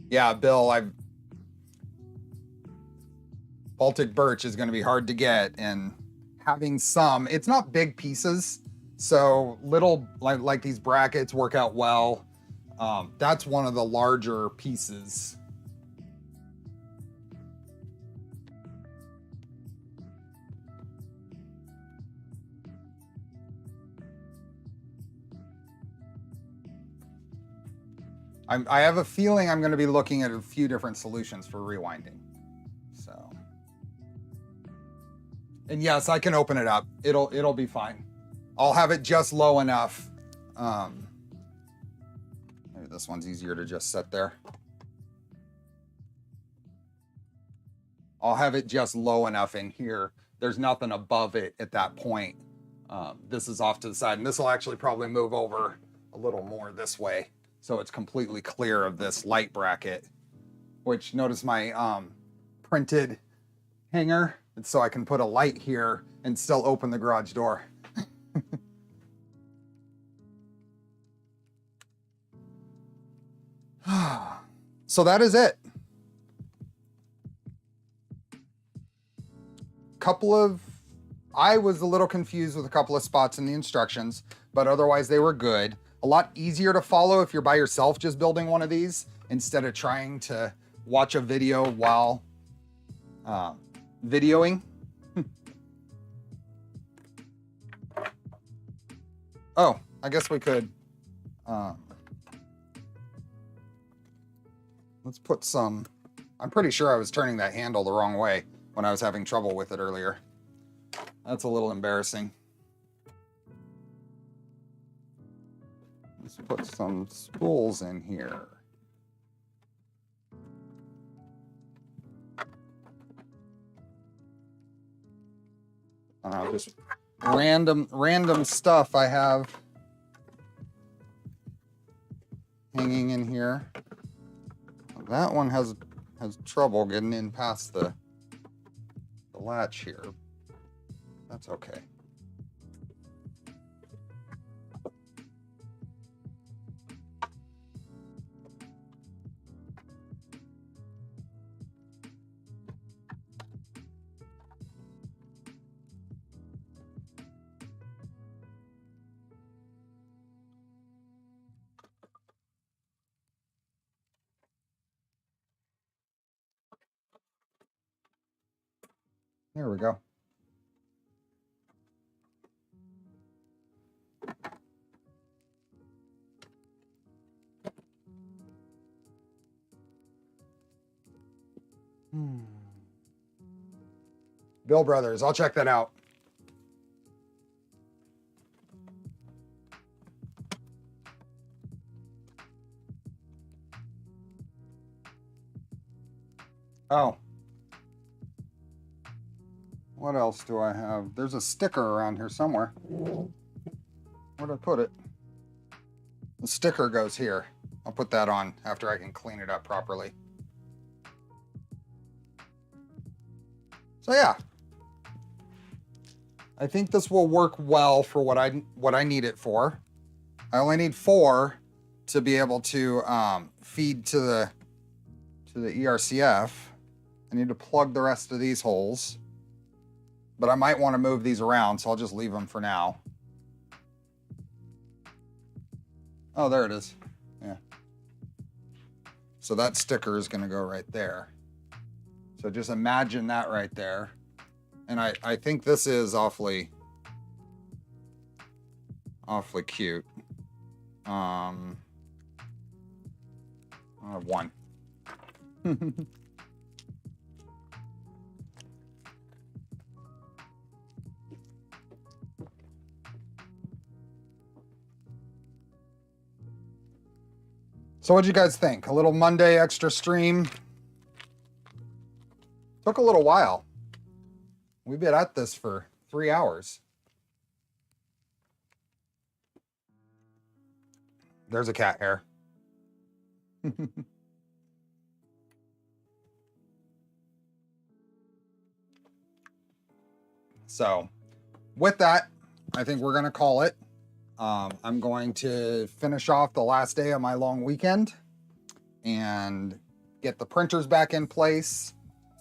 Yeah, Bill, Baltic birch is going to be hard to get, and having some, it's not big pieces, so little, like these brackets work out well. That's one of the larger pieces. I have a feeling I'm going to be looking at a few different solutions for rewinding. So, and yes, I can open it up. It'll be fine. I'll have it just low enough. Maybe this one's easier to just set there. I'll have it just low enough in here. There's nothing above it at that point. This is off to the side, and this will actually probably move over a little more this way, so it's completely clear of this light bracket, which notice my printed hanger, and so I can put a light here and still open the garage door. So that is it. I was a little confused with a couple of spots in the instructions, but otherwise they were good. A lot easier to follow if you're by yourself just building one of these instead of trying to watch a video while videoing. Oh, I guess we could. Let's put some, I'm pretty sure I was turning that handle the wrong way when I was having trouble with it earlier. That's a little embarrassing. Let's put some spools in here. Just random stuff I have hanging in here. That one has trouble getting in past the latch here. That's okay. There we go. Bill Brothers, I'll check that out. Oh. What else do I have? There's a sticker around here somewhere. Where'd I put it? The sticker goes here. I'll put that on after I can clean it up properly. So yeah. I think this will work well for what I need it for. I only need 4 to be able to feed to the eRCF. I need to plug the rest of these holes, but I might want to move these around, so I'll just leave them for now. Oh, there it is. Yeah. So that sticker is going to go right there. So just imagine that right there. And I think this is awfully cute. I have 1. So what'd you guys think? A little Monday extra stream. Took a little while. We've been at this for 3 hours. There's a cat hair. So with that, I think we're going to call it. I'm going to finish off the last day of my long weekend and get the printers back in place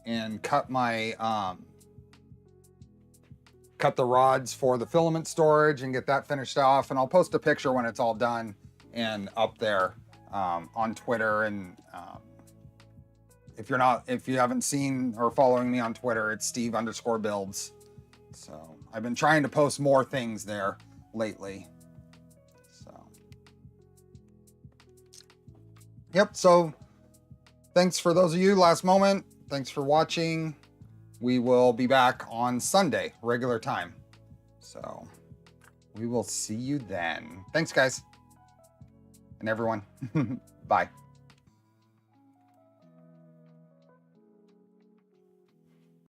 and cut my cut the rods for the filament storage and get that finished off. And I'll post a picture when it's all done and up there on Twitter. And if you haven't seen or following me on Twitter, it's Steve_builds. So I've been trying to post more things there lately. Yep, so thanks for those of you last moment. Thanks for watching. We will be back on Sunday, regular time. So we will see you then. Thanks, guys. And everyone, bye.